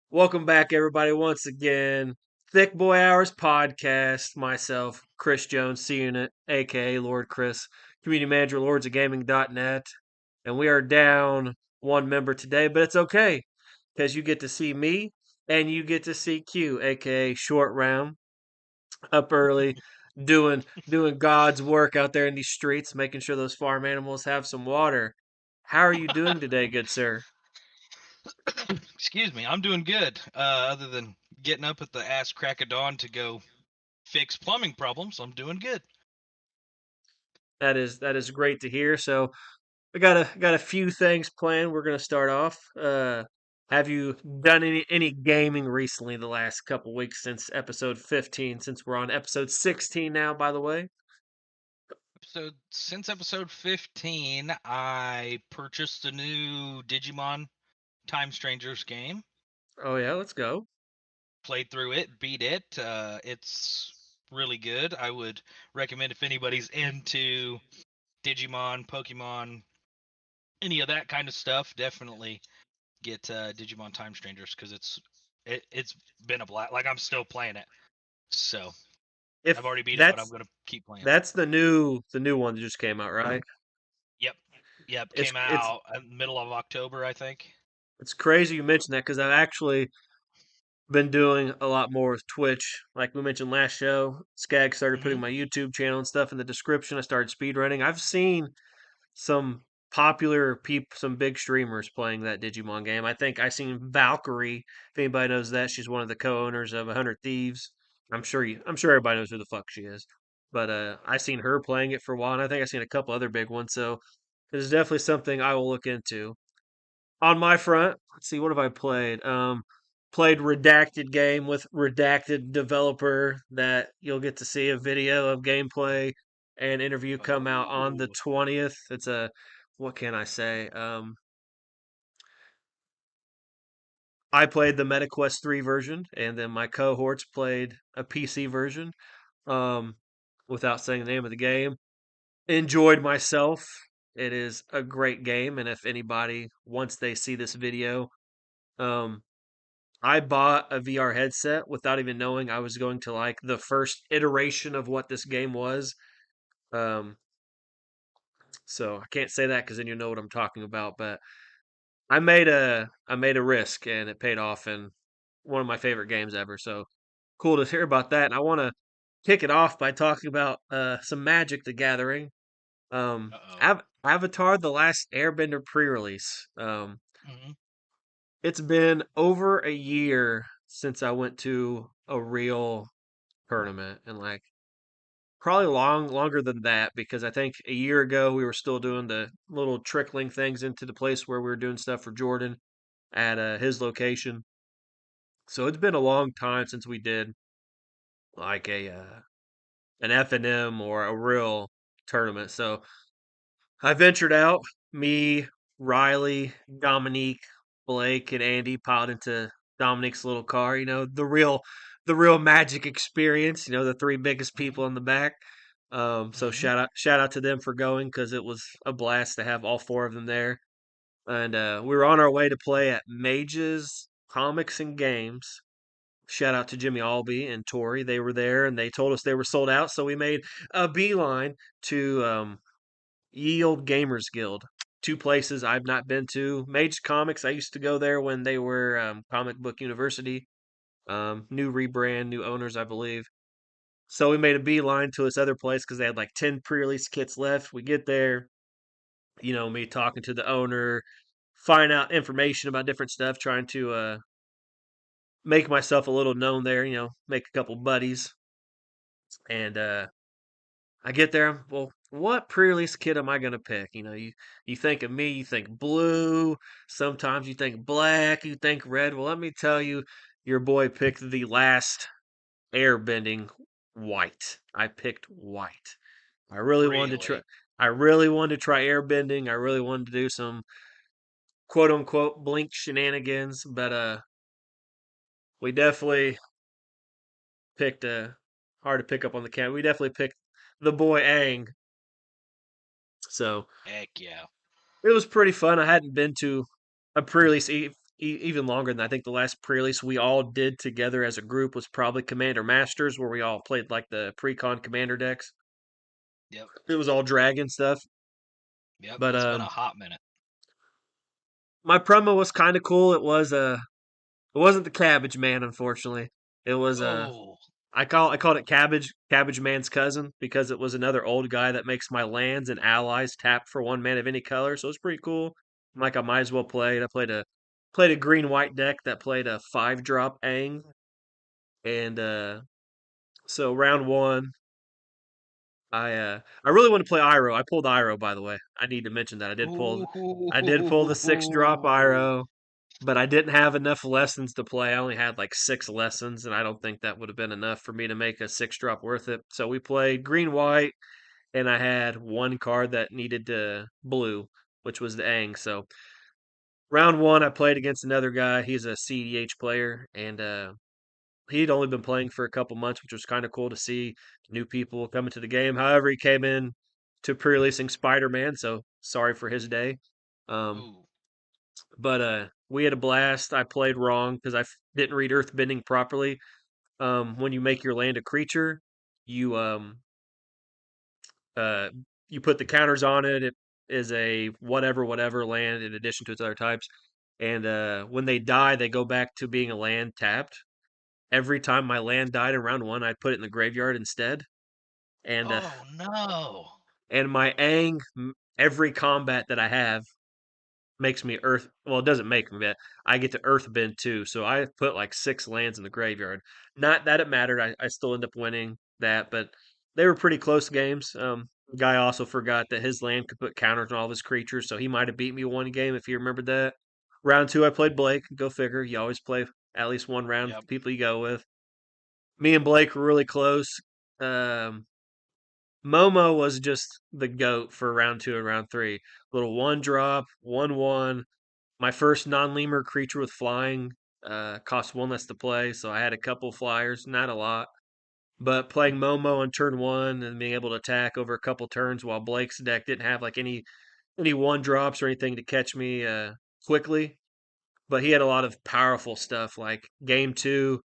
Welcome back, everybody, once again. Thick Boy Hours podcast. Myself, Chris Jones, C Unit, aka Lord Chris, community manager, lordsofgaming.net. And we are down one member today, but it's okay because you get to see me and you get to see Q, aka Short Round, up early, doing God's work out there in these streets, making sure those farm animals have some water. How are you doing today, good sir? Excuse me, I'm doing good. Other than getting up at the ass crack of dawn to go fix plumbing problems, I'm doing good. That is great to hear. So I got a few things planned. We're gonna start off. Have you done any gaming recently the last couple weeks since episode 15? Since we're on episode 16 now, by the way. So since episode 15, I purchased a new Digimon Time Strangers game. Oh yeah, let's go. Played through it, beat it. It's really good. I would recommend if anybody's into Digimon, Pokemon, any of that kind of stuff, definitely get Digimon Time Strangers because it's been a blast. Like I'm still playing it. So I've If already beat it, but I'm that's gonna keep playing. that's the new one that just came out, right? Yep, yep. It's Came it's out middle of October, I think. it's crazy you mentioned that because I've actually been doing a lot more with Twitch. Like we mentioned last show, Skag started Hmm. putting my YouTube channel and stuff in the description. I started speedrunning. I've seen some popular some big streamers playing that Digimon game. I think I seen Valkyrie. If anybody knows that, she's one of the co-owners of 100 Thieves. I'm sure everybody knows who the fuck she is. But I seen her playing it for a while, and I think I seen a couple other big ones. So it's definitely something I will look into. On my front, let's see, what have I played? Played Redacted game with Redacted developer that you'll get to see a video of gameplay and interview come out on the Oh, 20th. It's a, what can I say? I played the MetaQuest 3 version, and then my cohorts played a PC version. Um, without saying the name of the game, enjoyed myself. It is a great game, and if anybody once they see this video, um, I bought a VR headset without even knowing I was going to like the first iteration of what this game was. Um, so I can't say that because then you know what I'm talking about. But I made a risk and it paid off in one of my favorite games ever. So cool to hear about that. And I want to kick it off by talking about some Magic: The Gathering. uh-oh. Avatar: The Last Airbender pre-release. Hmm. It's been over a year since I went to a real tournament, and like probably longer than that because I think a year ago we were still doing the little trickling things into the place where we were doing stuff for Jordan at his location. So it's been a long time since we did like a an F&M or a real tournament. So I ventured out. Me, Riley, Dominique, Blake, and Andy piled into Dominique's little car. You know, the real Magic experience. You know, the three biggest people Hmm. in the back. So Hmm. shout out to them for going because it was a blast to have all four of them there. And we were on our way to play at Mages Comics and Games. Shout out to Jimmy Albee and Tori. They were there and they told us they were sold out. So we made a beeline to Yield Gamers Guild. Two places I've not been to. Mage Comics, I used to go there when they were Comic Book University. New rebrand, new owners, I believe. So we made a beeline to this other place because they had like 10 pre release kits left. We get there, me talking to the owner, find out information about different stuff, trying to make myself a little known there, make a couple buddies. And I get there. Well, what pre-release kit am I gonna pick? You think of me, you think blue. Sometimes you think black, you think red. Well, let me tell you, your boy picked the last airbending white. I picked white. I really wanted to try. Really? I really wanted to try airbending. I really wanted to do some quote unquote blink shenanigans, but we definitely picked hard to pick up on the cat. We definitely picked the boy Ang. So Heck yeah. it was pretty fun. I hadn't been to a pre-release even longer than that. I think the last pre-release we all did together as a group was probably Commander Masters, where we all played like the pre-con commander decks. Yep. It was all dragon stuff. Yep. But It's been a hot minute. my promo was kind of cool. It wasn't the Cabbage Man, unfortunately. It was Oh. I called it Cabbage Man's cousin because it was another old guy that makes my lands and allies tap for 1 mana of any color. So it's pretty cool. I'm like I might as well play it. I played a green white deck that played a 5-drop Aang, and so round one I really want to play Iroh. I pulled Iroh, by the way. I need to mention that I did pull the 6-drop Ooh. Iroh, but I didn't have enough lessons to play. I only had like 6 lessons, and I don't think that would have been enough for me to make a 6-drop worth it. So we played green white, and I had one card that needed to blue, which was the Aang. So round one, I played against another guy. He's a CDH player, and he'd only been playing for a couple months, which was kind of cool to see new people coming to the game. However, he came in to pre-releasing Spider-Man, so sorry for his day. Um, Ooh. but we had a blast. I played wrong because didn't read Earthbending properly. When you make your land a creature, you uh, you put the counters on it. It is a whatever land in addition to its other types. And when they die, they go back to being a land tapped. Every time my land died in round one, I'd put it in the graveyard instead. And Oh no. my Aang, every combat that I have makes me earth. Well, it doesn't make me, but I get to earth bend too. So I put like 6 lands in the graveyard. Not that it mattered. I still end up winning that, but they were pretty close games. The guy also forgot that his land could put counters on all of his creatures, so he might have beat me one game if you remembered that. Round two, I played Blake. Go figure. You always play at least one round with Yep. the people you go with. Me and Blake were really close. Um, Momo was just the goat for round two and round three. Little 1-drop, 1/1. My first non-lemur creature with flying cost 1 less to play, so I had a couple flyers, not a lot. But playing Momo on turn one and being able to attack over a couple turns while Blake's deck didn't have like any 1-drops or anything to catch me quickly. But he had a lot of powerful stuff like game two.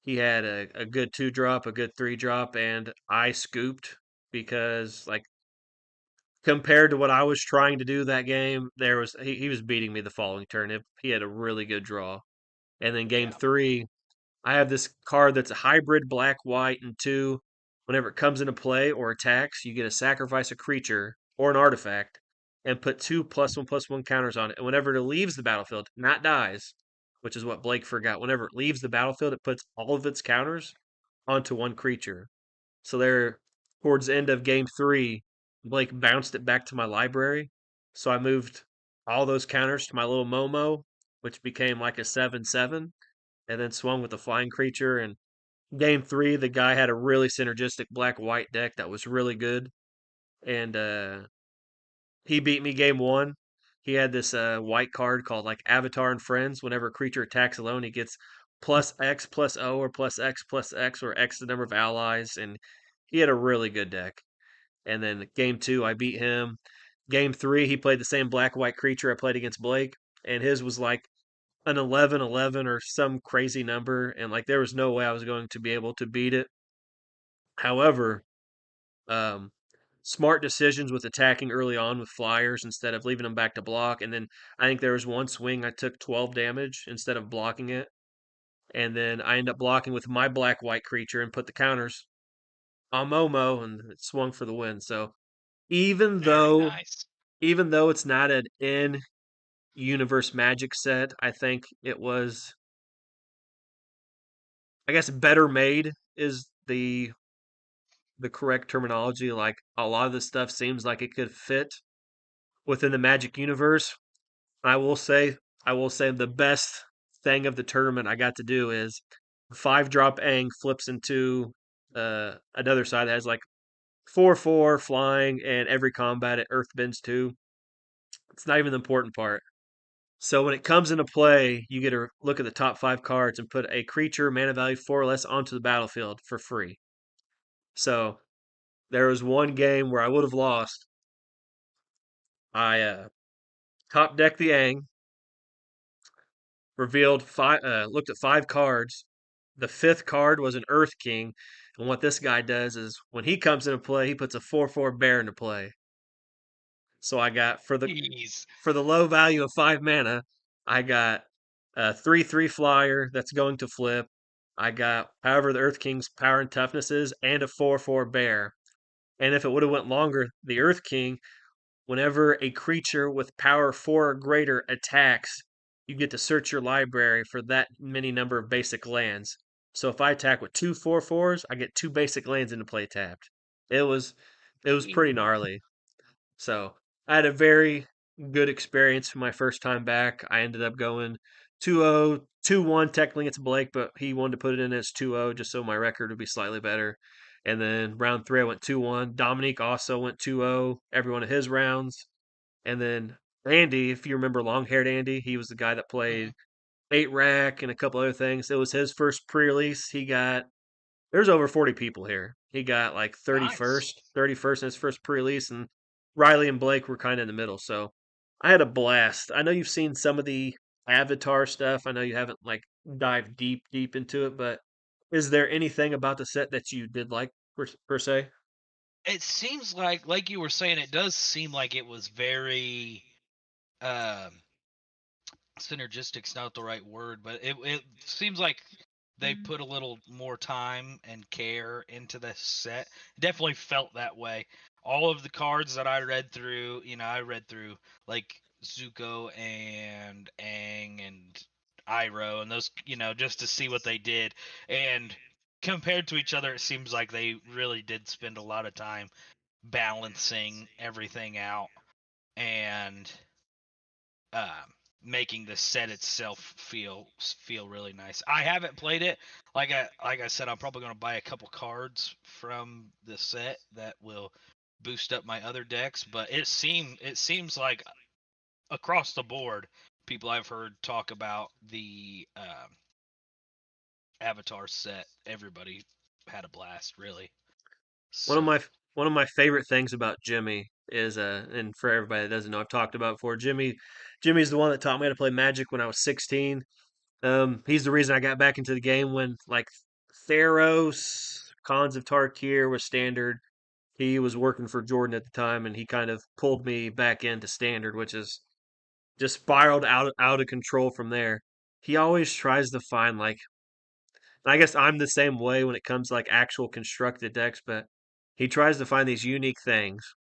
He had a good 2-drop, a good 3-drop, and I scooped because like compared to what I was trying to do that game, he was beating me the following turn. He had a really good draw. And then game Yeah. three, I have this card that's a hybrid black, white, and two. Whenever it comes into play or attacks, you get to sacrifice a creature or an artifact and put 2+1/+1 counters on it. And whenever it leaves the battlefield, not dies, which is what Blake forgot. Whenever it leaves the battlefield, it puts all of its counters onto one creature. So there, towards the end of game three, Blake bounced it back to my library. So I moved all those counters to my little Momo, which became like a 7/7, and then swung with the flying creature. And game three, the guy had a really synergistic black white deck that was really good. And he beat me game one. He had this white card called like Avatar and Friends. Whenever a creature attacks alone, he gets plus X plus O or plus X plus X or X the number of allies. And he had a really good deck. And then game two, I beat him. Game three, he played the same black white creature I played against Blake. And his was like an 11/11 or some crazy number. And like there was no way I was going to be able to beat it. However, um, smart decisions with attacking early on with flyers instead of leaving them back to block. And then I think there was one swing I took 12 damage instead of blocking it. And then I end up blocking with my black white creature and put the counters on Momo and it swung for the win. So even Very though nice. even though it's not an in universe magic set, I think it was I guess better made is the correct terminology. Like a lot of this stuff seems like it could fit within the Magic universe. I will say, I will say the best thing of the tournament I got to do is 5-drop Aang flips into another side that has like 4/4 flying and every combat it earthbends too. It's not even the important part. So when it comes into play, you get to look at the top 5 cards and put a creature mana value 4 or less onto the battlefield for free. So there was one game where I would have lost. I top decked the Aang, revealed five, looked at five cards. The fifth card was an Earth King, and what this guy does is when he comes into play, he puts a 4/4 bear into play. So I got Jeez. for the low value of 5 mana, I got a 3/3 flyer that's going to flip. I got however the Earth King's power and toughness is, and a 4/4 bear. And if it would have went longer, the Earth King, whenever a creature with power 4 or greater attacks, you get to search your library for that many number of basic lands. So if I attack with two 4/4s, I get two basic lands into play tapped. It was it was pretty Jeez. gnarly. So I had a very good experience for my first time back. I ended up going 2-0, 2-1 technically it's Blake, but he wanted to put it in as 2-0 just so my record would be slightly better. And then round three, I went 2-1. Dominique also went 2-0 every one of his rounds. And then Andy, if you remember long haired Andy, he was the guy that Mhm. played 8 rack and a couple other things. It was his first pre release. There's over 40 people here. He got like Nice. 31st in his first pre-release, and Riley and Blake were kind of in the middle. So I had a blast. I know you've seen some of the Avatar stuff. I know you haven't like dived deep into it, but is there anything about the set that you did like per se? It seems like you were saying, it does seem like it was very um synergistic's not the right word, but it seems like they put a little more time and care into the set. Definitely felt that way. All of the cards that I read through, I read through like Zuko and Aang and Iroh and those, just to see what they did. And compared to each other, it seems like they really did spend a lot of time balancing everything out and um, making the set itself feel really nice. I haven't played it. Like I said, I'm probably going to buy a couple cards from the set that will boost up my other decks. But it seems like across the board, people I've heard talk about the Avatar set, everybody had a blast, really. One of So my one of my favorite things about Jimmy is and for everybody that doesn't know, I've talked about it before. Jimmy's the one that taught me how to play Magic when I was 16. He's the reason I got back into the game when like Theros, Khans of Tarkir was standard. He was working for Jordan at the time, and he kind of pulled me back into standard, which is just spiraled out of control from there. He always tries to find like, and I guess I'm the same way when it comes to like actual constructed decks, but he tries to find these unique things.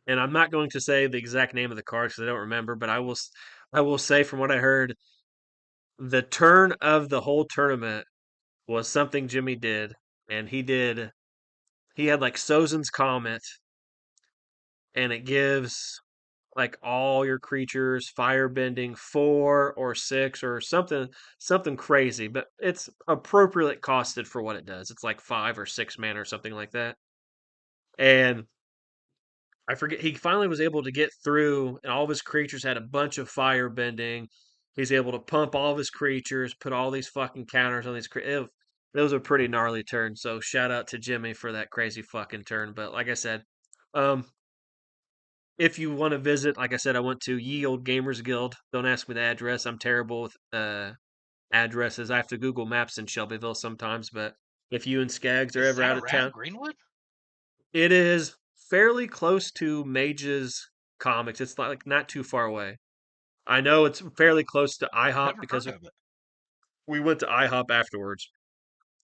And I'm not going to say the exact name of the cards because I don't remember, but I will say from what I heard, the turn of the whole tournament was something Jimmy did, and he had like Sozin's Comet, and it gives like all your creatures firebending 4 or 6 or something crazy, but it's appropriately costed for what it does. It's like 5 or 6 mana or something like that. And I forget he finally was able to get through, and all of his creatures had a bunch of firebending. He's able to pump all of his creatures, put all these fucking counters on these. It was a pretty gnarly turn. So shout out to Jimmy for that crazy fucking turn. But like I said, um, if you want to visit, like I said, I went to Ye Old Gamers Guild. Don't ask me the address. I'm terrible with addresses. I have to Google Maps in Shelbyville sometimes. But if you and Skaggs are is ever that out of around town, Greenwood? it is fairly close to Mage's Comics. It's like not too far away. I know it's fairly close to IHOP Never because heard of it. we went to IHOP afterwards.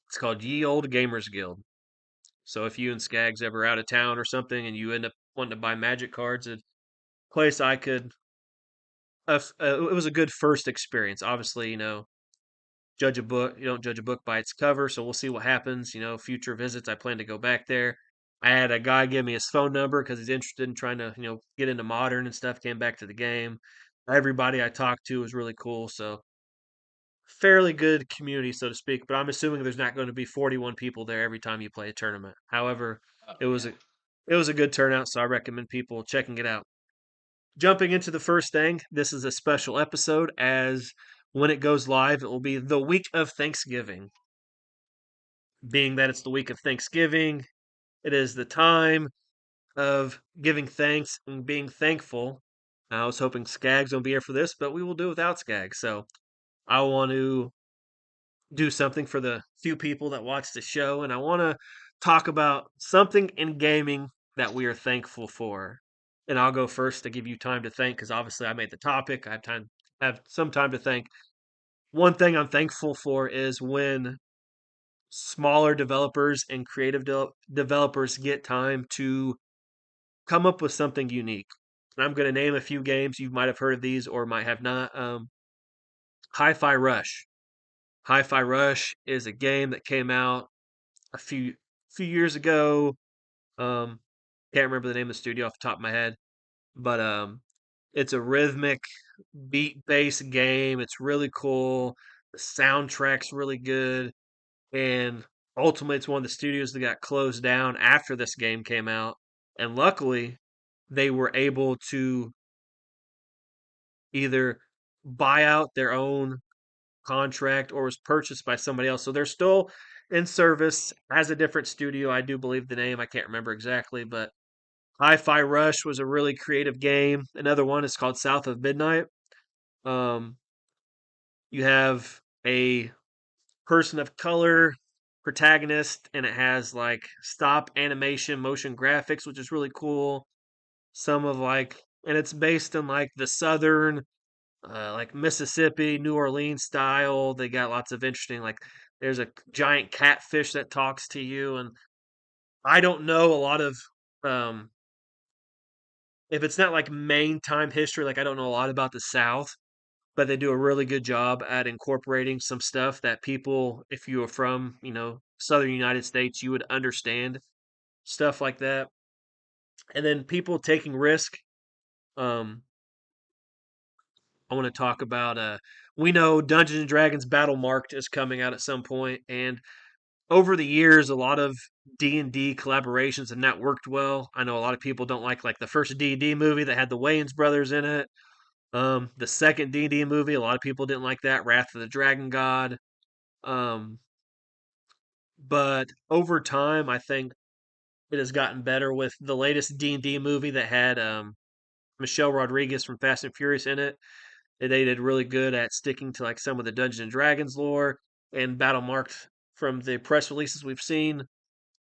It's called Ye Old Gamers Guild. So if you and Skaggs ever out of town or something and you end up wanting to buy Magic cards, a place I could it was a good first experience. Obviously, judge a book. You don't judge a book by its cover, so we'll see what happens. Future visits, I plan to go back there. I had a guy give me his phone number because he's interested in trying to, get into modern and stuff. Came back to the game. Everybody I talked to was really cool, so fairly good community, so to speak. But I'm assuming there's not going to be 41 people there every time you play a tournament. However, Oh it was yeah. a it was a good turnout, so I recommend people checking it out. Jumping into the first thing, this is a special episode as when it goes live, it will be the week of Thanksgiving. Being that it's the week of Thanksgiving, it is the time of giving thanks and being thankful. I was hoping Skaggs won't be here for this, but we will do without Skaggs. So I want to do something for the few people that watch the show, and I want to talk about something in gaming that we are thankful for. And I'll go first to give you time to think, because obviously I made the topic. I have some time to think. One thing I'm thankful for is when smaller developers and creative developers get time to come up with something unique. And I'm going to name a few games. You might have heard of these or might have not. Hi-Fi Rush. Hi-Fi Rush is a game that came out a few years ago. Um, can't remember the name of the studio off the top of my head, but it's a rhythmic beat-based game. It's really cool. The soundtrack's really good, and ultimately, it's one of the studios that got closed down after this game came out. And luckily, they were able to either buy out their own contract or was purchased by somebody else. So they're still in service as a different studio. I do believe the name. I can't remember exactly, but Hi-Fi Rush was a really creative game. Another one is called South of Midnight. Um, you have a person of color protagonist, and it has like stop animation, motion graphics, which is really cool. Some of like, and it's based in like the southern like Mississippi, New Orleans style. They got lots of interesting like there's a giant catfish that talks to you, and I don't know a lot of um if it's not like main time history, like I don't know a lot about the South, but they do a really good job at incorporating some stuff that people, if you were from, Southern United States, you would understand stuff like that. And then people taking risk. Um, I want to talk about we know Dungeons and Dragons Battle Marked is coming out at some point, and over the years, a lot of D&D collaborations have not worked well. I know a lot of people don't like the first D&D movie that had the Wayans brothers in it. The second D&D movie, a lot of people didn't like that, Wrath of the Dragon God. Um, but over time, I think it has gotten better with the latest D&D movie that had Michelle Rodriguez from Fast and Furious in it. They did really good at sticking to like some of the Dungeons and Dragons lore, and Battle Marked from the press releases we've seen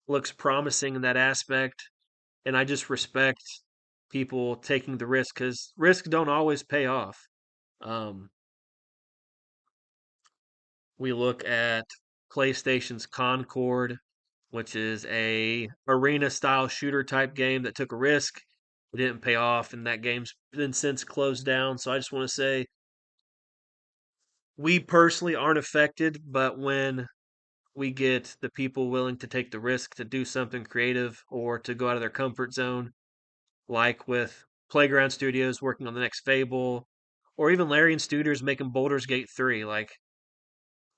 looks promising in that aspect. And I just respect people taking the risk because risks don't always pay off. Um, we look at PlayStation's Concord, which is a arena style shooter type game that took a risk. It didn't pay off, and that game's been since closed down. So I just want to say we personally aren't affected, but when we get the people willing to take the risk to do something creative or to go out of their comfort zone, like with Playground Studios working on the next Fable, or even Larian Studios making Baldur's Gate 3. Like,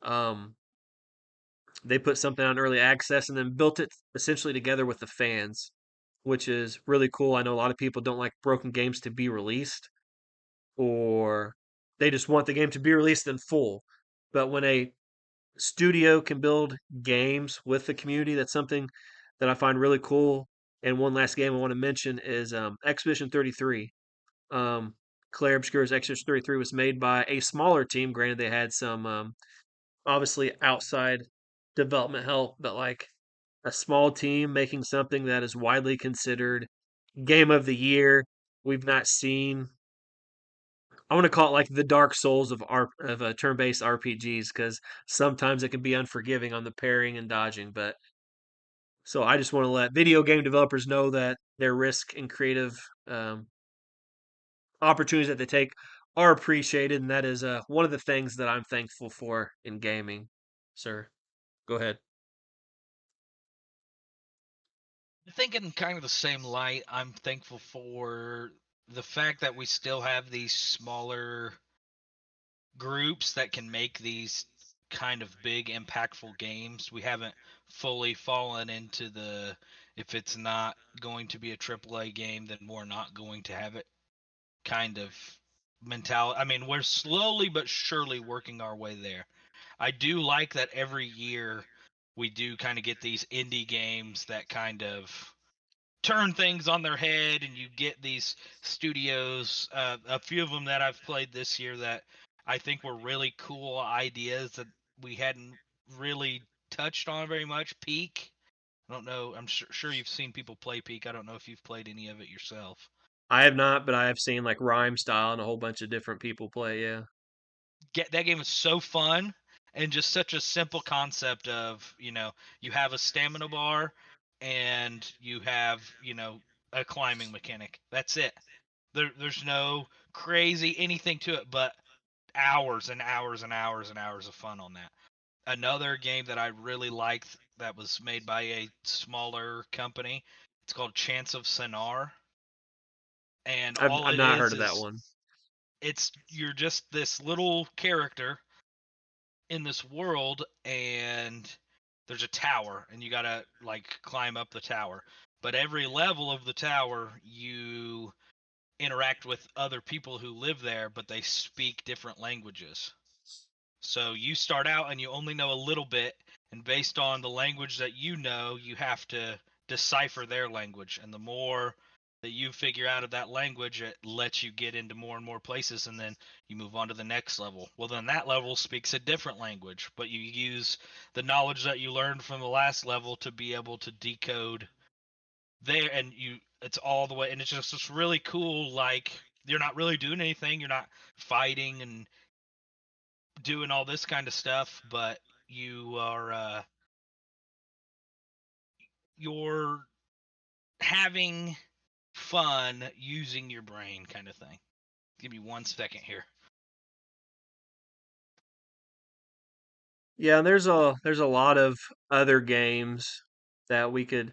um, they put something on early access and then built it essentially together with the fans, which is really cool. I know a lot of people don't like broken games to be released, or they just want the game to be released in full. But when a studio can build games with the community, that's something that I find really cool. And one last game I want to mention is Expedition 33. Claire Obscure's Expedition 33 was made by a smaller team. Granted, they had some obviously outside development help, but like a small team making something that is widely considered game of the year. We've not seen. I want to call it like the Dark Souls of turn-based RPGs because sometimes it can be unforgiving on the parrying and dodging. But so I just want to let video game developers know that their risk and creative opportunities that they take are appreciated, and that is one of the things that I'm thankful for in gaming. Sir, go ahead. I think in kind of the same light, I'm thankful for the fact that we still have these smaller groups that can make these kind of big impactful games. We haven't fully fallen into the if it's not going to be a AAA game, then we're not going to have it kind of mentality. I mean, we're slowly but surely working our way there. I do like that every year we do kind of get these indie games that kind of turn things on their head, and you get these studios, a few of them that I've played this year that I think were really cool ideas that we hadn't really touched on very much. Peak. I don't know. I'm sure you've seen people play Peak. I don't know if you've played any of it yourself. I have not, but I have seen like Rhyme Style and a whole bunch of different people play. Yeah, Get that game is so fun and just such a simple concept of, you have a stamina bar and you have, a climbing mechanic. That's it. There's no crazy anything to it, but hours and hours and hours and hours of fun on that. Another game that I really liked that was made by a smaller company. It's called Chance of Sonar, and all I've it not heard is of that is one. it's you're just this little character in this world, and there's a tower and you gotta like climb up the tower, but every level of the tower you interact with other people who live there, but they speak different languages. So you start out and you only know a little bit, and based on the language that you know, you have to decipher their language. And the more that you figure out of that language, it lets you get into more and more places, and then you move on to the next level. Well, then that level speaks a different language, but you use the knowledge that you learned from the last level to be able to decode there, and it's all the way, and it's just this really cool. Like, you're not really doing anything, you're not fighting and doing all this kind of stuff, but you're having fun using your brain, kind of thing. Give me 1 second here. Yeah, and there's a lot of other games that we could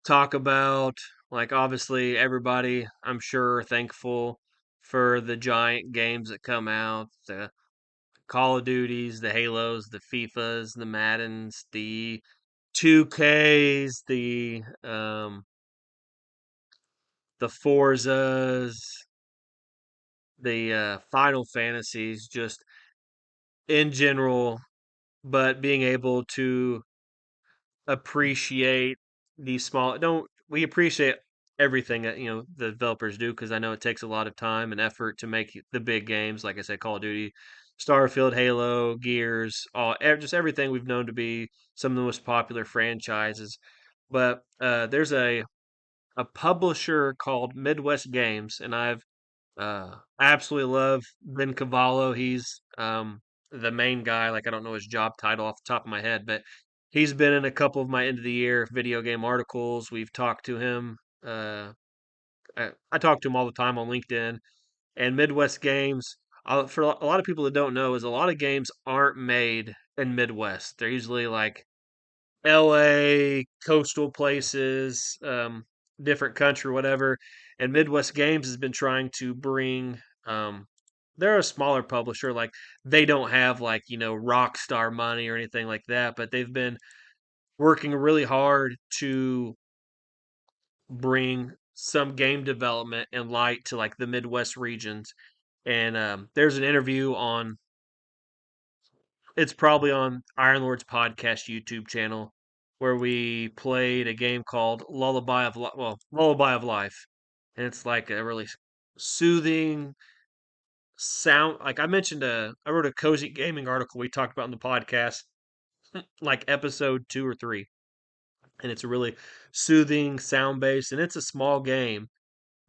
talk about. Like obviously everybody, I'm sure, are thankful for the giant games that come out, the Call of Duties, the Halos, the FIFAs, the Maddens, the 2Ks, the Forzas, the Final Fantasies, just in general, but being able to appreciate these small don't we appreciate everything that the developers do, because I know it takes a lot of time and effort to make the big games, like I said, Call of Duty, Starfield, Halo, Gears, just everything we've known to be some of the most popular franchises. But there's a publisher called Midwest Games, and I absolutely love Ben Cavallo. He's the main guy. Like I don't know his job title off the top of my head, but he's been in a couple of my end of the year video game articles. We've talked to him. I talk to him all the time on LinkedIn. And Midwest Games, for a lot of people that don't know, is a lot of games aren't made in Midwest. They're usually like LA, coastal places, different country, whatever. And Midwest Games has been trying to bring. Um, they're a smaller publisher, like they don't have like rock star money or anything like that, but they've been working really hard to bring some game development and light to like the Midwest regions. And there's an interview on it's probably on Iron Lord's podcast YouTube channel where we played a game called Lullaby of Life, and it's like a really soothing sound. Like I wrote a cozy gaming article we talked about in the podcast, like episode 2 or 3, and it's a really soothing sound base, and it's a small game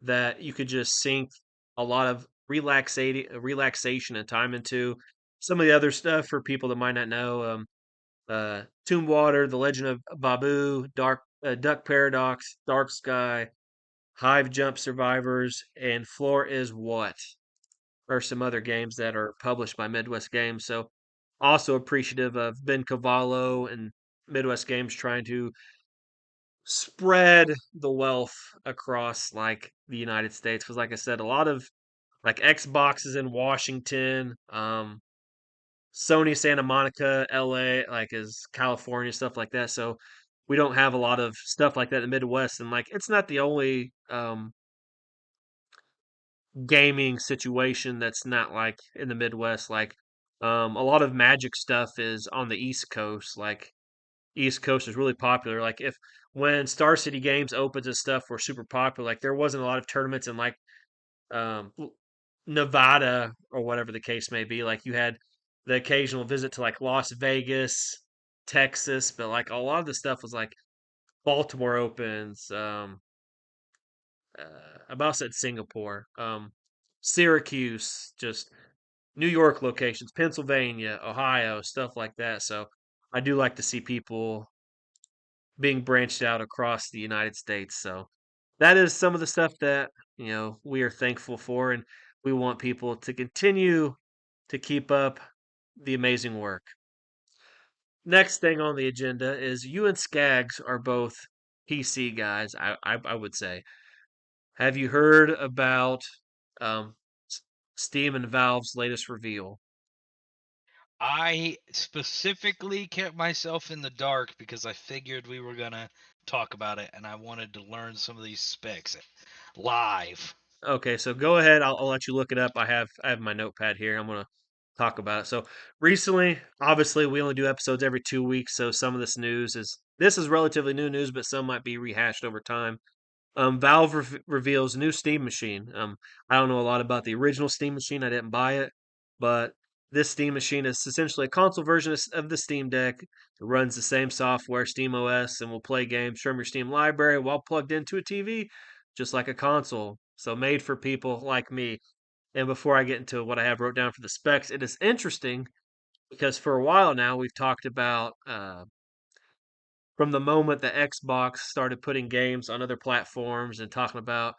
that you could just sink a lot of relaxation and time into. Some of the other stuff for people that might not know. Tomb Water, The Legend of Babu, Duck Paradox, Dark Sky, Hive Jump Survivors, and Floor is What are some other games that are published by Midwest Games. So also appreciative of Ben Cavallo and Midwest Games trying to spread the wealth across like the United States. Because like I said, a lot of like Xboxes in Washington, Sony Santa Monica, LA, like is California, stuff like that. So we don't have a lot of stuff like that in the Midwest. And like it's not the only gaming situation that's not like in the Midwest. Like a lot of Magic stuff is on the East Coast. Like East Coast is really popular. Like if when Star City Games opens and stuff were super popular, like there wasn't a lot of tournaments in like um Nevada or whatever the case may be. Like you had the occasional visit to like Las Vegas, Texas, but like a lot of the stuff was like Baltimore opens. I about said Singapore, Syracuse, just New York locations, Pennsylvania, Ohio, stuff like that. So I do like to see people being branched out across the United States. So that is some of the stuff that, we are thankful for, and we want people to continue to keep up the amazing work. Next thing on the agenda is you and Skaggs are both PC guys, I would say. Have you heard about um, Steam and Valve's latest reveal? I specifically kept myself in the dark because I figured we were gonna talk about it, and I wanted to learn some of these specs live. Okay, so go ahead. I'll let you look it up. I have my notepad here. I'm gonna talk about it. So recently, obviously, we only do episodes every 2 weeks, so some of this is relatively new news, but some might be rehashed over time. Valve reveals new Steam machine. I don't know a lot about the original Steam machine. I didn't buy it, but this Steam machine is essentially a console version of the Steam Deck. It runs the same software, Steam OS, and will play games from your Steam library while plugged into a TV, just like a console. So made for people like me. And before I get into what I have wrote down for the specs, it is interesting because for a while now we've talked about from the moment the Xbox started putting games on other platforms and talking about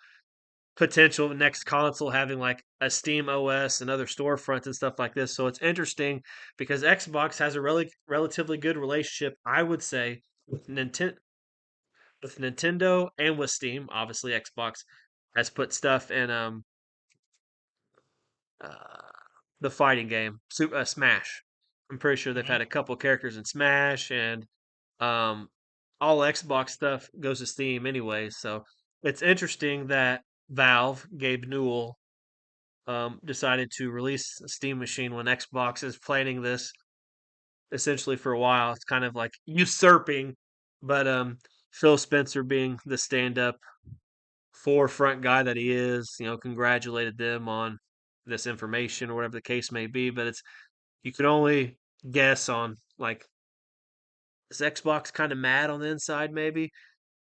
potential next console having like a Steam OS and other storefronts and stuff like this. So it's interesting because Xbox has a relatively good relationship, I would say, with Nintendo and with Steam. Obviously, Xbox has put stuff in uh, the fighting game, Smash. I'm pretty sure they've Hmm. had a couple characters in Smash, and um, all Xbox stuff goes to Steam anyway. So it's interesting that Valve, Gabe Newell, decided to release a Steam machine when Xbox is planning this essentially for a while. It's kind of like usurping, but Phil Spencer, being the stand-up forefront guy that he is, congratulated them on this information or whatever the case may be. But you can only guess on like is Xbox kind of mad on the inside maybe,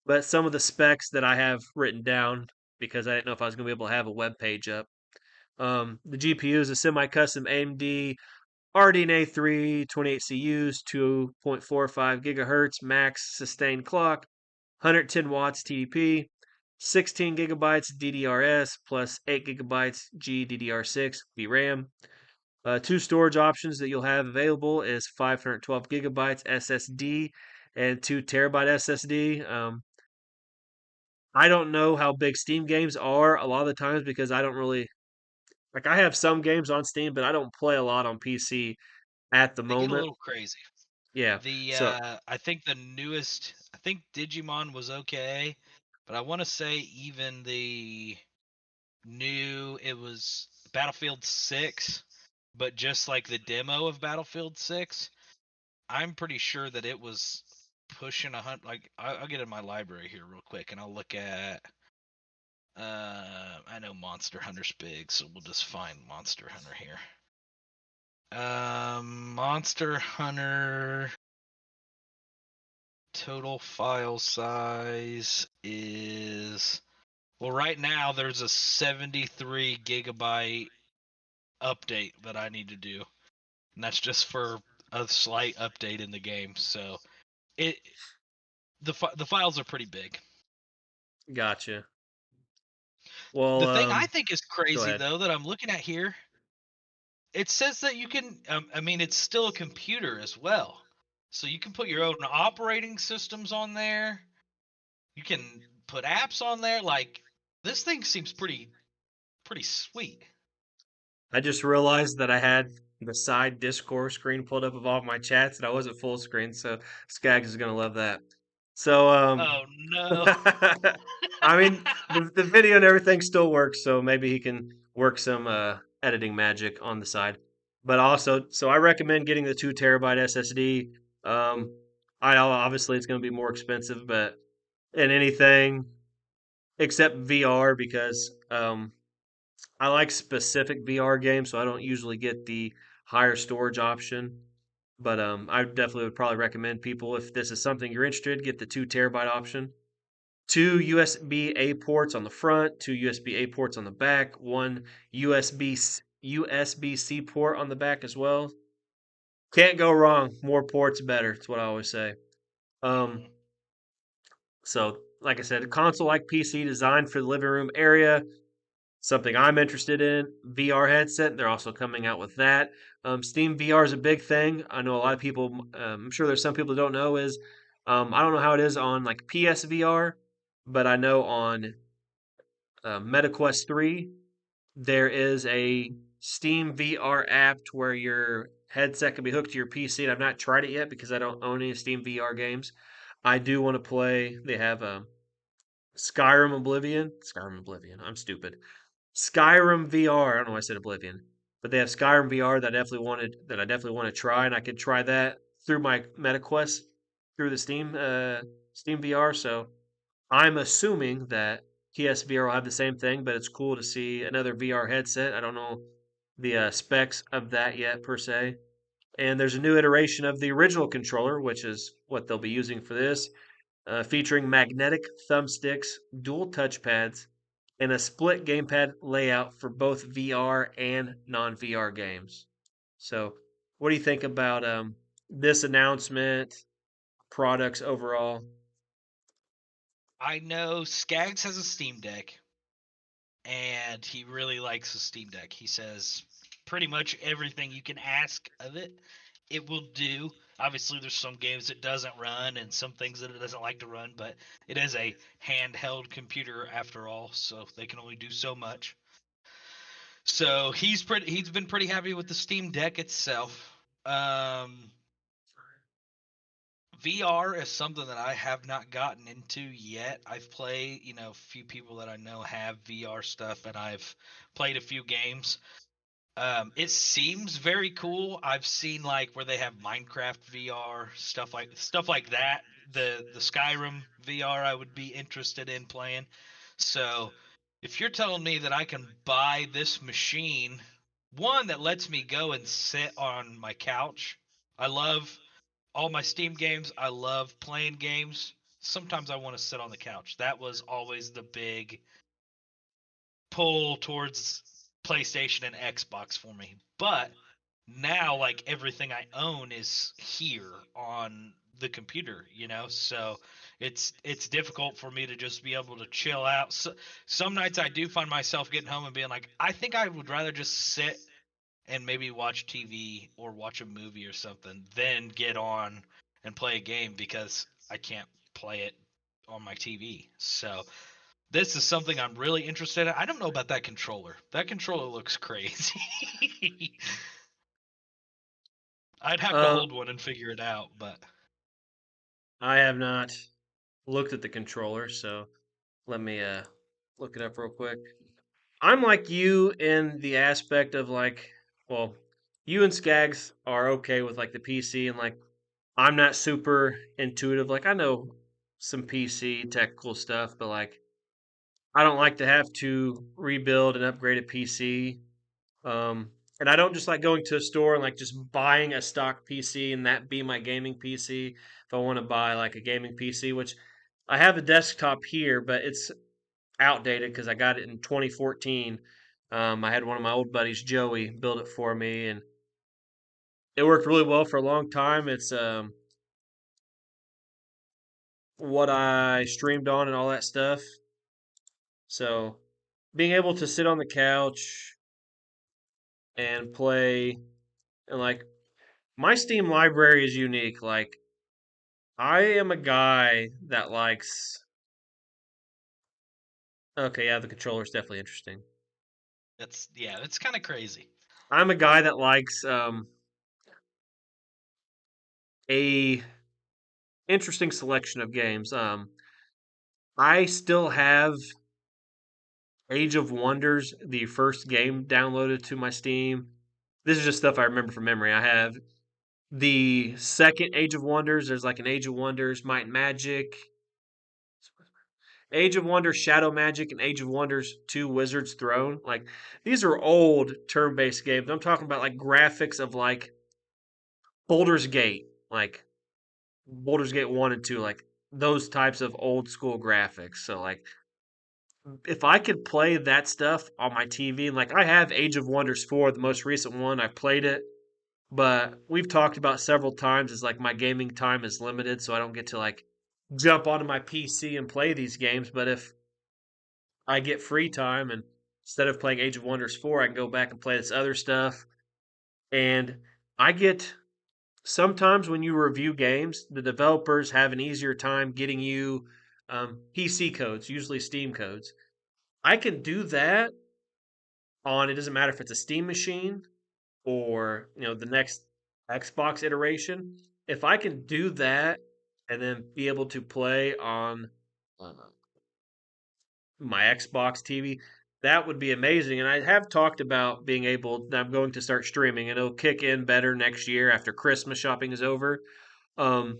but some of the specs that I have written down because I didn't know if I was going to be able to have a web page up. The GPU is a semi-custom AMD RDNA 3 28 CUs, 2.45 gigahertz max sustained clock, 110 watts TDP, 16 gigabytes DDRS plus 8 gigabytes GDDR6 VRAM. Two storage options that you'll have available is 512 gigabytes SSD and 2 terabyte SSD. I don't know how big Steam games are a lot of the times because I don't really like. I have some games on Steam, but I don't play a lot on PC at the They get a moment. little crazy. Yeah. The So I think the newest, I think Digimon was okay, but I want to say even the new, it was Battlefield 6, but just like the demo of Battlefield 6, I'm pretty sure that it was pushing a hundred. Like I'll get in my library here real quick and I'll look at. I know Monster Hunter's big, so we'll just find Monster Hunter here. Monster Hunter total file size is, well, right now there's a 73 gigabyte update that I need to do, and that's just for a slight update in the game. So it the files are pretty big. gotcha. Well, The thing I think is go crazy ahead. though that I'm looking at here, it says that you can. I mean, it's still a computer as well, so you can put your own operating systems on there. You can put apps on there. Like this thing seems pretty sweet. I just realized that I had the side Discord screen pulled up of all of my chats and I wasn't full screen, so Skaggs is gonna love that. So Oh no. I mean the video and everything still works, so maybe he can work some editing magic on the side. But also, so I recommend getting the 2 terabyte SSD. Um I know obviously it's gonna be more expensive, but in anything except VR because I like specific VR games, so I don't usually get the higher storage option. But I definitely would probably recommend people if this is something you're interested, get the 2 terabyte option. Two USB A ports on the front, two USB A ports on the back, one USB C port on the back as well. Can't go wrong. More ports better. That's what I always say. Um, Hmm. so like I said, a console like PC designed for the living room area. Something I'm interested in. VR headset. They're also coming out with that. Steam VR is a big thing. I know a lot of people. I'm sure there's some people that don't know is. I don't know how it is on like PSVR, but I know on MetaQuest 3 there is a Steam VR app to where your headset can be hooked to your PC. And I've not tried it yet because I don't own any Steam VR games. I do want to play. They have Skyrim Oblivion. Skyrim Oblivion. I'm stupid. Skyrim VR. I don't know why I said Oblivion, but they have Skyrim VR that I definitely want to try, and I could try that through my MetaQuest through the Steam VR. So I'm assuming that PSVR will have the same thing, but it's cool to see another VR headset. I don't know the specs of that yet per se. And there's a new iteration of the original controller, which is what they'll be using for this, featuring magnetic thumbsticks, dual touchpads, and a split gamepad layout for both VR and non-VR games. So, what do you think about this announcement, products overall? I know Skaggs has a Steam Deck, and he really likes the Steam Deck. He says pretty much everything you can ask of it, it will do. Obviously, there's some games it doesn't run, and some things that it doesn't like to run, but it is a handheld computer after all, so they can only do so much. So he's been pretty happy with the Steam Deck itself. Um, VR is something that I have not gotten into yet. I've played, a few people that I know have VR stuff, and I've played a few games. It seems very cool. I've seen like where they have Minecraft VR stuff like that. The Skyrim VR I would be interested in playing. So if you're telling me that I can buy this machine, one that lets me go and sit on my couch. I love all my Steam games. I love playing games. Sometimes I want to sit on the couch. That was always the big pull towards PlayStation and Xbox for me. But now like everything I own is here on the computer, so it's difficult for me to just be able to chill out. So, some nights I do find myself getting home and being like, I think I would rather just sit and maybe watch TV or watch a movie or something than get on and play a game because I can't play it on my TV. So this is something I'm really interested in. I don't know about that controller. That controller looks crazy. I'd have to Uh, hold one and figure it out, but I have not looked at the controller, so let me look it up real quick. I'm like you in the aspect of like, well, you and Skaggs are okay with like the PC, and like I'm not super intuitive. Like I know some PC technical stuff, but like I don't like to have to rebuild and upgrade a PC. Um, and I don't just like going to a store and like just buying a stock PC and that be my gaming PC. If I want to buy like a gaming PC, which I have a desktop here, but it's outdated because I got it in 2014. I had one of my old buddies, Joey, build it for me, and it worked really well for a long time. It's what I streamed on and all that stuff. So being able to sit on the couch and play and like my Steam library is unique. Like I am a guy that likes. Okay, yeah, the controller is definitely interesting. it's kind of crazy. I'm a guy that likes a interesting selection of games. I still have Age of Wonders, the first game downloaded to my Steam. This is just stuff I remember from memory. I have the second Age of Wonders. There's like an Age of Wonders, Might and Magic, Age of Wonders Shadow Magic and Age of Wonders 2 Wizard's Throne. Like these are old turn-based games. I'm talking about like graphics of like Baldur's Gate, like Baldur's Gate 1 and 2, like those types of old school graphics. So like if I could play that stuff on my TV, and like I have Age of Wonders 4, the most recent one, I played it, but we've talked about several times is like my gaming time is limited, so I don't get to like jump onto my PC and play these games. But if I get free time and instead of playing Age of Wonders 4, I can go back and play this other stuff. And I get sometimes when you review games, the developers have an easier time getting you PC codes, usually Steam codes. I can do that on, it doesn't matter if it's a Steam machine or the next Xbox iteration. If I can do that and then be able to play on uh, my Xbox TV, that would be amazing. And I have talked about being able. I'm going to start streaming, and it'll kick in better next year after Christmas shopping is over. Um,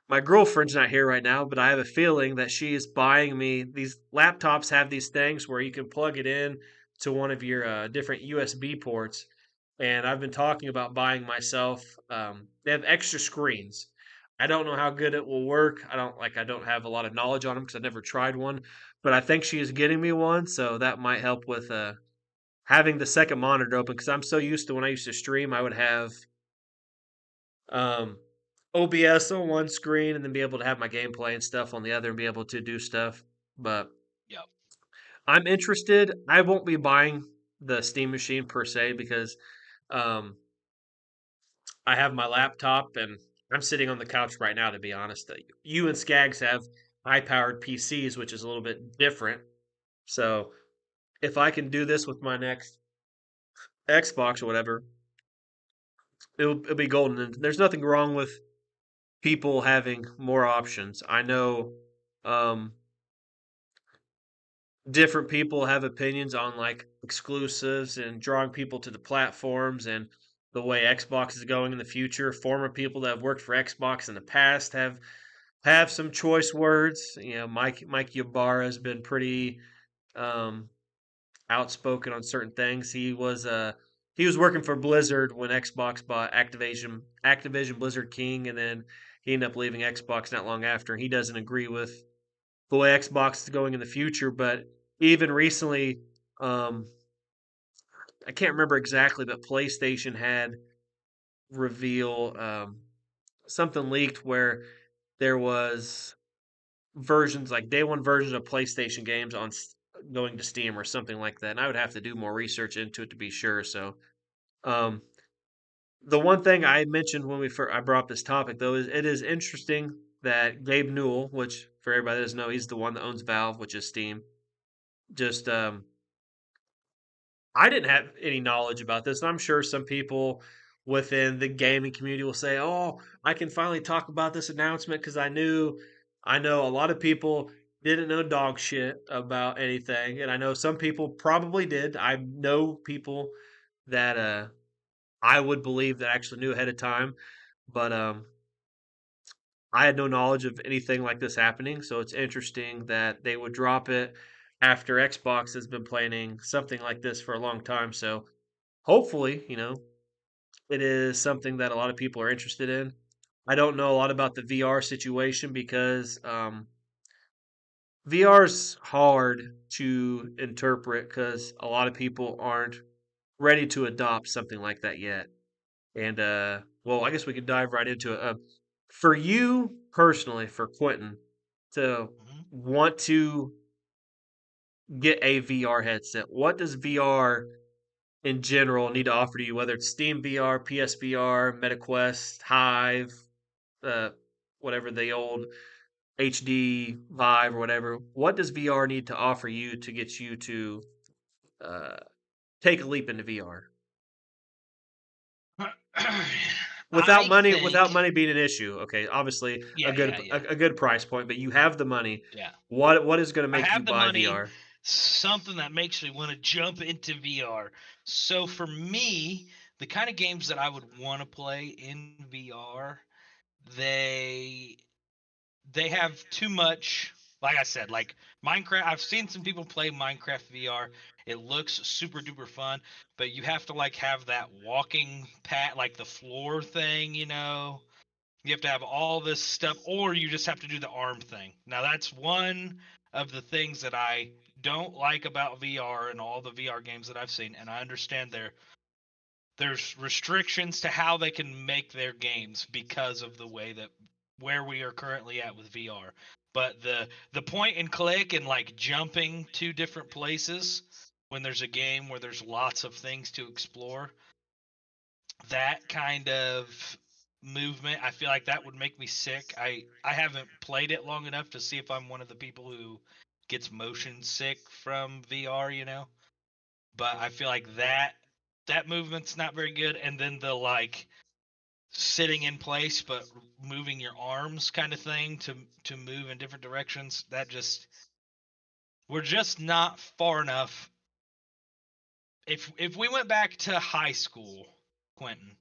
my girlfriend's not here right now, but I have a feeling that she is buying me these laptops. Have these things where you can plug it in to one of your different USB ports, and I've been talking about buying myself. They have extra screens. I don't know how good it will work. I don't have a lot of knowledge on them because I've never tried one, but I think she is getting me one, so that might help with having the second monitor open. Because I'm so used to when I used to stream, I would have um, OBS on one screen and then be able to have my gameplay and stuff on the other and be able to do stuff. But Yep. I'm interested. I won't be buying the Steam machine per se because um, I have my laptop and I'm sitting on the couch right now, to be honest. You and Skags have high powered PCs, which is a little bit different. So if I can do this with my next Xbox or whatever, it'll be golden. And there's nothing wrong with people having more options. I know um, different people have opinions on like exclusives and drawing people to the platforms and the way Xbox is going in the future. Former people that have worked for Xbox in the past have some choice words. Mike Ybarra has been pretty um, outspoken on certain things. He was working for Blizzard when Xbox bought Activision Blizzard King, and then he ended up leaving Xbox not long after. He doesn't agree with the way Xbox is going in the future, but even recently, um, I can't remember exactly, but PlayStation had reveal something leaked where there was versions like day one versions of PlayStation games going to Steam or something like that. And I would have to do more research into it to be sure. So, um, the one thing I mentioned when I brought up this topic though is it is interesting that Gabe Newell, which for everybody that doesn't know, he's the one that owns Valve, which is Steam. Just I didn't have any knowledge about this, and I'm sure some people within the gaming community will say, "Oh, I can finally talk about this announcement because I know a lot of people didn't know dog shit about anything, and I know some people probably did. I know people that I would believe that actually knew ahead of time, but I had no knowledge of anything like this happening, so it's interesting that they would drop it after Xbox has been planning something like this for a long time. So hopefully, it is something that a lot of people are interested in. I don't know a lot about the VR situation because VR's hard to interpret because a lot of people aren't ready to adopt something like that yet. And well, I guess we could dive right into it. For you personally, for Quentin, to Hmm. want to get a VR headset, what does VR in general need to offer to you? Whether it's Steam VR, PSVR, MetaQuest, Hive, uh, whatever the old HD Vive or whatever. What does VR need to offer you to get you to uh, take a leap into VR I without think, money being an issue? Okay, obviously yeah, yeah, yeah, a good price point, but you have the money. yeah. What is going to I make you have the buy money, VR? something that makes me want to jump into VR. So for me, the kind of games that I would want to play in VR, they they have too much. Like I said, like Minecraft, I've seen some people play Minecraft VR. It looks super duper fun, but you have to like have that walking pat, like the floor thing, you know. You have to have all this stuff, or you just have to do the arm thing. Now that's one of the things that I don't like about VR and all the VR games that I've seen, and I understand there's restrictions to how they can make their games because of the way that where we are currently at with VR. But the point and click and like jumping to different places when there's a game where there's lots of things to explore, that kind of movement, I feel like that would make me sick. I haven't played it long enough to see if I'm one of the people who gets motion sick from VR, you know. But I feel like that movement's not very good, and then the like sitting in place but moving your arms kind of thing to move in different directions, that just we're just not far enough. If we went back to high school, Quentin,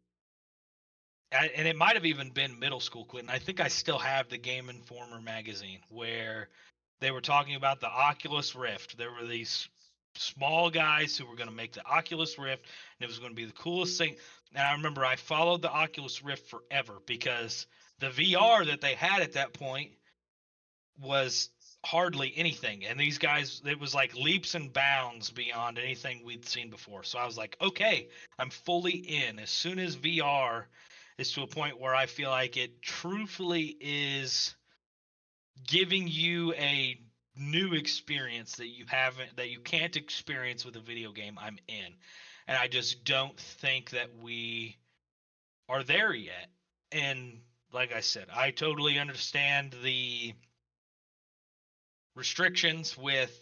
and it might have even been middle school, Quentin, I think I still have the Game Informer magazine where they were talking about the Oculus Rift. There were these small guys who were going to make the Oculus Rift, and it was going to be the coolest thing. And I remember I followed the Oculus Rift forever because the VR that they had at that point was hardly anything. And these guys, it was like leaps and bounds beyond anything we'd seen before. So I was like, okay, I'm fully in. As soon as VR is to a point where I feel like it truthfully is giving you a new experience that you can't experience with a video game, I'm in. And I just don't think that we are there yet. And like I said, I totally understand the restrictions with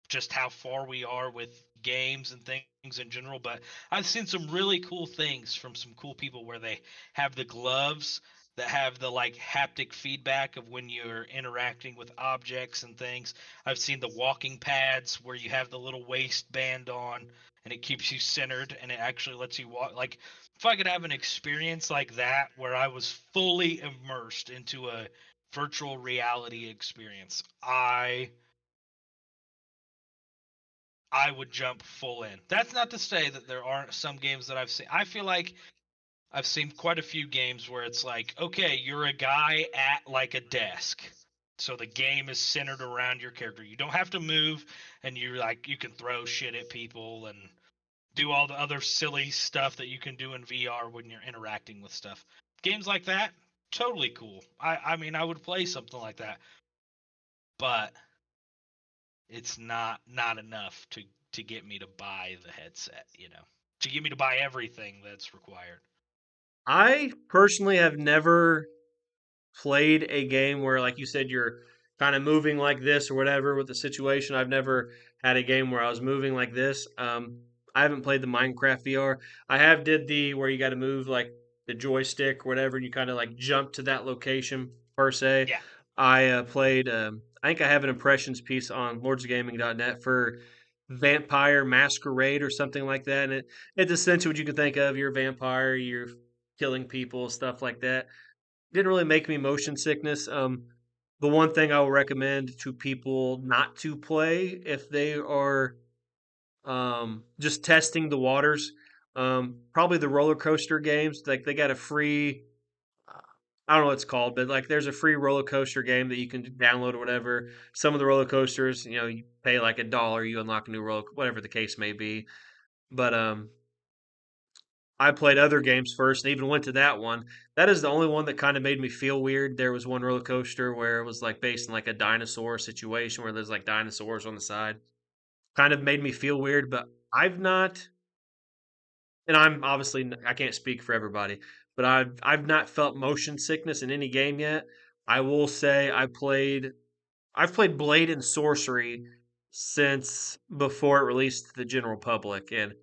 just how far we are with games and things in general, but I've seen some really cool things from some cool people where they have the gloves that have the like haptic feedback of when you're interacting with objects and things. I've seen the walking pads where you have the little waistband on and it keeps you centered and it actually lets you walk. Like if I could have an experience like that where I was fully immersed into a virtual reality experience, I would jump full in. That's not to say that there aren't some games that I've seen. I feel like I've seen quite a few games where it's like, okay, you're a guy at like a desk. So the game is centered around your character. You don't have to move and you're like you can throw shit at people and do all the other silly stuff that you can do in VR when you're interacting with stuff. Games like that, totally cool. I mean I would play something like that. But it's not enough to get me to buy the headset, you know, to get me to buy everything that's required. I personally have never played a game where, like you said, you're kind of moving like this or whatever with the situation. I've never had a game where I was moving like this. I haven't played the Minecraft VR. I have did the where you got to move like the joystick or whatever, and you kind of like jump to that location per se. Yeah. I played. I think I have an impressions piece on lordsgaming.net for Vampire Masquerade or something like that, and it's essentially what you can think of. You're a vampire. You're killing people, stuff like that. Didn't really make me motion sickness. The one thing I will recommend to people not to play if they are just testing the waters, probably the roller coaster games. Like they got a free, uh, I don't know what it's called, but like there's a free roller coaster game that you can download or whatever. Some of the roller coasters, you pay like $1, you unlock a new roller, whatever the case may be. But I played other games first and even went to that one. That is the only one that kind of made me feel weird. There was one roller coaster where it was like based in like a dinosaur situation where there's like dinosaurs on the side. Kind of made me feel weird, but I've not, and I'm obviously I can't speak for everybody, but I've not felt motion sickness in any game yet. I will say I've played Blade and Sorcery since before it released to the general public, and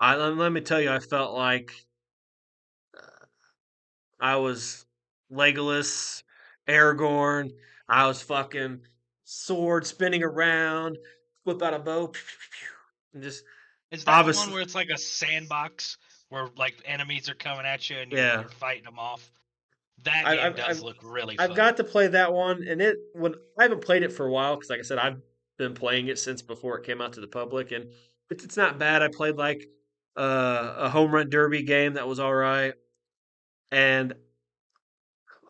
let me tell you, I felt like I was Legolas, Aragorn. I was fucking sword spinning around, whip out a bow, and just Is that the one obviously, where it's like a sandbox where like enemies are coming at you and you're yeah, you're fighting them off? That I, game I've, does I've look really I've fun. got to play that one, and it when I haven't played it for a while because, like I said, I've been playing it since before it came out to the public, and it's not bad. I played like a home run derby game that was all right, and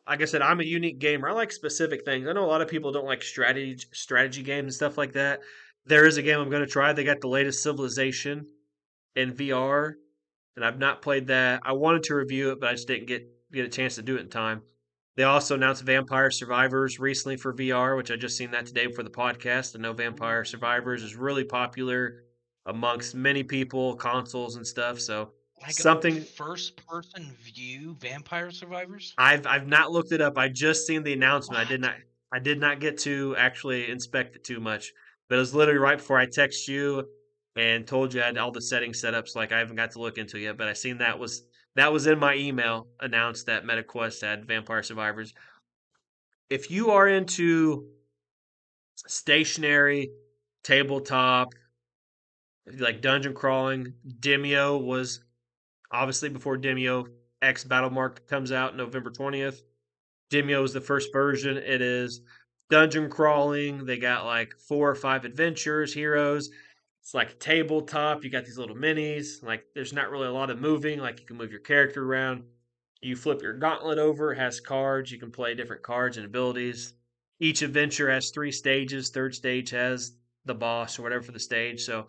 like I said, I'm a unique gamer. I like specific things. I know a lot of people don't like strategy games and stuff like that. There is a game I'm going to try. They got the latest Civilization in VR, and I've not played that. I wanted to review it, but I just didn't get a chance to do it in time. They also announced Vampire Survivors recently for VR, which I just seen that today for the podcast. I know Vampire Survivors is really popular amongst many people, consoles and stuff. So Like a something first person view Vampire Survivors? I've not looked it up. I just seen the announcement. What? I did not get to actually inspect it too much. But it was literally right before I text you and told you I had all the settings set up. So like I haven't got to look into it yet. But I seen that was in my email announced that MetaQuest had Vampire Survivors. If you are into stationary tabletop like dungeon crawling, Demio was obviously before Demio X Battlemark comes out November 20th. Demio is the first version. It is dungeon crawling. They got like 4 or 5 adventures, heroes. It's like tabletop. You got these little minis. Like there's not really a lot of moving. Like you can move your character around. You flip your gauntlet over. It has cards. You can play different cards and abilities. Each adventure has 3 stages. Third stage has the boss or whatever for the stage. So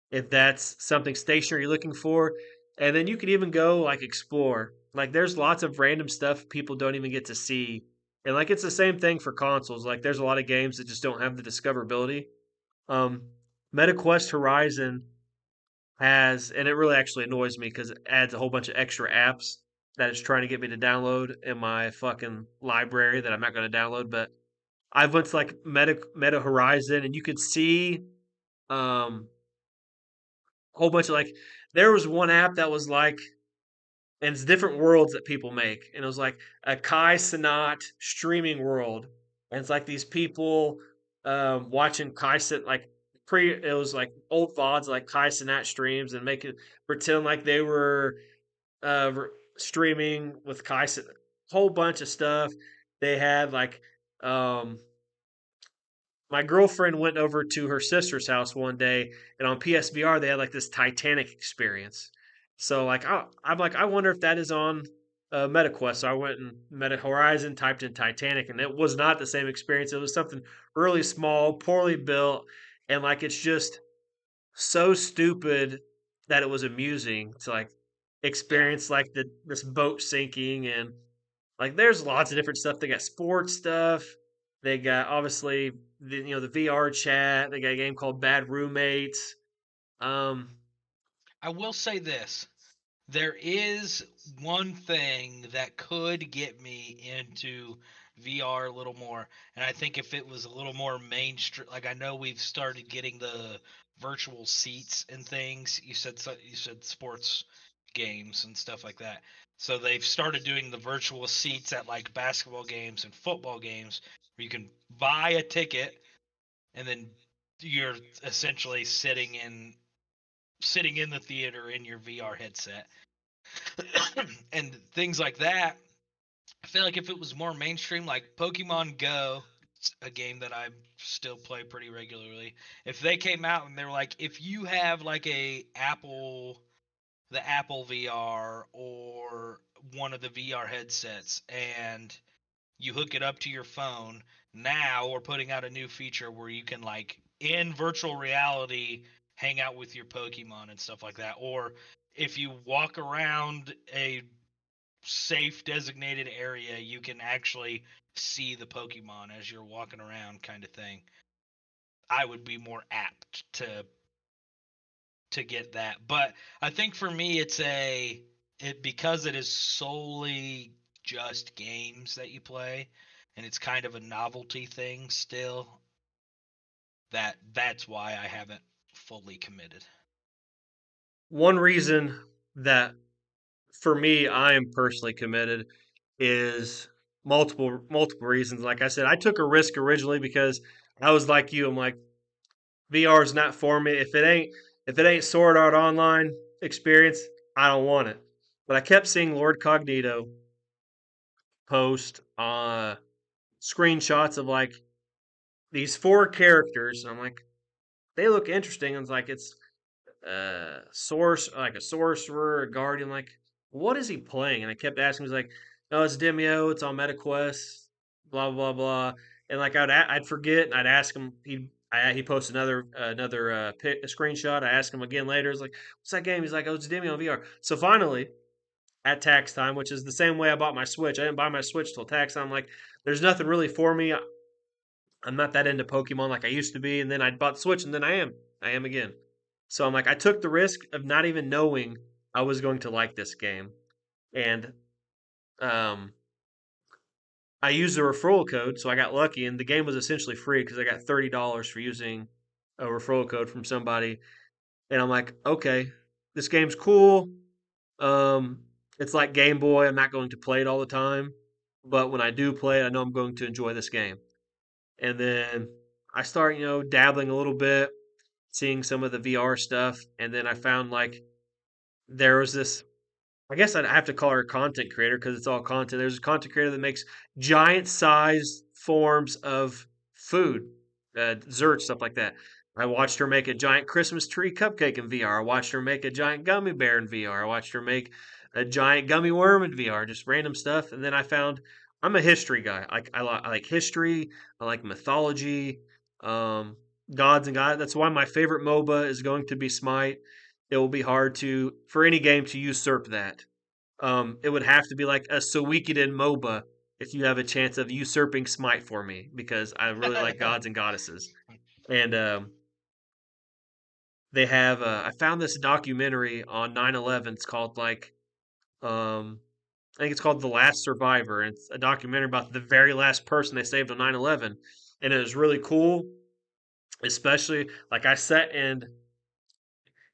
if that's something stationary you're looking for. And then you could even go like explore. Like there's lots of random stuff people don't even get to see. And like it's the same thing for consoles. Like there's a lot of games that just don't have the discoverability. Um MetaQuest Horizon has, and it really actually annoys me because it adds a whole bunch of extra apps that it's trying to get me to download in my fucking library that I'm not going to download. But I went to like Meta Horizon, and you could see um, a whole bunch of like there was one app that was like, and it's different worlds that people make, and it was like a Kai Cenat streaming world, and it's like these people watching Kai Cenat like pre it was like old vods like Kai Cenat streams and make it pretend like they were streaming with Kai Cenat, whole bunch of stuff. They had like um my girlfriend went over to her sister's house one day, and on PSVR they had like this Titanic experience. So like I'm like I wonder if that is on MetaQuest. So I went and Meta Horizon, typed in Titanic, and it was not the same experience. It was something really small, poorly built, and like it's just so stupid that it was amusing to like Yeah. experience like this boat sinking. And like there's lots of different stuff. They got sports stuff. They got obviously the VR chat. They got a game called Bad Roommates. Um, I will say this. There is one thing that could get me into VR a little more, and I think if it was a little more mainstream, like I know we've started getting the virtual seats and things. You said sports games and stuff like that. So they've started doing the virtual seats at like basketball games and football games where you can buy a ticket and then you're essentially sitting in the theater in your VR headset and things like that. I feel like if it was more mainstream, like Pokemon Go, a game that I still play pretty regularly. If they came out and they were like, if you have like the Apple VR or one of the VR headsets, and you hook it up to your phone, now we're putting out a new feature where you can like in virtual reality hang out with your Pokemon and stuff like that. Or if you walk around a safe designated area, you can actually see the Pokemon as you're walking around, kind of thing. I would be more apt to get that. But I think for me it because it is solely just games that you play and it's kind of a novelty thing still, that's why I haven't fully committed. one reason that for me I am personally committed is multiple reasons. Like I said, I took a risk originally because I was like you. I'm like VR is not for me. If it ain't Sword Art Online experience, I don't want it. But I kept seeing Lord Cognito post screenshots of like these four characters, and I'm like, they look interesting. And it's like it's source like a sorcerer, a guardian. Like, what is he playing? And I kept asking. He's like, "Oh, it's Demio. It's on MetaQuest. Blah blah blah." And like I'd forget, and I'd ask him. He posted another a screenshot. I asked him again later. It's like, "What's that game?" He's like, "Oh, it's Demio on VR." So finally, at tax time, which is the same way I bought my Switch. I didn't buy my Switch till tax time. I'm like, there's nothing really for me. I'm not that into Pokemon like I used to be. And then I bought the Switch, and then I am. I am again. So I'm like, I took the risk of not even knowing I was going to like this game. And um, I used a referral code, so I got lucky. And the game was essentially free because I got $30 for using a referral code from somebody. And I'm like, okay, this game's cool. Um, it's like Game Boy. I'm not going to play it all the time. But when I do play it, I know I'm going to enjoy this game. And then I start, dabbling a little bit, seeing some of the VR stuff, and then I found like there was this. I guess I'd have to call her a content creator because it's all content. There's a content creator that makes giant size forms of food, dessert, stuff like that. I watched her make a giant Christmas tree cupcake in VR. I watched her make a giant gummy bear in VR. I watched her make a giant gummy worm in VR, just random stuff. And then I found I'm a history guy. I like history. I like mythology, um, gods and god. That's why my favorite MOBA is going to be Smite. It will be hard to for any game to usurp that. It would have to be like a Suikoden MOBA if you have a chance of usurping Smite for me because I really like gods and goddesses. And they have I found this documentary on 9/11. It's called like I think it's called The Last Survivor. And it's a documentary about the very last person they saved on 9/11, and it was really cool. Especially like I sat and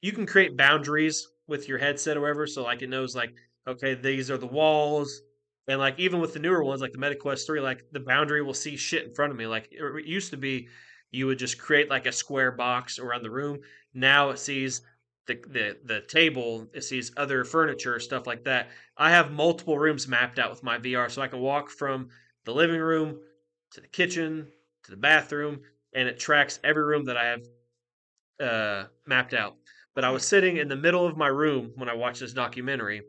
you can create boundaries with your headset or whatever. So like it knows like, okay, these are the walls. And like even with the newer ones, like the MetaQuest 3, like the boundary will see shit in front of me. Like it used to be you would just create like a square box around the room. Now it sees the table, it sees other furniture, stuff like that. I have multiple rooms mapped out with my VR so I can walk from the living room to the kitchen to the bathroom and it tracks every room that I have mapped out. But I was sitting in the middle of my room when I watched this documentary,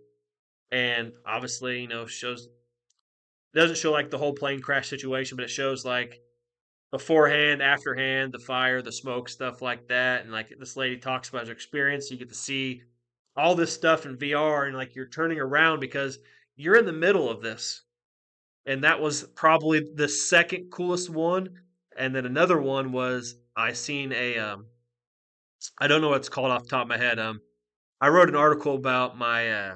and obviously, shows doesn't show like the whole plane crash situation, but it shows like beforehand, afterhand, the fire, the smoke, stuff like that. And like this lady talks about her experience. You get to see all this stuff in VR, and like you're turning around because you're in the middle of this. And that was probably the second coolest one. And then another one was I seen a I don't know what it's called off the top of my head. I wrote an article about I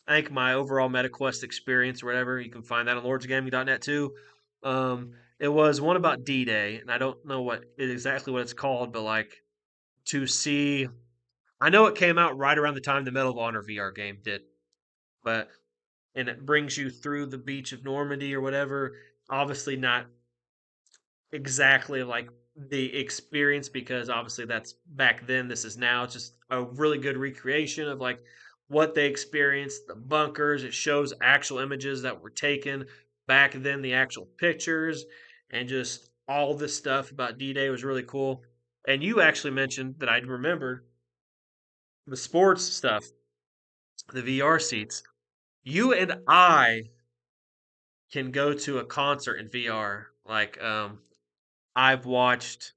think my overall MetaQuest experience or whatever. You can find that on lordsgaming.net too. It was one about D-Day, and I don't know exactly what it's called, but like to see, I know it came out right around the time the Medal of Honor VR game did, but and it brings you through the beach of Normandy or whatever. Obviously, not exactly like the experience because obviously that's back then. This is now. It's just a really good recreation of like what they experienced, the bunkers. It shows actual images that were taken back then, the actual pictures, and just all this stuff about D-Day was really cool. And you actually mentioned that I'd remembered the sports stuff, the VR seats. You and I can go to a concert in VR. Like I've watched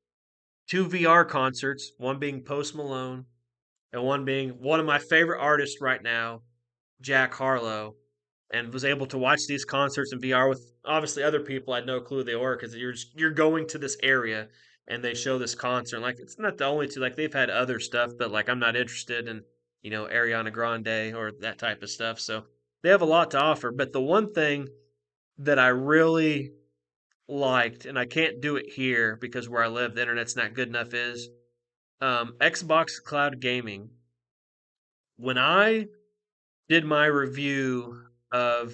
two VR concerts, one being Post Malone and one being one of my favorite artists right now, Jack Harlow, and was able to watch these concerts in VR with obviously other people I had no clue who they were because you're going to this area and they show this concert. Like it's not the only two. Like they've had other stuff, but like I'm not interested in Ariana Grande or that type of stuff. So they have a lot to offer. But the one thing that I really liked, and I can't do it here because where I live, the internet's not good enough, is Xbox Cloud Gaming. When I did my review of,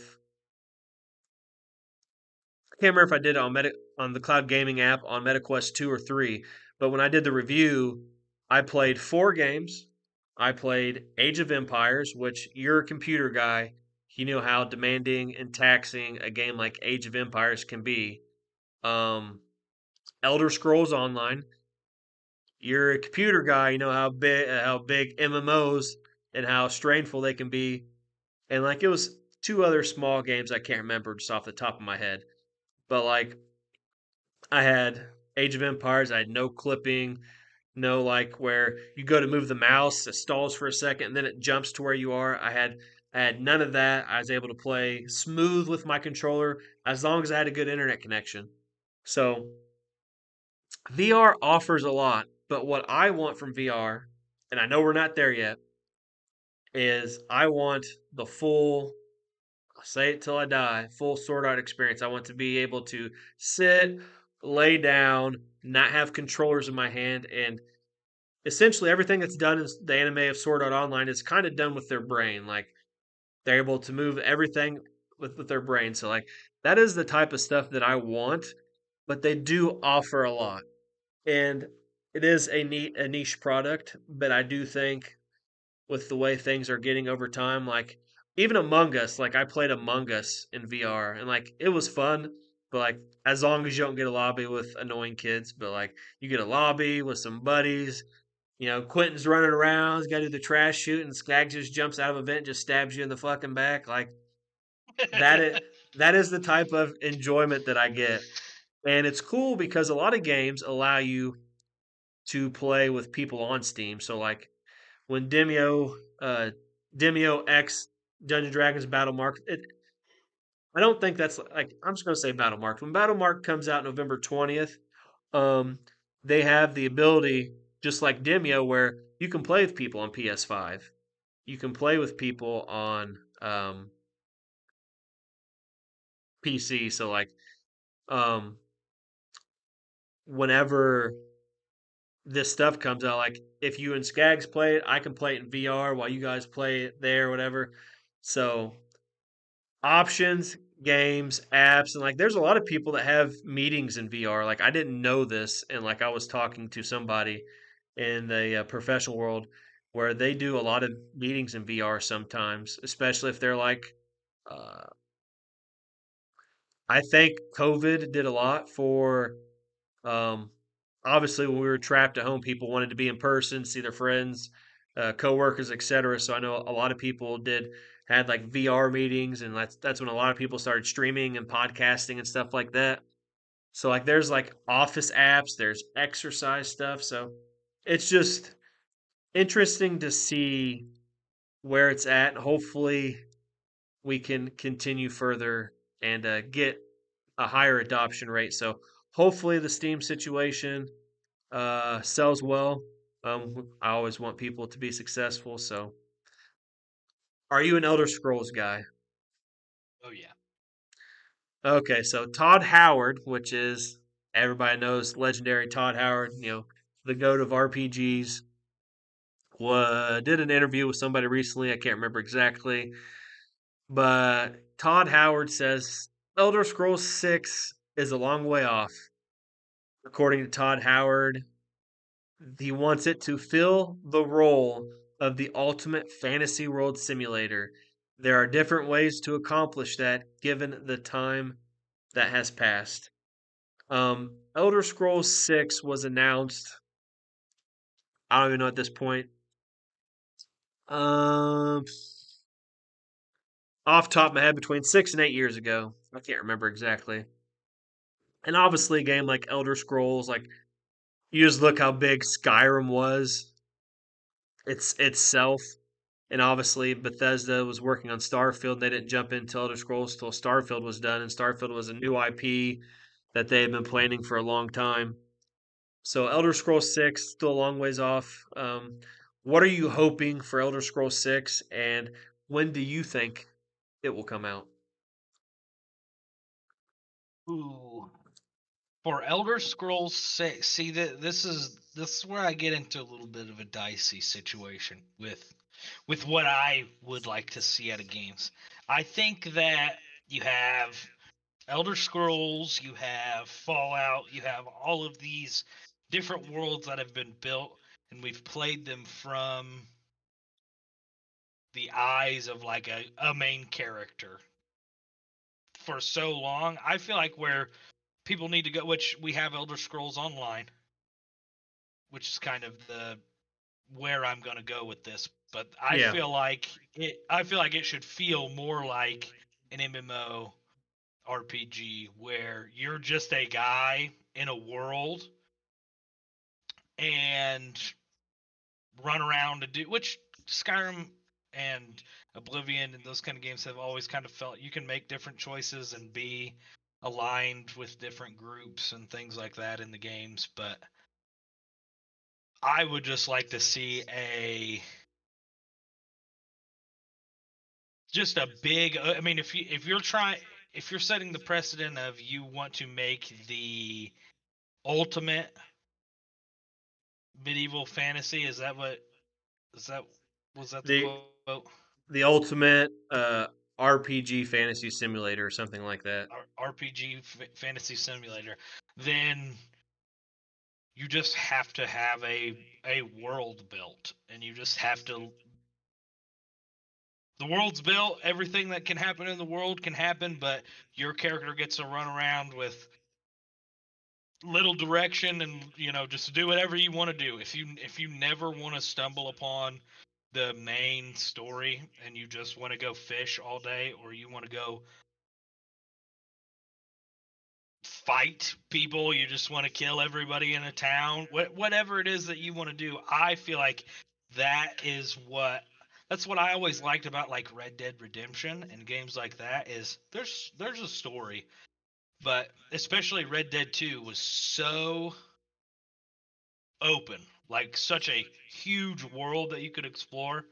I can't remember if I did it on on the Cloud Gaming app on MetaQuest 2 or 3, but when I did the review, I played 4 games. I played Age of Empires, which you're a computer guy. you know how demanding and taxing a game like Age of Empires can be. Um, Elder Scrolls Online, you're a computer guy, you know how big MMOs and how strainful they can be. And like it was two other small games I can't remember just off the top of my head. But like I had Age of Empires, I had no clipping, no like where you go to move the mouse, it stalls for a second and then it jumps to where you are. I had none of that. I was able to play smooth with my controller as long as I had a good internet connection. So VR offers a lot, but what I want from VR, and I know we're not there yet, is I want the full, I'll say it till I die, full Sword Art experience. I want to be able to sit, lay down, not have controllers in my hand, and essentially everything that's done in the anime of Sword Art Online is kind of done with their brain. Like they're able to move everything with their brain. So like that is the type of stuff that I want, but they do offer a lot. And it is a niche product, but I do think with the way things are getting over time, like even Among Us, like I played Among Us in VR and like it was fun, but like as long as you don't get a lobby with annoying kids, but like you get a lobby with some buddies, you know, Quentin's running around, he's got to do the trash shoot, and Skaggs just jumps out of a vent, and just stabs you in the fucking back. Like that is that is the type of enjoyment that I get, and it's cool because a lot of games allow you to play with people on Steam. So like when Demio X Dungeon Dragons Battle Mark, I don't think that's like I'm just gonna say Battle Mark. When Battle Mark comes out November 20th, um, they have the ability, just like Demio, where you can play with people on PS5. You can play with people on PC. So like um, whenever this stuff comes out, like if you and Skags play it, I can play it in VR while you guys play it there, whatever. So options, games, apps, and like there's a lot of people that have meetings in VR. Like I didn't know this, and like I was talking to somebody in the professional world where they do a lot of meetings in VR sometimes, especially if they're like, uh, I think COVID did a lot for, um, obviously when we were trapped at home, people wanted to be in person, see their friends, coworkers, etc. So I know a lot of people did had like VR meetings, and that's when a lot of people started streaming and podcasting and stuff like that. So like there's like office apps, there's exercise stuff. So it's just interesting to see where it's at. Hopefully, we can continue further and get a higher adoption rate. So hopefully, the Steam situation sells well. I always want people to be successful. So, are you an Elder Scrolls guy? Oh yeah. Okay, so Todd Howard, which is everybody knows legendary Todd Howard, you know, the goat of RPGs, did an interview with somebody recently. I can't remember exactly, but Todd Howard says Elder Scrolls 6 is a long way off. According to Todd Howard, he wants it to fill the role of the ultimate fantasy world simulator. There are different ways to accomplish that given the time that has passed. Elder Scrolls 6 was announced, I don't even know at this point. Um, off the top of my head, between 6 and 8 years ago. I can't remember exactly. And obviously, a game like Elder Scrolls, like you just look how big Skyrim was itself. And obviously, Bethesda was working on Starfield. They didn't jump into Elder Scrolls till Starfield was done, and Starfield was a new IP that they had been planning for a long time. So, Elder Scrolls 6 still a long ways off. What are you hoping for Elder Scrolls 6, and when do you think it will come out? Ooh. For Elder Scrolls 6, see that this is where I get into a little bit of a dicey situation with what I would like to see out of games. I think that you have Elder Scrolls, you have Fallout, you have all of these different worlds that have been built, and we've played them from the eyes of like a main character for so long. I feel like where people need to go, which we have Elder Scrolls Online, which is kind of the where I'm going to go with this, but Yeah. I feel like it should feel more like an MMO RPG where you're just a guy in a world and run around and do, which Skyrim and Oblivion and those kind of games have always kind of felt you can make different choices and be aligned with different groups and things like that in the games, but I would just like to see a just a big I mean if you're setting the precedent of you want to make the ultimate medieval fantasy, is that was that the The quote? the ultimate RPG fantasy simulator or something like that. RPG fantasy simulator, then you just have to have a world built, and you just have to the world's built, everything that can happen in the world can happen, but your character gets to run around with little direction and just do whatever you want to do. If you never want to stumble upon the main story and you just want to go fish all day, or you want to go fight people, you just want to kill everybody in a town, whatever it is that you want to do, I feel like that is what that's what I always liked about like Red Dead Redemption and games like that is there's a story, but especially Red Dead 2 was so open, like such a huge world that you could explore.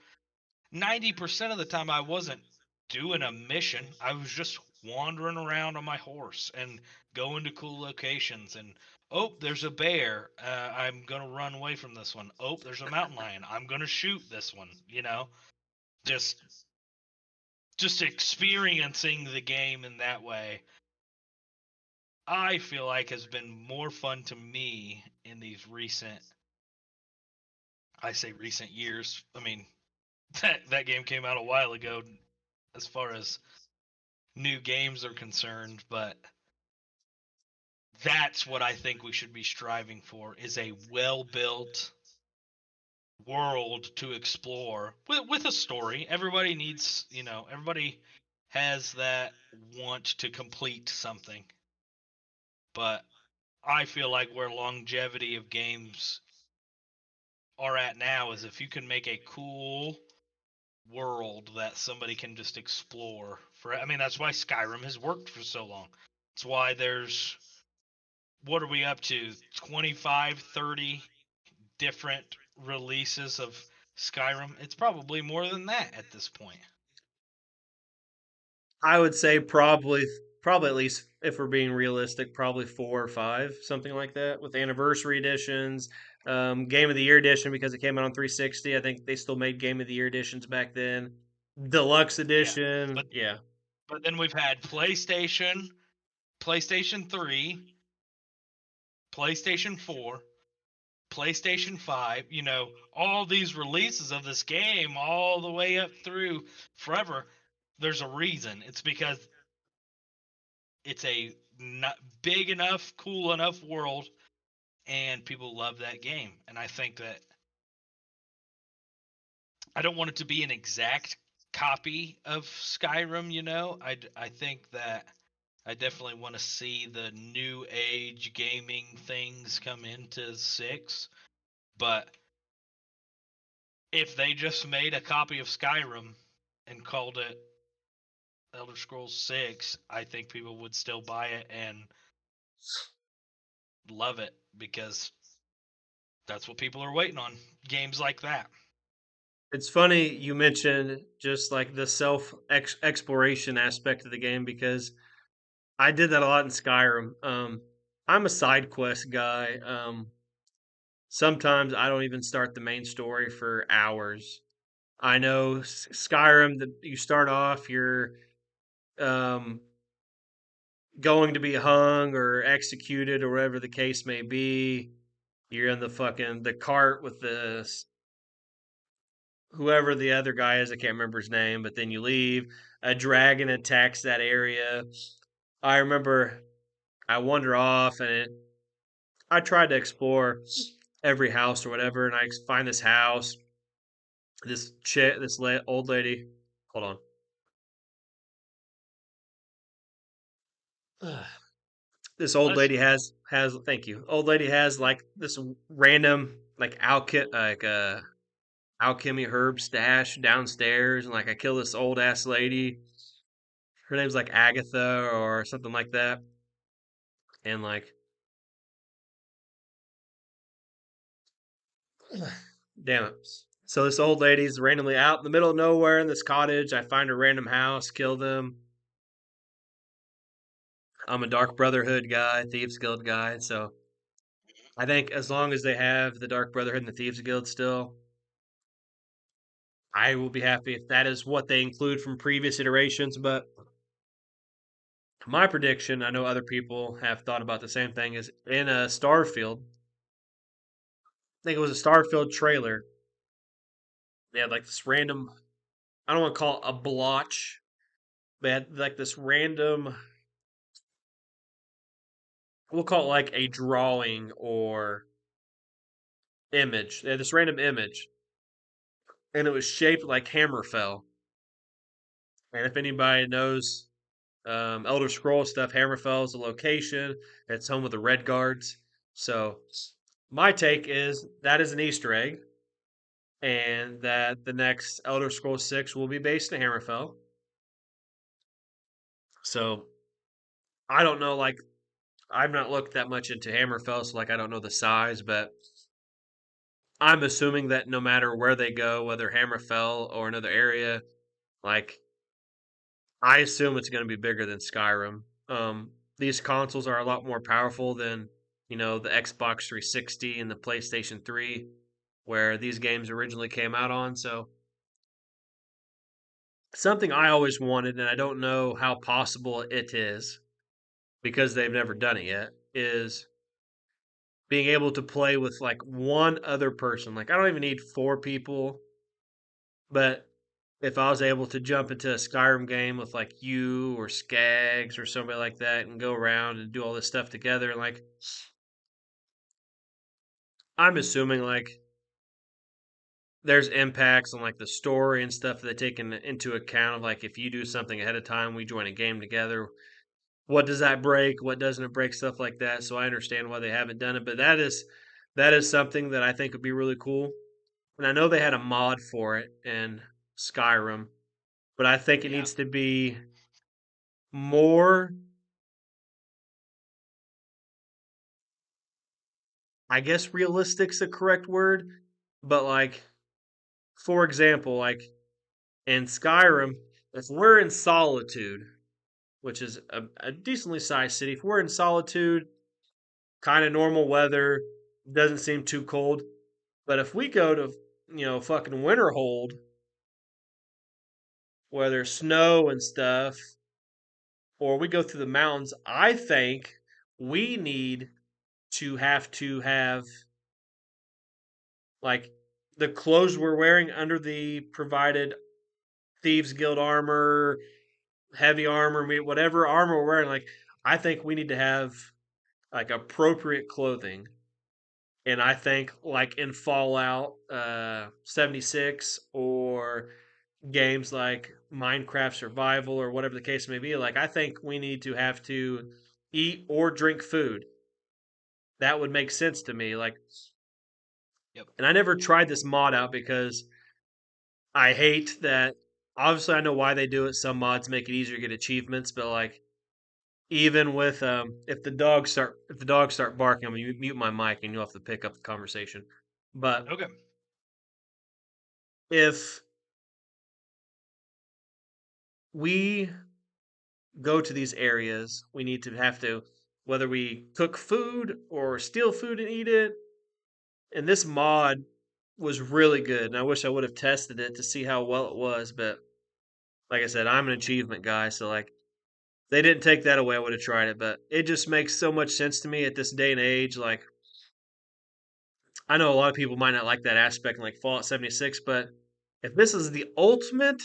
90% of the time I wasn't doing a mission. I was just wandering around on my horse and going to cool locations and oh, there's a bear. I'm going to run away from this one. Oh, there's a mountain lion. I'm going to shoot this one, Just just experiencing the game in that way. I feel like has been more fun to me in these I say recent years. I mean, that game came out a while ago as far as new games are concerned, but that's what I think we should be striving for is a well-built world to explore with a story. Everybody needs, everybody has that want to complete something, but I feel like where longevity of games are at now is if you can make a cool world that somebody can just explore for. I mean, that's why Skyrim has worked for so long. It's why there's what are we up to, 25, 30 different releases of Skyrim. It's probably more than that at this point. I would say probably at least if we're being realistic, probably 4 or 5, something like that, with anniversary editions, Game of the Year edition because it came out on 360. I think they still made Game of the Year editions back then. Deluxe Yeah, edition, but yeah. then we've had PlayStation, PlayStation 3, PlayStation 4, PlayStation 5, all these releases of this game all the way up through forever. There's a reason. It's because it's a not big enough, cool enough world, and people love that game. And I think that I don't want it to be an exact copy of Skyrim. I think that I definitely want to see the new age gaming things come into six. But if they just made a copy of Skyrim and called it Elder Scrolls 6, I think people would still buy it and love it because that's what people are waiting on. Games like that. It's funny you mentioned just like the self exploration aspect of the game because I did that a lot in Skyrim. I'm a side quest guy. Sometimes I don't even start the main story for hours. I know Skyrim. You start off, you're um, going to be hung or executed or whatever the case may be. You're in the cart with whoever the other guy is, I can't remember his name, but then you leave. A dragon attacks that area. I remember I wander off and I tried to explore every house or whatever, and I find this house. This chick, old lady. Hold on. This old Bless lady you. has. Thank you. Old lady has like this random like alchemy herb stash downstairs, and like I kill this old ass lady. Her name's like Agatha or something like that, and like damn it. So this old lady's randomly out in the middle of nowhere in this cottage. I find a random house, kill them. I'm a Dark Brotherhood guy, Thieves Guild guy, so I think as long as they have the Dark Brotherhood and the Thieves Guild still, I will be happy if that is what they include from previous iterations. But my prediction, I know other people have thought about the same thing, is in a Starfield. I think it was a Starfield trailer. They had like this random, I don't want to call it a blotch, they had like this random, we'll call it like a drawing or image. They had this random image, and it was shaped like Hammerfell. And if anybody knows Elder Scroll stuff, Hammerfell is a location. It's home of the Red Guards. So my take is that is an Easter egg, and that the next Elder Scrolls 6 will be based in Hammerfell. So I don't know, like I've not looked that much into Hammerfell, so like I don't know the size, but I'm assuming that no matter where they go, whether Hammerfell or another area, like I assume it's going to be bigger than Skyrim. These consoles are a lot more powerful than the Xbox 360 and the PlayStation 3, where these games originally came out on. So something I always wanted, and I don't know how possible it is because they've never done it yet, is being able to play with like one other person. Like I don't even need four people, but if I was able to jump into a Skyrim game with like you or Skags or somebody like that and go around and do all this stuff together, and like I'm assuming like there's impacts on like the story and stuff that they take into account of like if you do something ahead of time, we join a game together. What does that break? What doesn't it break? Stuff like that. So I understand why they haven't done it, but that is something that I think would be really cool. And I know they had a mod for it in Skyrim, but I think it Yeah. needs to be more, I guess realistic's the correct word, but like for example, like in Skyrim, if we're in Solitude, which is a decently sized city, if we're in Solitude, kind of normal weather, doesn't seem too cold. But if we go to fucking Winterhold, where there's snow and stuff, or we go through the mountains, I think we need to have like the clothes we're wearing under the provided thieves guild armor, heavy armor, whatever armor we're wearing. Like I think we need to have like appropriate clothing. And I think like in Fallout 76 or games like Minecraft Survival or whatever the case may be, like I think we need to have to eat or drink food. That would make sense to me. Like, Yep. and I never tried this mod out because I hate that. Obviously, I know why they do it. Some mods make it easier to get achievements, but like even with if the dogs start barking, I'm gonna mute my mic and you'll have to pick up the conversation. But Okay. if we go to these areas, we need to have to whether we cook food or steal food and eat it. And this mod was really good, and I wish I would have tested it to see how well it was. But like I said, I'm an achievement guy, so like they didn't take that away, I would have tried it. But it just makes so much sense to me at this day and age. Like I know a lot of people might not like that aspect in like Fallout 76, but If this is the ultimate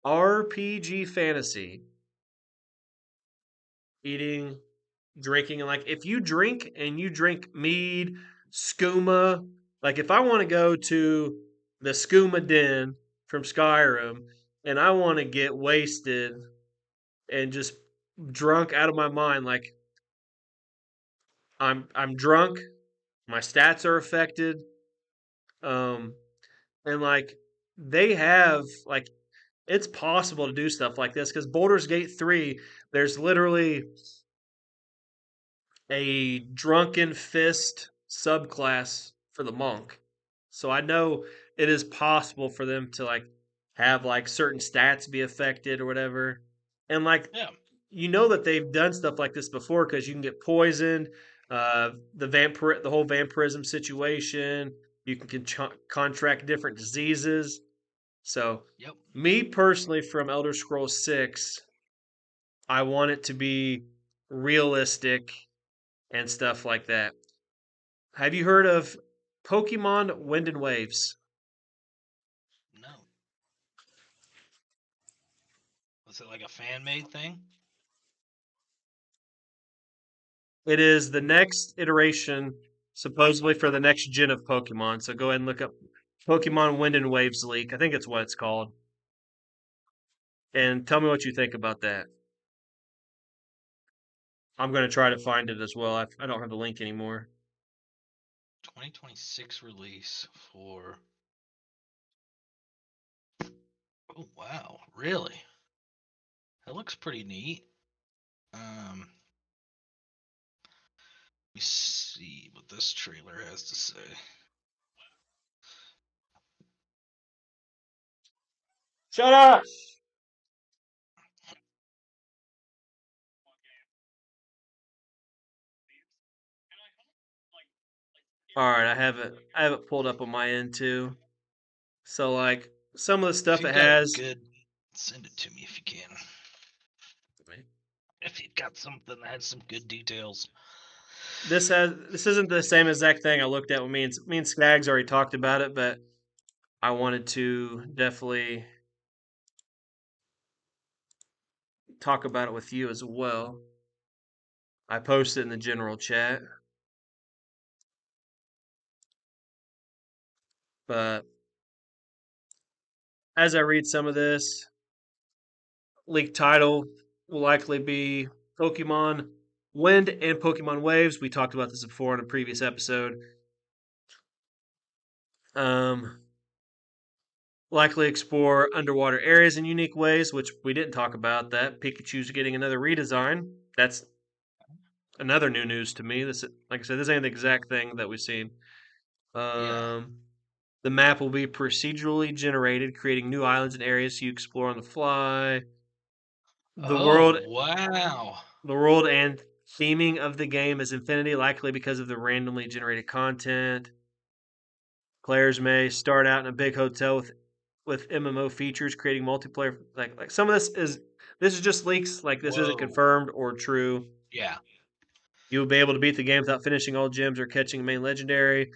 RPG fantasy, eating, drinking, and like if you drink and you drink mead, skooma, like if I want to go to the skooma den from Skyrim and I want to get wasted and just drunk out of my mind, like I'm drunk, my stats are affected, um, and like they have like it's possible to do stuff like this because Baldur's Gate 3, there's literally a drunken fist subclass for the monk. So I know it is possible for them to like have like certain stats be affected or whatever. And like Yeah. you know that they've done stuff like this before because you can get poisoned, the whole vampirism situation, you can contract different diseases. So Yep. me personally from Elder Scrolls 6, I want it to be realistic and stuff like that. Have you heard of Pokemon Wind and Waves? No. Was it like a fan made thing? It is the next iteration, supposedly for the next gen of Pokemon. So go ahead and look up Pokemon Wind and Waves leak. I think it's what it's called. And tell me what you think about that. I'm going to try to find it as well. I don't have the link anymore. 2026 release for. Oh wow, really? That looks pretty neat. Let me see what this trailer has to say. Shut up! All right, I have it pulled up on my end too. So like some of the If stuff you've it got a has. good, send it to me if you can. If you've got something that has some good details. This isn't the same exact thing I looked at with me and Skaggs already talked about it, but I wanted to definitely talk about it with you as well. I posted in the general chat, but as I read some of this, leaked title will likely be Pokemon Wind and Pokemon Waves. We talked about this before in a previous episode. Um, Likely explore underwater areas in unique ways, which we didn't talk about. That Pikachu's getting another redesign. That's another new news to me. This, like I said, this ain't the exact thing that we've seen. Yeah. Um, the map will be procedurally generated, creating new islands and areas you explore on the fly. The Oh world, wow. the world and theming of the game is infinity, likely because of the randomly generated content. Players may start out in a big hotel with MMO features, creating multiplayer. Like some of this is just leaks. Like this isn't Whoa. confirmed or true. Yeah. You will be able to beat the game without finishing all gems or catching a main legendary.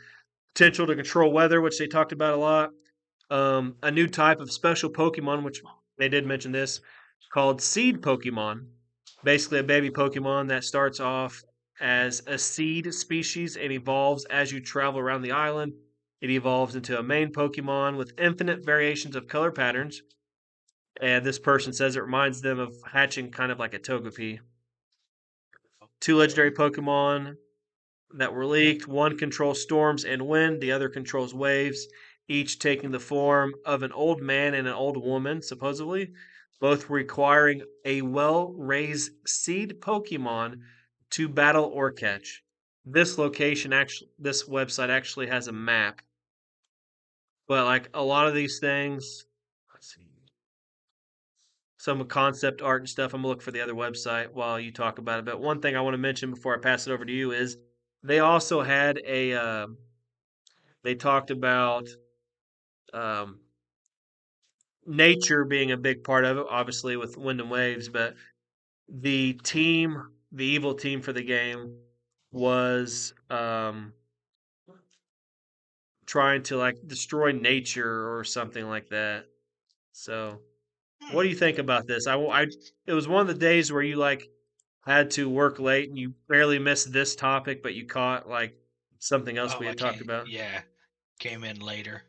Potential to control weather, which they talked about a lot. A new type of special Pokemon, which they did mention this, called Seed Pokemon. Basically, a baby Pokemon that starts off as a seed species and evolves as you travel around the island. It evolves into a main Pokemon with infinite variations of color patterns. And this person says it reminds them of hatching kind of like a Togepi. Two legendary Okay. Pokemon that were leaked. One controls storms and wind, the other controls waves, each taking the form of an old man and an old woman, supposedly, both requiring a well raised seed Pokemon to battle or catch. This website actually has a map, but like a lot of these things, let's see, some concept art and stuff. I'm gonna look for the other website while you talk about it. But one thing I want to mention before I pass it over to you is they also had a they talked about um, nature being a big part of it, obviously with wind and waves. But the evil team for the game was trying to like destroy nature or something like that. So, what Hmm. do you think about this? It was one of the days where you like had to work late and you barely missed this topic, but you caught like something else Oh, we I had talked can't. about. Yeah, came in later.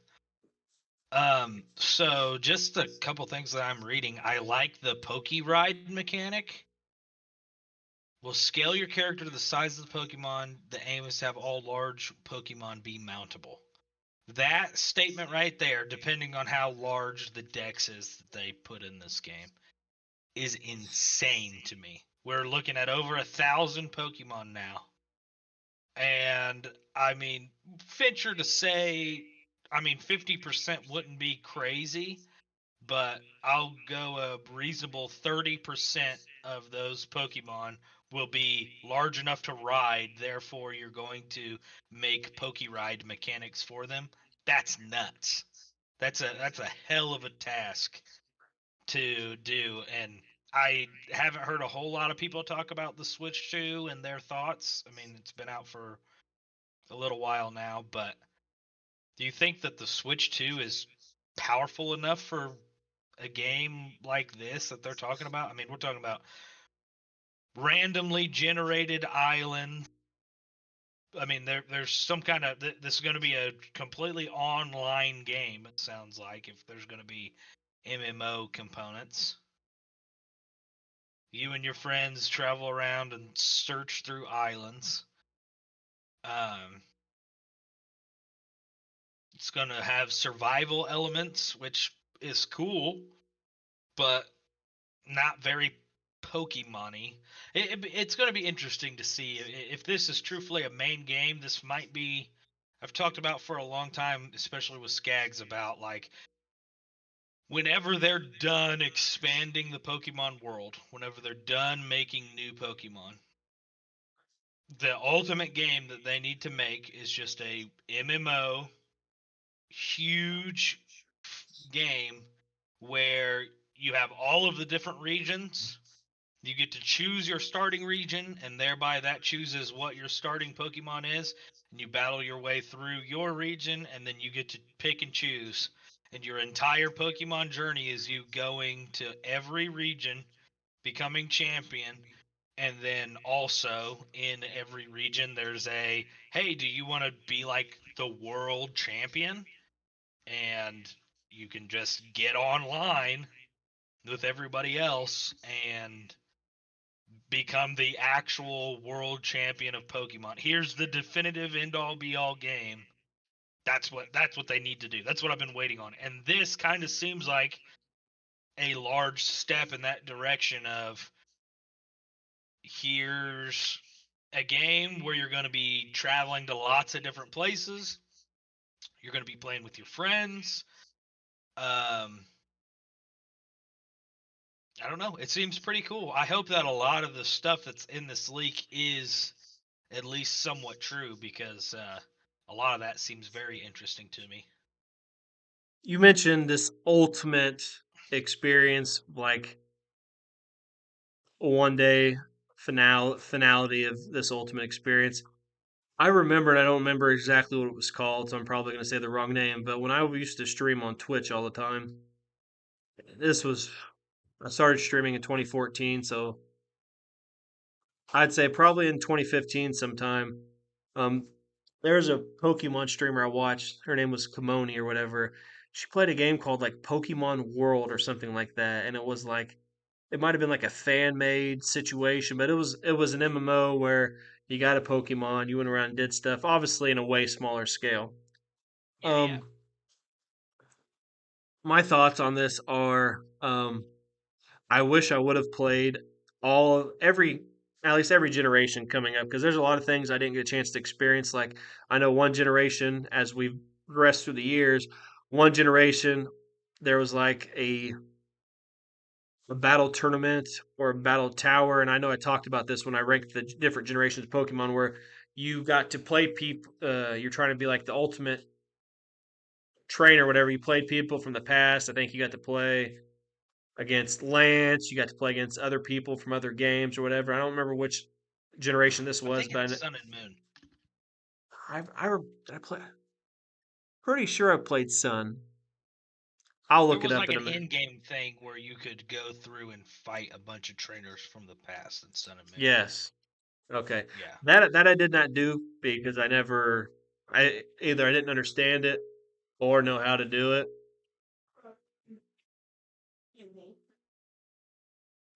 So just a couple things that I'm reading. I like the Poke Ride mechanic. Will scale your character to the size of the Pokemon. The aim is to have all large Pokemon be mountable. That statement right there, depending on how large the dex is that they put in this game, is insane to me. We're looking at over 1,000 Pokemon now. And I mean, venture to say, I mean, 50% wouldn't be crazy, but I'll go a reasonable 30% of those Pokemon will be large enough to ride. Therefore, you're going to make Poke Ride mechanics for them. That's nuts. That's a hell of a task to do, and I haven't heard a whole lot of people talk about the Switch 2 and their thoughts. I mean, it's been out for a little while now, but do you think that the Switch 2 is powerful enough for a game like this that they're talking about? I mean, we're talking about randomly generated island. I mean, there's some kind of this is going to be a completely online game. It sounds like if there's going to be MMO components, you and your friends travel around and search through islands. Um, it's going to have survival elements, which is cool, but not very Pokemon-y. It's going to be interesting to see if this is truthfully a main game. This might be. I've talked about for a long time, especially with Skags, about like whenever they're done expanding the Pokemon world, whenever they're done making new Pokemon, the ultimate game that they need to make is just a MMO, huge game where you have all of the different regions. You get to choose your starting region, and thereby that chooses what your starting Pokemon is. And you battle your way through your region, and then you get to pick and choose. And your entire Pokemon journey is you going to every region, becoming champion. And then also in every region, there's a hey, do you want to be like the world champion? And you can just get online with everybody else and become the actual world champion of Pokemon. Here's the definitive end all be all game. That's what they need to do. That's what I've been waiting on. And this kind of seems like a large step in that direction of here's a game where you're going to be traveling to lots of different places. You're going to be playing with your friends. Um, I don't know. It seems pretty cool. I hope that a lot of the stuff that's in this leak is at least somewhat true because a lot of that seems very interesting to me. You mentioned this ultimate experience, like one day finality of this ultimate experience. I remember, and I don't remember exactly what it was called, so I'm probably going to say the wrong name. But when I used to stream on Twitch all the time, this was I started streaming in 2014, so I'd say probably in 2015 sometime. Um, there was a Pokemon streamer I watched. Her name was Kimoni or whatever. She played a game called like Pokemon World or something like that, and it was like it might have been like a fan made situation, but it was an MMO where you got a Pokemon, you went around and did stuff, obviously in a way smaller scale. Yeah, yeah. Um, my thoughts on this are I wish I would have played every at least every generation coming up because there's a lot of things I didn't get a chance to experience. Like I know one generation as we've progressed through the years, one generation there was like a battle tournament or a battle tower, and I know I talked about this when I ranked the different generations of Pokemon where you got to play people. You're trying to be like the ultimate trainer, whatever. You played people from the past. I think you got to play against Lance. You got to play against other people from other games or whatever. I don't remember which generation this I was, think it's but Sun and Moon. did I play? Pretty sure I played Sun. I'll There look it was up like in an a minute. in-game thing where you could go through and fight a bunch of trainers from the past in Sun and Moon. Yes. Okay. Yeah. That I did not do because I either I didn't understand it or know how to do it.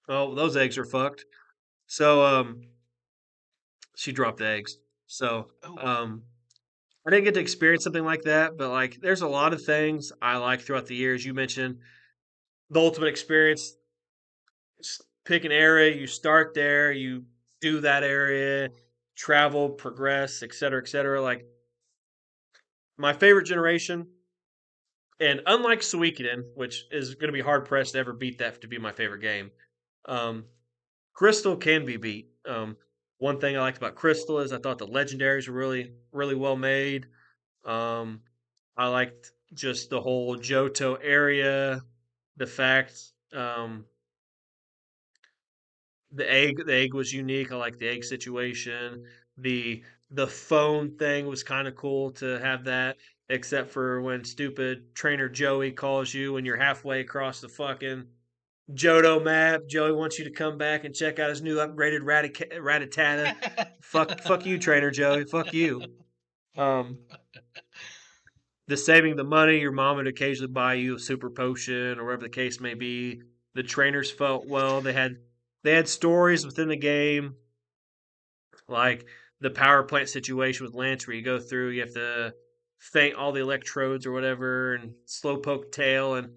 Oh, those eggs are fucked. So she dropped eggs. So Oh, um I didn't get to experience something like that, but like there's a lot of things I like throughout the years. You mentioned the ultimate experience. Pick an area, you start there, you do that area, travel, progress, et cetera, et cetera. Like my favorite generation, and unlike Suikoden, which is going to be hard pressed to ever beat that to be my favorite game, um, Crystal can be beat. One thing I liked about Crystal is I thought the legendaries were really, really well made. Um, I liked just the whole Johto area, the fact the egg was unique. I like the egg situation. The phone thing was kind of cool to have that, except for when stupid trainer Joey calls you when you're halfway across the fucking Johto map. Joey wants you to come back and check out his new upgraded Rattata. Fuck you, trainer Joey. Fuck you. Um, the saving the money, your mom would occasionally buy you a super potion or whatever the case may be. The trainers felt well. They had stories within the game, like the power plant situation with Lance, where you go through, you have to faint all the electrodes or whatever, and slowpoke tail, and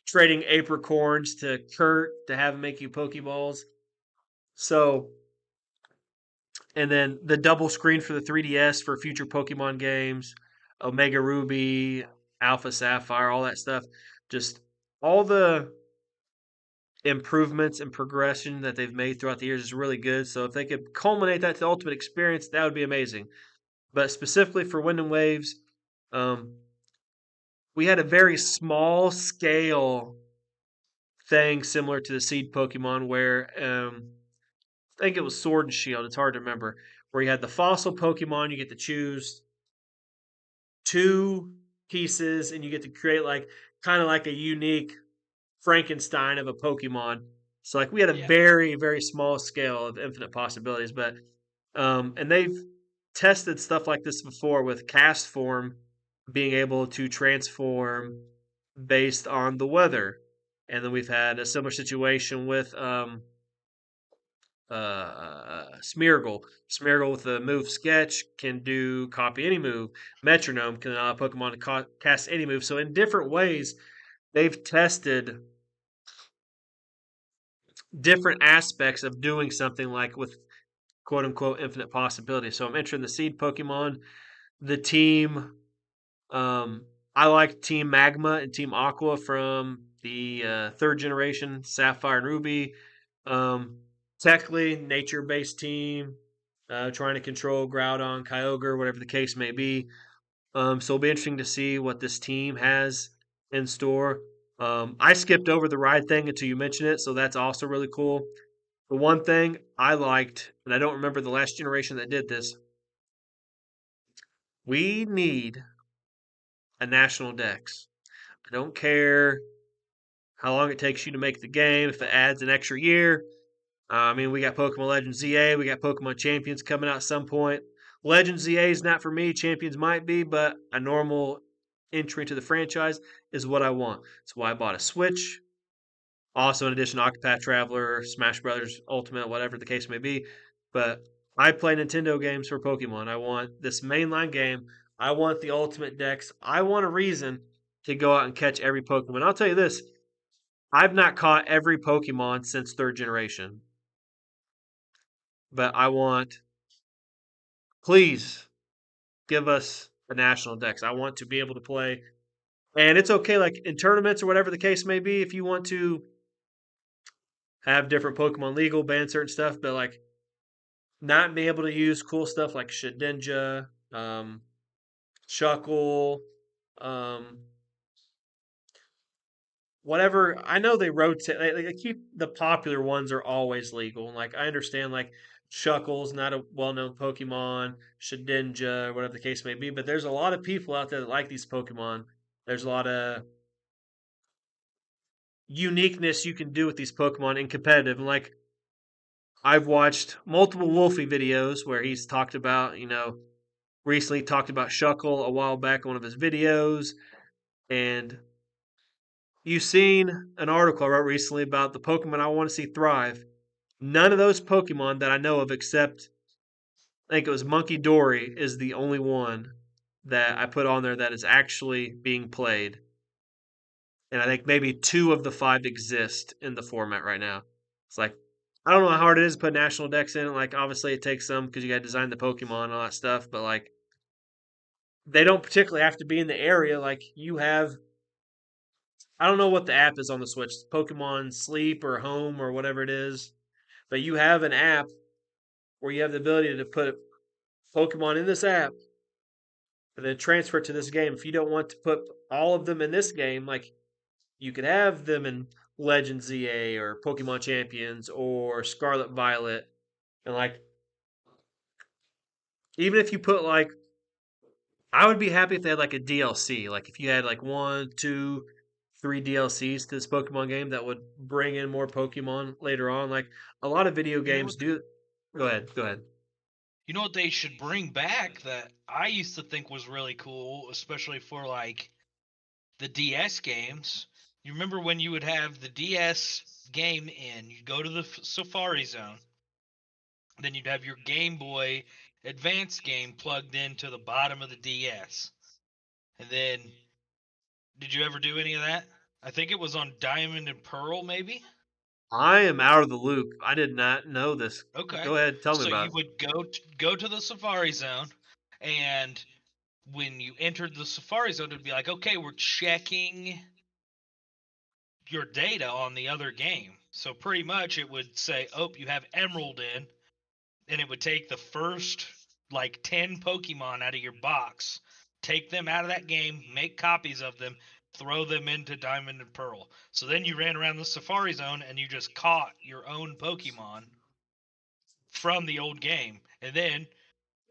trading apricorns to Kurt to have him make you Pokeballs. So, and then the double screen for the 3DS for future Pokemon games, Omega Ruby, Alpha Sapphire, all that stuff. Just all the improvements and progression that they've made throughout the years is really good. So if they could culminate that to the ultimate experience, that would be amazing. But specifically for Wind and Waves, um, we had a very small scale thing similar to the Seed Pokemon where I think it was Sword and Shield. It's hard to remember. Where you had the fossil Pokemon, you get to choose two pieces, and you get to create like kind of like a unique Frankenstein of a Pokemon. So like we had a yeah. very very small scale of infinite possibilities, but and they've tested stuff like this before with cast form being able to transform based on the weather, and then we've had a similar situation with Smeargle. Smeargle with the move Sketch can do copy any move. Metronome can allow Pokemon to cast any move. So in different ways, they've tested different aspects of doing something like with quote unquote infinite possibilities. So I'm entering the seed Pokemon. The team, um, I like Team Magma and Team Aqua from the third generation Sapphire and Ruby. Um, Technically, nature based team, trying to control Groudon, Kyogre, whatever the case may be. So it'll be interesting to see what this team has in store. I skipped over the ride thing until you mentioned it, so that's also really cool. The one thing I liked, and I don't remember the last generation that did this, we need a national dex. I don't care how long it takes you to make the game, if it adds an extra year. I mean, we got Pokemon Legends ZA, we got Pokemon Champions coming out at some point. Legends ZA is not for me, Champions might be, but a normal entry into the franchise is what I want. That's why I bought a Switch. Also, in addition, Octopath Traveler, Smash Brothers Ultimate, whatever the case may be. But I play Nintendo games for Pokemon. I want this mainline game. I want the Ultimate Dex. I want a reason to go out and catch every Pokemon. I'll tell you this: I've not caught every Pokemon since third generation, but I want. Please give us a national Dex. I want to be able to play, and it's okay. Like in tournaments or whatever the case may be, if you want to have different Pokemon legal, ban certain stuff, but like not being able to use cool stuff like Shedinja, Shuckle, um, whatever. I know they rotate. They keep the popular ones are always legal. And like I understand, like Shuckle's not a well-known Pokemon, Shedinja, whatever the case may be. But there's a lot of people out there that like these Pokemon. There's a lot of uniqueness you can do with these Pokemon in competitive. And like I've watched multiple Wolfie videos where he's talked about, recently talked about Shuckle a while back in one of his videos, and you've seen an article I wrote recently about the Pokemon I want to see thrive. None of those Pokemon that I know of, except I think it was Monkey Dory, is the only one that I put on there that is actually being played. And I think maybe two of the five exist in the format right now. It's like I don't know how hard it is to put national decks in. Like obviously it takes some because you got to design the Pokemon and all that stuff. But like they don't particularly have to be in the area. Like you have, I don't know what the app is on the Switch, Pokemon Sleep or Home or whatever it is. But you have an app where you have the ability to put Pokemon in this app and then transfer it to this game. If you don't want to put all of them in this game, like you could have them in Legend ZA or Pokemon Champions or Scarlet Violet, and like even if you put like, I would be happy if they had like a DLC. Like if you had like one, two, three DLCs to this Pokemon game that would bring in more Pokemon later on. Like a lot of video You know games what? do. Go ahead. Go ahead. You know what they should bring back that I used to think was really cool, especially for like the DS games. You remember when you would have the DS game in, you'd go to the Safari Zone, then you'd have your Game Boy Advance game plugged into the bottom of the DS. And then, did you ever do any of that? I think it was on Diamond and Pearl, maybe. I am out of the loop. I did not know this. Okay, Go ahead. Tell me so about you it. would go to the Safari Zone, and when you entered the Safari Zone, it'd be like, okay, we're checking your data on the other game. So pretty much it would say, oh, you have Emerald in, and it would take the first like 10 Pokemon out of your box, take them out of that game, make copies of them, throw them into Diamond and Pearl. So then you ran around the Safari Zone and you just caught your own Pokemon from the old game. And then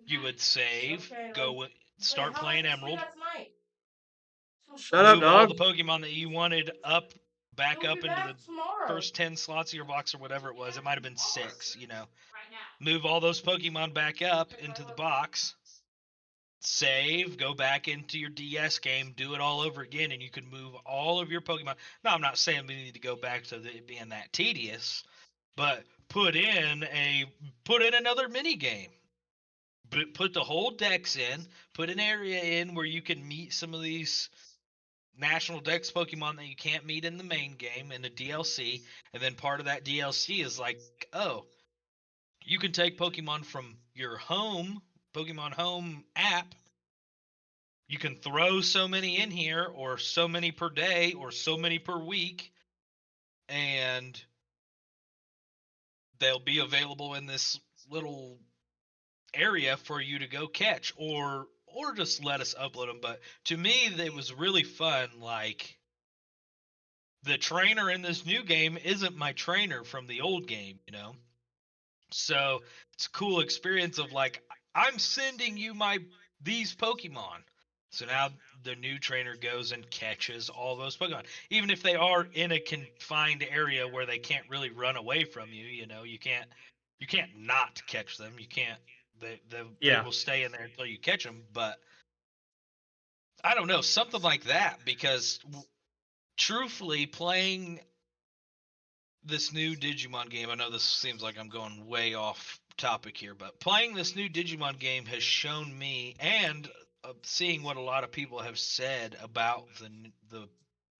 you would save, Okay, go wait, start how long playing do we stay Emerald, out tonight? Shut up, move all dog. the Pokemon that you wanted up back We'll be up into back the tomorrow. first 10 slots of your box or whatever it was. It might have been 6, Move all those Pokemon back up into the box, save, go back into your DS game, do it all over again, and you can move all of your Pokemon. Now, I'm not saying we need to go back to it being that tedious, but put in another mini game. Put the whole dex in, put an area in where you can meet some of these national dex Pokemon that you can't meet in the main game in the DLC, and then part of that DLC is like, oh, you can take Pokemon from your Pokemon Home app. You can throw so many in here, or so many per day, or so many per week, and they'll be available in this little area for you to go catch, or just let us upload them. But to me, it was really fun. Like the trainer in this new game isn't my trainer from the old game. So it's a cool experience of like, I'm sending you these Pokemon. So now the new trainer goes and catches all those Pokemon, even if they are in a confined area where they can't really run away from you. You can't not catch them. You can't. They Yeah. will stay in there until you catch them. But I don't know, something like that, because truthfully, playing this new Digimon game, I know this seems like I'm going way off topic here, but playing this new Digimon game has shown me, and seeing what a lot of people have said about the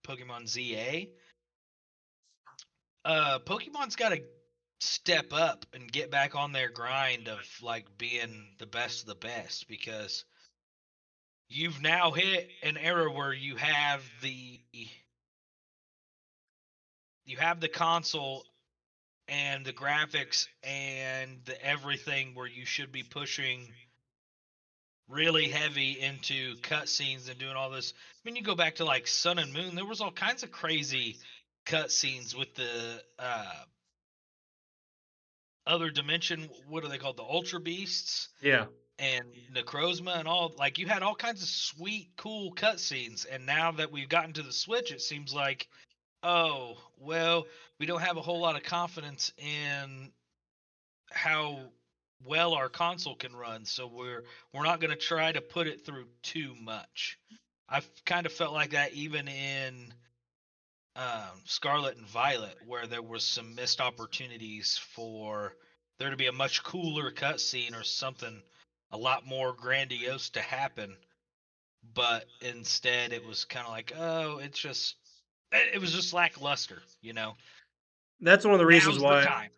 Pokemon ZA, Pokemon's got to step up and get back on their grind of like being the best of the best, because you've now hit an era where you have the console and the graphics and the everything where you should be pushing really heavy into cutscenes and doing all this. I mean, you go back to like Sun and Moon, there was all kinds of crazy cutscenes with the other dimension. What are they called? The Ultra Beasts Yeah. and Necrozma and all. Like you had all kinds of sweet, cool cutscenes. And now that we've gotten to the Switch, it seems like, oh well, we don't have a whole lot of confidence in how well our console can run, so we're not going to try to put it through too much. I've kind of felt like that even in Scarlet and Violet, where there was some missed opportunities for there to be a much cooler cutscene or something a lot more grandiose to happen, but instead it was kind of like, oh, it was just lackluster, you know. That's one of the reasons Now's the why. time.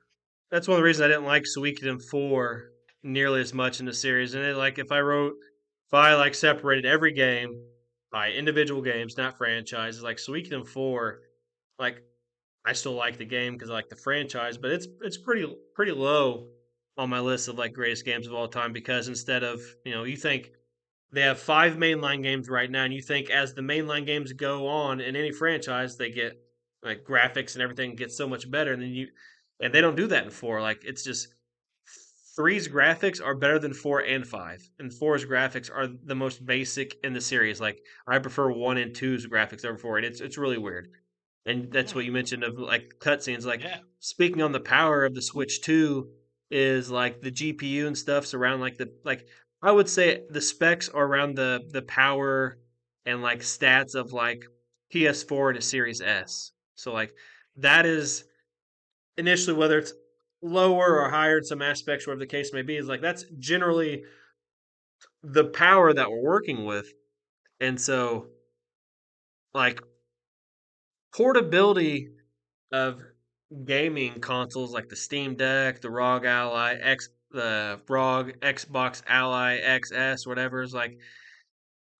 That's one of the reasons I didn't like Suikoden 4 nearly as much in the series. And like if I like separated every game by individual games, not franchises, like Suikoden 4, like I still like the game because I like the franchise, but it's pretty low on my list of like greatest games of all time because instead of you think they have five mainline games right now, and you think as the mainline games go on in any franchise, they get like graphics and everything gets so much better, and they don't do that in four. Like it's just three's graphics are better than four and five, and four's graphics are the most basic in the series. Like I prefer one and two's graphics over four, and it's really weird. And that's what Hmm. you mentioned of like cutscenes. Like Yeah. speaking on the power of the Switch 2 is like the GPU and stuff's around like the like I would say the specs are around the power and like stats of like PS4 and a Series S. So like that is initially whether it's lower or higher in some aspects, whatever the case may be, is like that's generally the power that we're working with. And so like portability of gaming consoles like the Steam Deck, the ROG Xbox Ally XS, whatever is like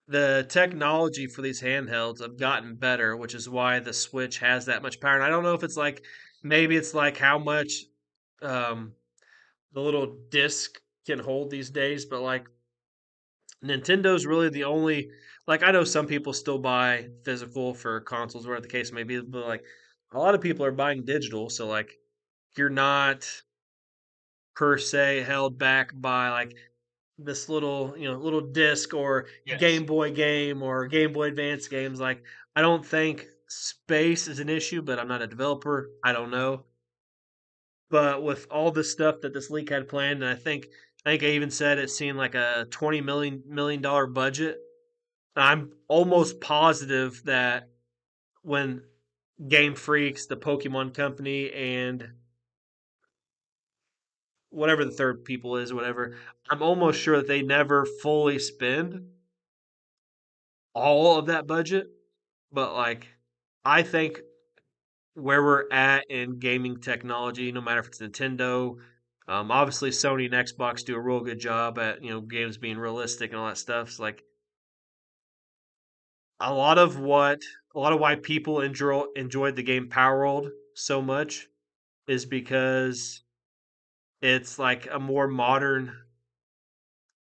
the technology for these handhelds have gotten better, which is why the Switch has that much power. And I don't know if it's like maybe it's like how much um, the little disc can hold these days, but like Nintendo's really the only like I know some people still buy physical for consoles, whatever the case may be, but like a lot of people are buying digital, so like you're not per se held back by like this little disc or Yes. Game Boy game or Game Boy Advance games. Like I don't think space is an issue, but I'm not a developer. I don't know. But with all the stuff that this leak had planned, and I think I even said it seemed like a $20 million budget. I'm almost positive that when Game Freaks, the Pokemon company, and whatever the third people is, whatever, I'm almost sure that they never fully spend all of that budget. But like, I think where we're at in gaming technology, no matter if it's Nintendo, obviously Sony and Xbox do a real good job at games being realistic and all that stuff. It's like a lot of what a lot of why people enjoyed the game Power World so much is because it's like a more modern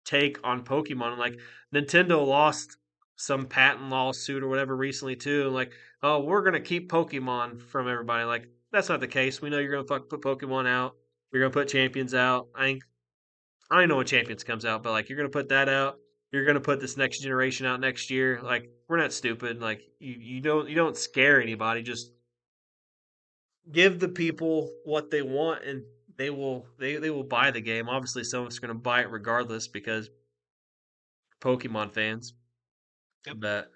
take on Pokemon. Like Nintendo lost some patent lawsuit or whatever recently too, and like, oh, we're gonna keep Pokemon from everybody. Like that's not the case. We know you're gonna put Pokemon out. You're gonna put Champions out. I don't know when Champions comes out, but like you're gonna put that out. You're gonna put this next generation out next year. Like we're not stupid. Like you don't scare anybody. Just give the people what they want, and they will buy the game. Obviously, some of us are gonna buy it regardless because Pokemon fans. Yep. But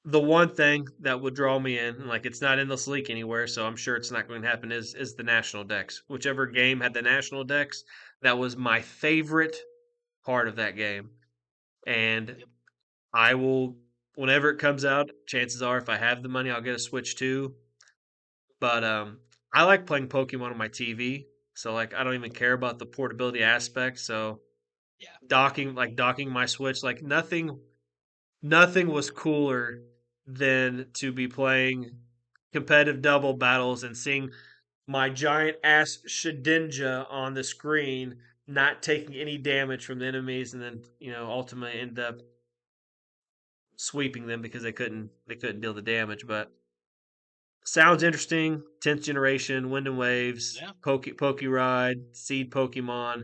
the one thing that would draw me in, and like it's not in this leak anywhere, so I'm sure it's not going to happen, is the national decks. Whichever game had the national decks, that was my favorite part of that game. And Yep. I will, whenever it comes out, chances are if I have the money, I'll get a Switch too. But I like playing Pokemon on my TV, so like I don't even care about the portability aspect. So Yeah. docking my Switch, like nothing was cooler than to be playing competitive double battles and seeing my giant ass Shedinja on the screen not taking any damage from the enemies, and then ultimately end up sweeping them because they couldn't deal the damage. But sounds interesting. 10th generation, Wind and Waves, Yeah, Ride, Seed Pokemon,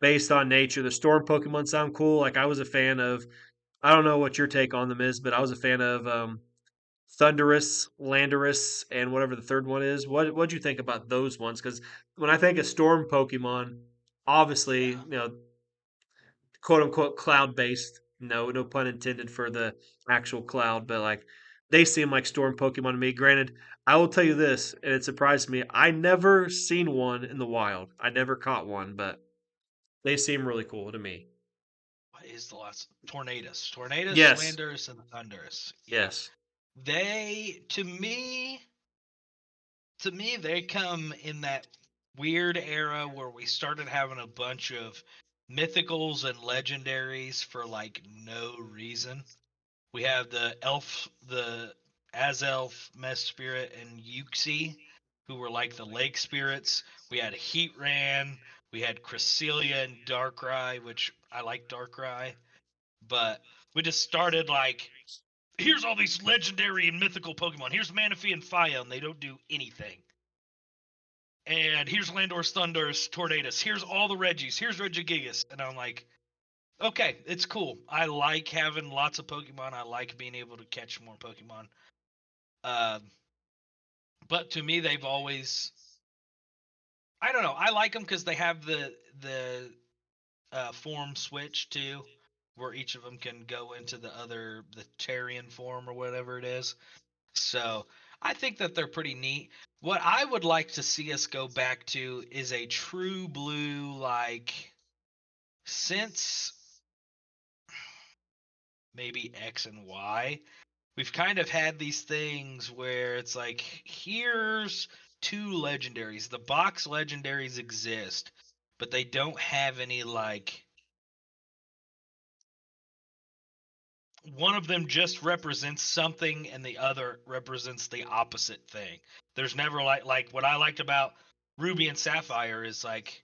based on nature. The Storm Pokemon sound cool. Like I was a fan of. I don't know what your take on them is, but I was a fan of Thundurus, Landorus, and whatever the third one is. What'd you think about those ones? Because when I think of Storm Pokemon, obviously, yeah. quote unquote cloud based. No pun intended for the actual cloud, but like they seem like storm Pokemon to me. Granted, I will tell you this, and it surprised me. I never seen one in the wild. I never caught one, but they seem really cool to me. What is the last Tornadus, Yes, Landorus, and Thunderous? Yeah, yes. they to me they come in that weird era where we started having a bunch of mythicals and legendaries for like no reason. We have the Azelf, Mess Spirit, and Yuxi, who were like the lake spirits. We had Heatran, we had Cresselia and Darkrai, which I like Darkrai, but we just started like, here's all these legendary and mythical Pokemon. Here's Manaphy and Fire, and they don't do anything. And here's Landorus, Thundurus, Tornadus. Here's all the Reggies. Here's Regigigas. And I'm like, okay, it's cool. I like having lots of Pokemon. I like being able to catch more Pokemon. Uh, but to me, they've always, I don't know. I like them because they have the form switch too, where each of them can go into the Tarian form or whatever it is. So I think that they're pretty neat. What I would like to see us go back to is a true blue, like, since maybe X and Y, we've kind of had these things where it's like, here's two legendaries. The box legendaries exist, but they don't have any, like, one of them just represents something and the other represents the opposite thing. There's never like what I liked about Ruby and Sapphire is like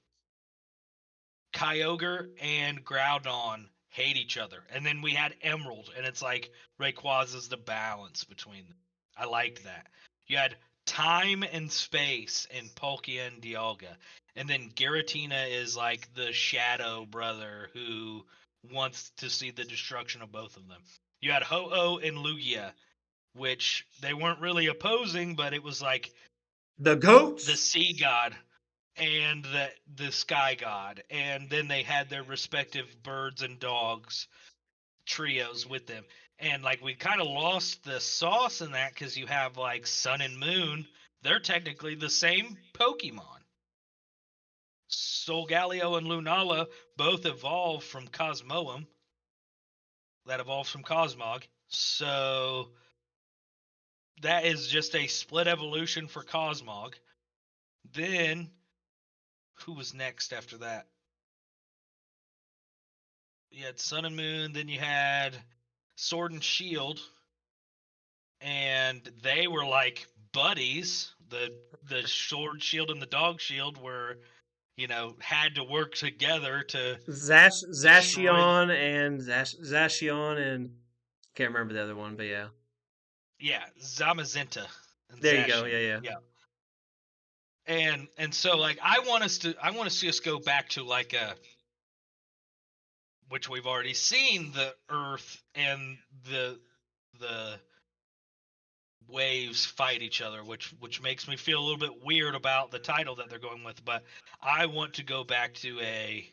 Kyogre and Groudon hate each other. And then we had Emerald, and it's like Rayquaza is the balance between them. I liked that. You had time and space in Palkia and Dialga. And then Giratina is like the shadow brother who wants to see the destruction of both of them. You had Ho-Oh and Lugia, which they weren't really opposing, but it was like The the goats. sea god and the sky god, and then they had their respective birds and dogs trios with them. And like we kind of lost the sauce in that because you have like Sun and Moon, they're technically the same Pokemon. Solgaleo and Lunala both evolved from Cosmoem, that evolves from Cosmog. So that is just a split evolution for Cosmog. Then who was next after that? You had Sun and Moon, then you had Sword and Shield, and they were like buddies. The Sword Shield and the Dog Shield were, had to work together to destroy. Zacian and can't remember the other one, but yeah. Yeah, Zamazenta and There you go. Zacian. Yeah, yeah. Yeah, and so like I want to see us go back to like a, which we've already seen, the Earth and the waves fight each other, which makes me feel a little bit weird about the title that they're going with. But I want to go back to a,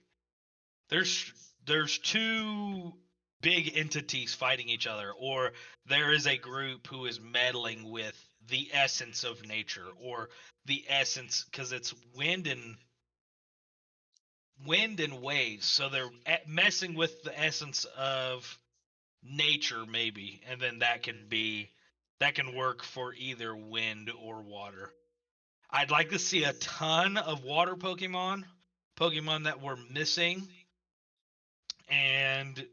there's there's two big entities fighting each other, or there is a group who is meddling with the essence of nature, or the essence, because it's wind and waves, so they're messing with the essence of nature maybe, and then that can work for either wind or water. I'd like to see a ton of water Pokemon that we're missing, and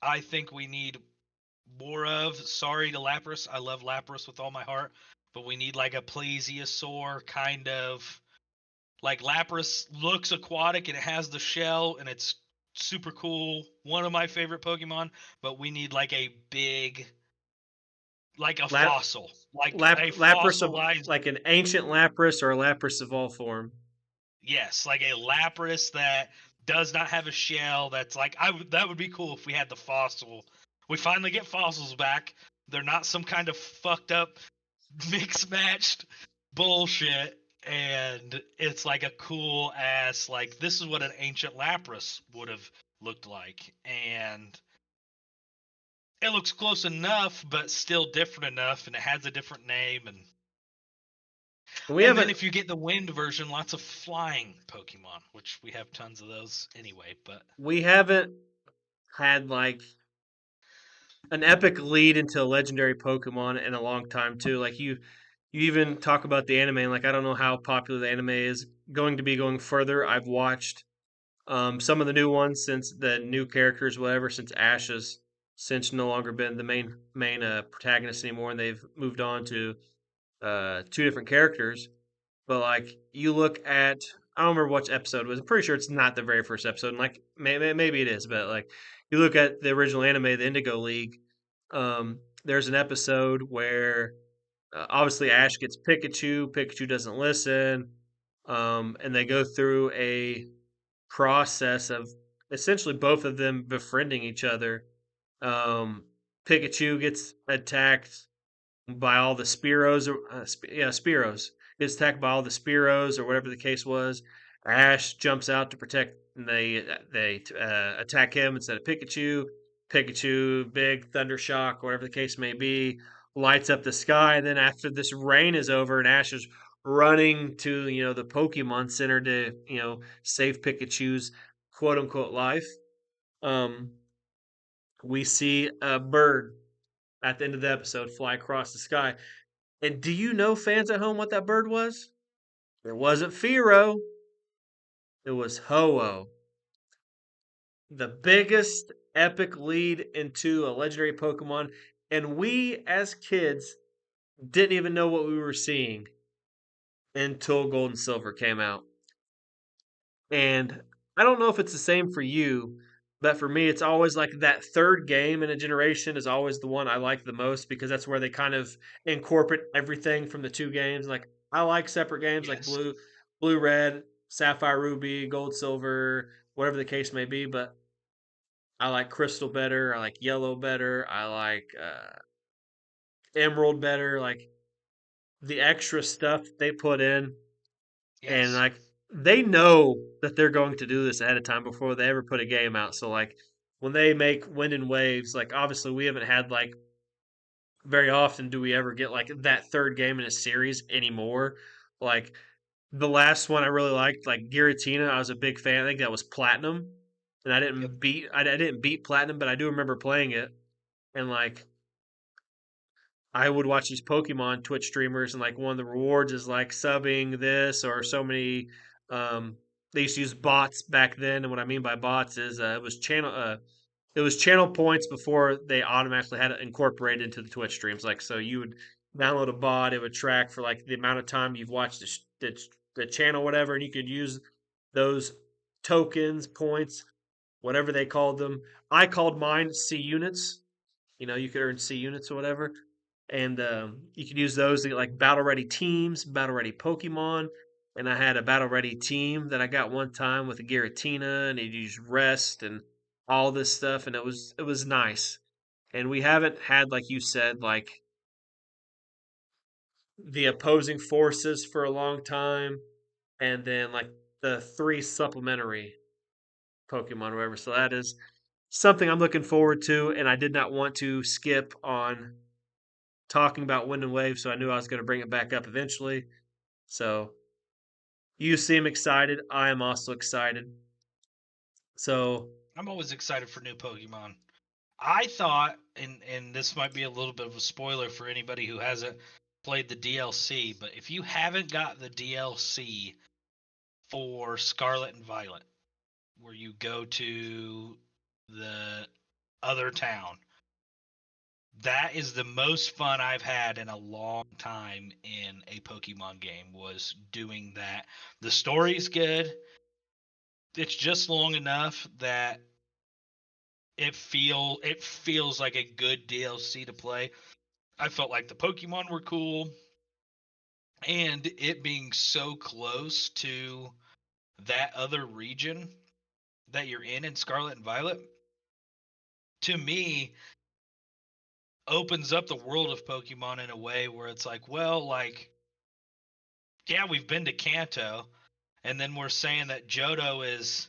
I think we need more of. Sorry to Lapras, I love Lapras with all my heart, but we need like a Plesiosaur kind of Like Lapras looks aquatic and it has the shell and it's super cool. One of my favorite Pokemon, but we need like a big, like a Lap, fossil, like a Lapras of fossilized. like an ancient Lapras or a Lapras evolved form. Yes, like a Lapras that does not have a shell. That's like that would be cool if we had the fossil. We finally get fossils back. They're not some kind of fucked up mix matched bullshit, and it's like a cool ass, like this is what an ancient Lapras would have looked like, and it looks close enough but still different enough, and it has a different name. and We and then haven't if you get the wind version, lots of flying Pokemon, which we have tons of those anyway. But we haven't had like an epic lead into a legendary Pokemon in a long time too. Like you even talk about the anime, and like I don't know how popular the anime is going to be going further. I've watched some of the new ones since the new characters, whatever, since Ash has since no longer been the main protagonist anymore, and they've moved on to two different characters. But like you look at, I don't remember which episode it was. I'm pretty sure it's not the very first episode. And like maybe it is, but like you look at the original anime, the Indigo League. There's an episode where obviously Ash gets Pikachu. Pikachu doesn't listen, and they go through a process of essentially both of them befriending each other. Um, Pikachu gets attacked by all the Spearows, Spearows. Gets attacked by all the Spearows or whatever the case was. Ash jumps out to protect, and they attack him instead of Pikachu. Pikachu, big thunder shock, whatever the case may be, lights up the sky. And then after this rain is over, and Ash is running to the Pokemon Center to save Pikachu's quote unquote life. Um, we see a bird at the end of the episode fly across the sky. And do you know, fans at home, what that bird was? It wasn't Firo. It was Ho-Oh. The biggest epic lead into a legendary Pokemon. And we, as kids, didn't even know what we were seeing until Gold and Silver came out. And I don't know if it's the same for you, but for me, it's always like that third game in a generation is always the one I like the most because that's where they kind of incorporate everything from the two games. Like I like separate games like yes, blue, red, sapphire, ruby, gold, silver, whatever the case may be. But I like crystal better. I like yellow better. I like emerald better. Like the extra stuff they put in and yes, like they know that they're going to do this ahead of time before they ever put a game out. So like when they make Wind and Waves, like obviously we haven't had like very often do we ever get like that third game in a series anymore. Like the last one I really liked, like Giratina, I was a big fan. I think that was Platinum, and yep, I didn't beat Platinum, but I do remember playing it. And like I would watch these Pokemon Twitch streamers, and like one of the rewards is like subbing this or so many. Um, they used to use bots back then, and what I mean by bots is it was channel points before they automatically had it incorporated into the Twitch streams. Like so, you would download a bot, it would track for like the amount of time you've watched the channel, whatever, and you could use those tokens, points, whatever they called them. I called mine C units. You could earn C units or whatever and you could use those to get like battle ready teams, battle ready Pokemon. And I had a battle ready team that I got one time with a Giratina, and it used rest and all this stuff, and it was nice. And we haven't had, like you said, like the opposing forces for a long time, and then like the three supplementary Pokemon or whatever. So that is something I'm looking forward to, and I did not want to skip on talking about Wind and Wave, so I knew I was going to bring it back up eventually. So you seem excited. I am also excited. So I'm always excited for new Pokemon. I thought, and this might be a little bit of a spoiler for anybody who hasn't played the DLC, but if you haven't got the DLC for Scarlet and Violet, where you go to the other town, that is the most fun I've had in a long time in a Pokemon game, was doing that. The story's good. It's just long enough that it feels like a good DLC to play. I felt like the Pokemon were cool, and it being so close to that other region that you're in Scarlet and Violet, to me, opens up the world of Pokemon in a way where it's like, well, like, yeah, we've been to Kanto, and then we're saying that Johto is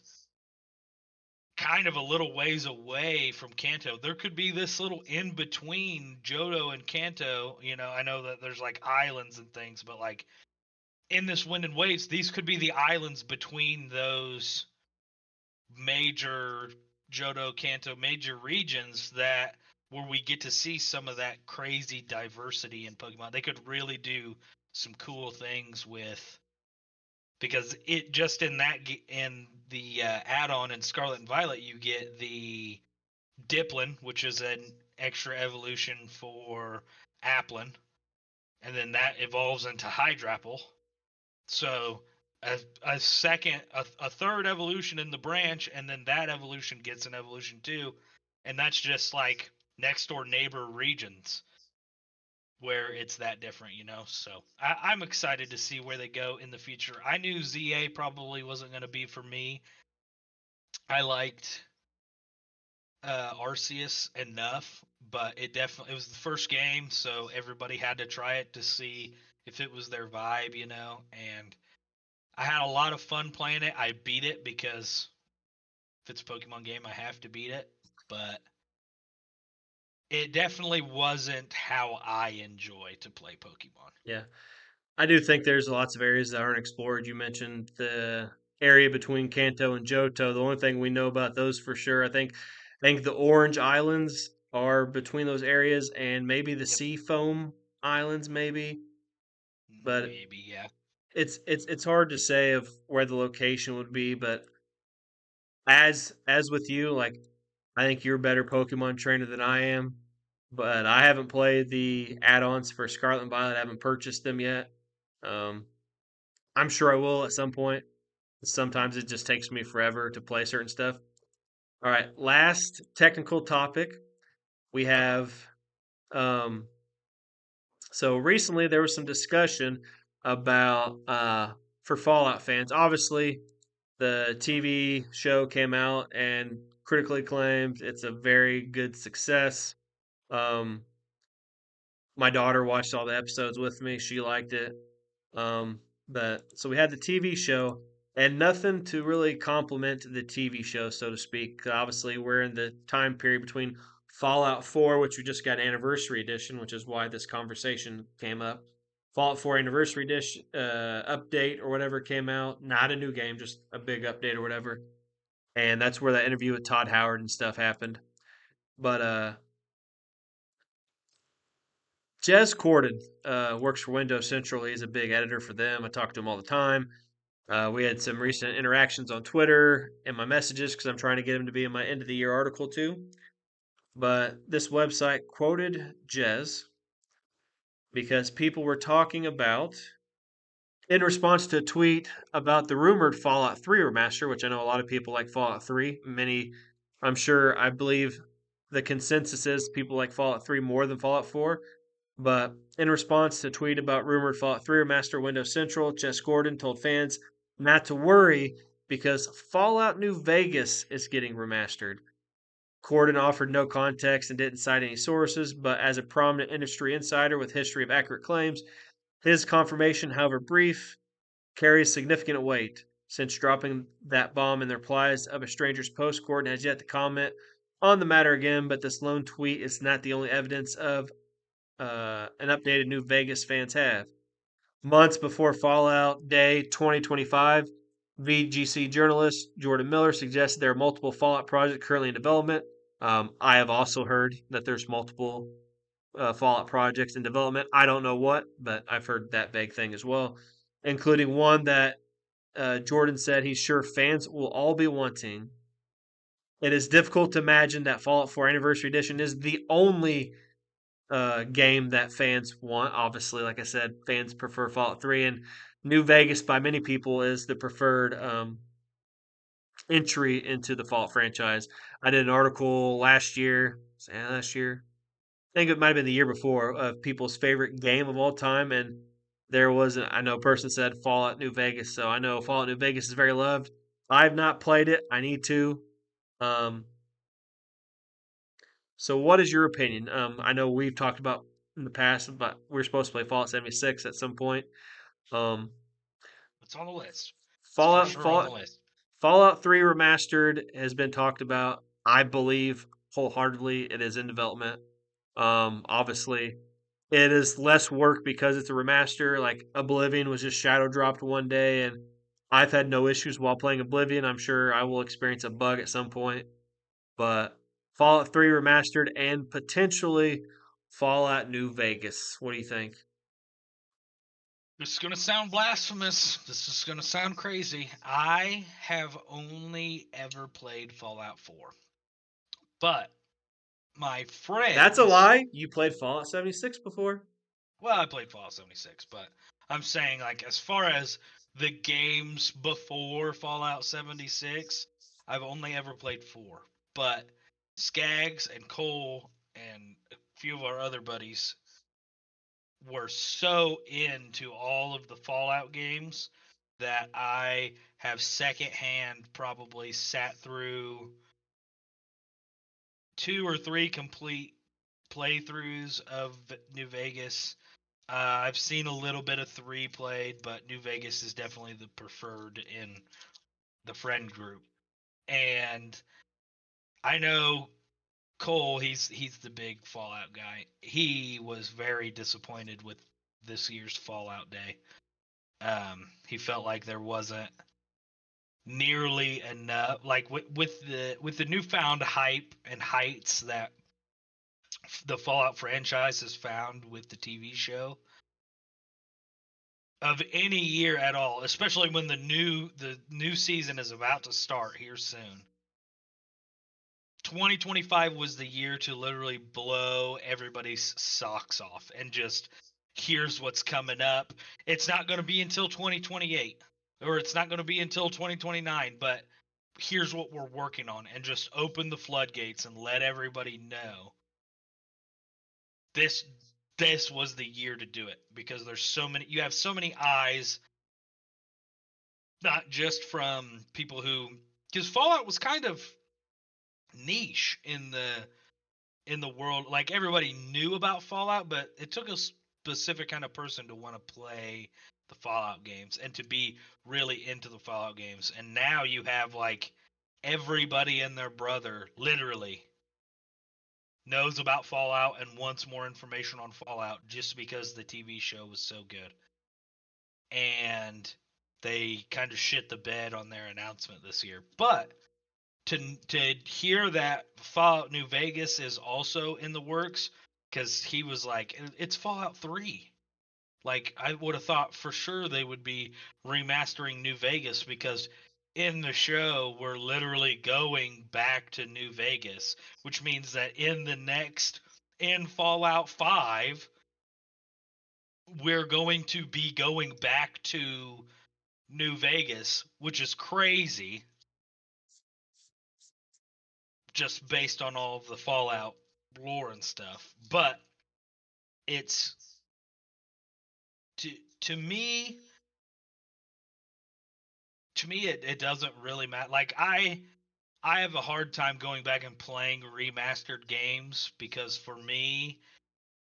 kind of a little ways away from Kanto. There could be this little in between Johto and Kanto. I know that there's like islands and things, but like in this Wind and Waves, these could be the islands between those major Johto Kanto major regions, that where we get to see some of that crazy diversity in Pokemon. They could really do some cool things with, because it just in the add-on in Scarlet and Violet, you get the Diplin, which is an extra evolution for Applin, and then that evolves into Hydrapple. So a third evolution in the branch, and then that evolution gets an evolution too, and that's just like next door neighbor regions where it's that different. So I'm excited to see where they go in the future. I knew ZA probably wasn't going to be for me. I liked Arceus enough, but it was the first game, so everybody had to try it to see if it was their vibe. And I had a lot of fun playing it. I beat it because if it's a Pokemon game, I have to beat it. But it definitely wasn't how I enjoy to play Pokemon. Yeah. I do think there's lots of areas that aren't explored. You mentioned the area between Kanto and Johto. The only thing we know about those for sure, I think the Orange Islands are between those areas, and maybe the Yep, Sea Foam Islands, maybe. But maybe, yeah. it's hard to say of where the location would be. But as with you, like, I think you're a better Pokemon trainer than I am. But I haven't played the add-ons for Scarlet and Violet. I haven't purchased them yet. Um, I'm sure I will at some point. Sometimes it just takes me forever to play certain stuff. All right, last technical topic we Uh oh. have. Um, so recently there was some discussion about for Fallout fans. Obviously, the TV show came out and critically acclaimed. It's a very good success. Um, my daughter watched all the episodes with me. She liked it. Um, but so we had the TV show, and nothing to really complement the TV show, so to speak. Obviously, we're in the time period between Fallout 4, which we just got Anniversary Edition, which is why this conversation came up. Fallout 4 Anniversary Edition update or whatever came out. Not a new game, just a big update or whatever. And that's where that interview with Todd Howard and stuff happened. But Jez Corden works for Windows Central. He's a big editor for them. I talk to him all the time. We had some recent interactions on Twitter and my messages because I'm trying to get him to be in my end of the year article too. But this website quoted Jez because people were talking about, in response to a tweet about the rumored Fallout 3 remaster, which I know a lot of people like Fallout 3. I believe the consensus is people like Fallout 3 more than Fallout 4. But in response to a tweet about rumored Fallout 3 remaster Windows Central, Jess Gordon told fans not to worry because Fallout New Vegas is getting remastered. Gordon offered no context and didn't cite any sources, but as a prominent industry insider with history of accurate claims, his confirmation, however brief, carries significant weight. Since dropping that bomb in the replies of a stranger's post, Gordon has yet to comment on the matter again, but this lone tweet is not the only evidence of an updated New Vegas fans have. Months before Fallout Day 2025, VGC journalist Jordan Miller suggested there are multiple Fallout projects currently in development. I have also heard that there's multiple Fallout projects in development. I don't know what, but I've heard that vague thing as well, including one that Jordan said he's sure fans will all be wanting. It is difficult to imagine that Fallout 4 Anniversary Edition is the only game that fans want. Obviously, like I said, fans prefer Fallout 3, and New Vegas by many people is the preferred entry into the Fallout franchise. I did an article last year. Last year, I think it might have been the year before, of people's favorite game of all time, and there was I know a person said Fallout New Vegas, so I know Fallout New Vegas is very loved. I've not played it. I need to. Um, so, what is your opinion? I know we've talked about in the past, but we're supposed to play Fallout 76 at some point. Um, It's on the list. It's for Fallout sure on the Fallout list. Fallout 3 Remastered has been talked about. I believe wholeheartedly it is in development. Obviously, it is less work because it's a remaster. Like Oblivion was just shadow dropped one day, and I've had no issues while playing Oblivion. I'm sure I will experience a bug at some point, but Fallout 3 Remastered and potentially Fallout New Vegas. What do you think? This is going to sound blasphemous. This is going to sound crazy. I have only ever played Fallout 4. But my That's a friends, lie. You played Fallout 76 before. well, I played Fallout 76, but I'm saying, like, as far as the games before Fallout 76, I've only ever played 4. But Skaggs and Cole and a few of our other buddies were so into all of the Fallout games that I have secondhand probably sat through 2 or 3 complete playthroughs of New Vegas. I've seen a little bit of 3 played, but New Vegas is definitely the preferred in the friend group. And I know Cole, he's the big Fallout guy. He was very disappointed with this year's Fallout Day. He felt like there wasn't nearly enough, like with the newfound hype and heights that the Fallout franchise has found with the TV show of any year at all, especially when the new season is about to start here soon. 2025 was the year to literally blow everybody's socks off and just here's what's coming up. It's not going to be until 2028 or it's not going to be until 2029, but here's what we're working on and just open the floodgates and let everybody know this this was the year to do it because there's so many you have so many eyes, not just from people who, because Fallout was kind of niche in the world. Like everybody knew about Fallout, but it took a specific kind of person to want to play the Fallout games and to be really into the Fallout games. And now you have like everybody and their brother literally knows about Fallout and wants more information on Fallout just because the TV show was so good. And they kind of shit the bed on their announcement this year. But to hear that Fallout New Vegas is also in the works, because he was like, it's Fallout 3. Like I would have thought for sure they would be remastering New Vegas because in the show we're literally going back to New Vegas, which means that in Fallout 5 we're going to be going back to New Vegas, which is crazy just based on all of the Fallout lore and stuff. But it's to to me it doesn't really matter. Like I have a hard time going back and playing remastered games because for me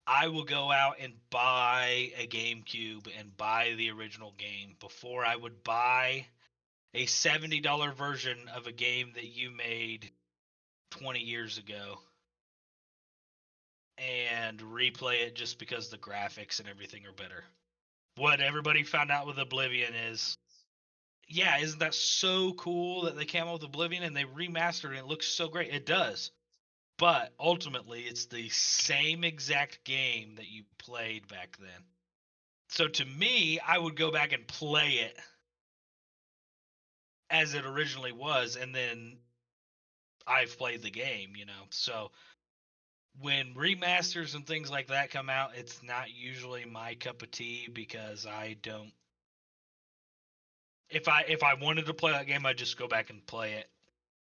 I will go out and buy a GameCube and buy the original game before I would buy a $70 version of a game that you made 20 years ago and replay it just because the graphics and everything are better. What everybody found out with Oblivion is, yeah, isn't that so cool that they came out with Oblivion and they remastered it? It looks so great. It does. But ultimately, it's the same exact game that you played back then. So to me, I would go back and play it as it originally was, and then I've played the game, you know. So when remasters and things like that come out, it's not usually my cup of tea because I don't. If I wanted to play that game, I'd just go back and play it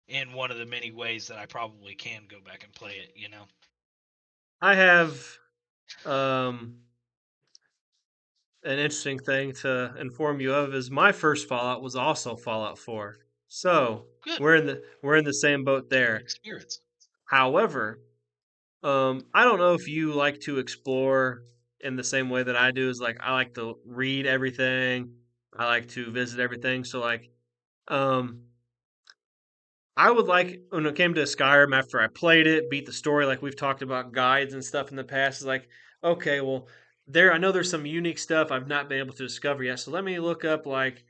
in one of the many ways that I probably can go back and play it. You know. I have um, an interesting thing to inform you of is my first Fallout was also Fallout 4. So Good. we're in the same boat there. Kindred spirits. However, I don't know if you like to explore in the same way that I do. Is like I like to read everything. I like to visit everything. So like, um, I would like when it came to Skyrim after I played it, beat the story. Like we've talked about guides and stuff in the past. Is like, okay, well, I know there's some unique stuff I've not been able to discover yet. So let me look up like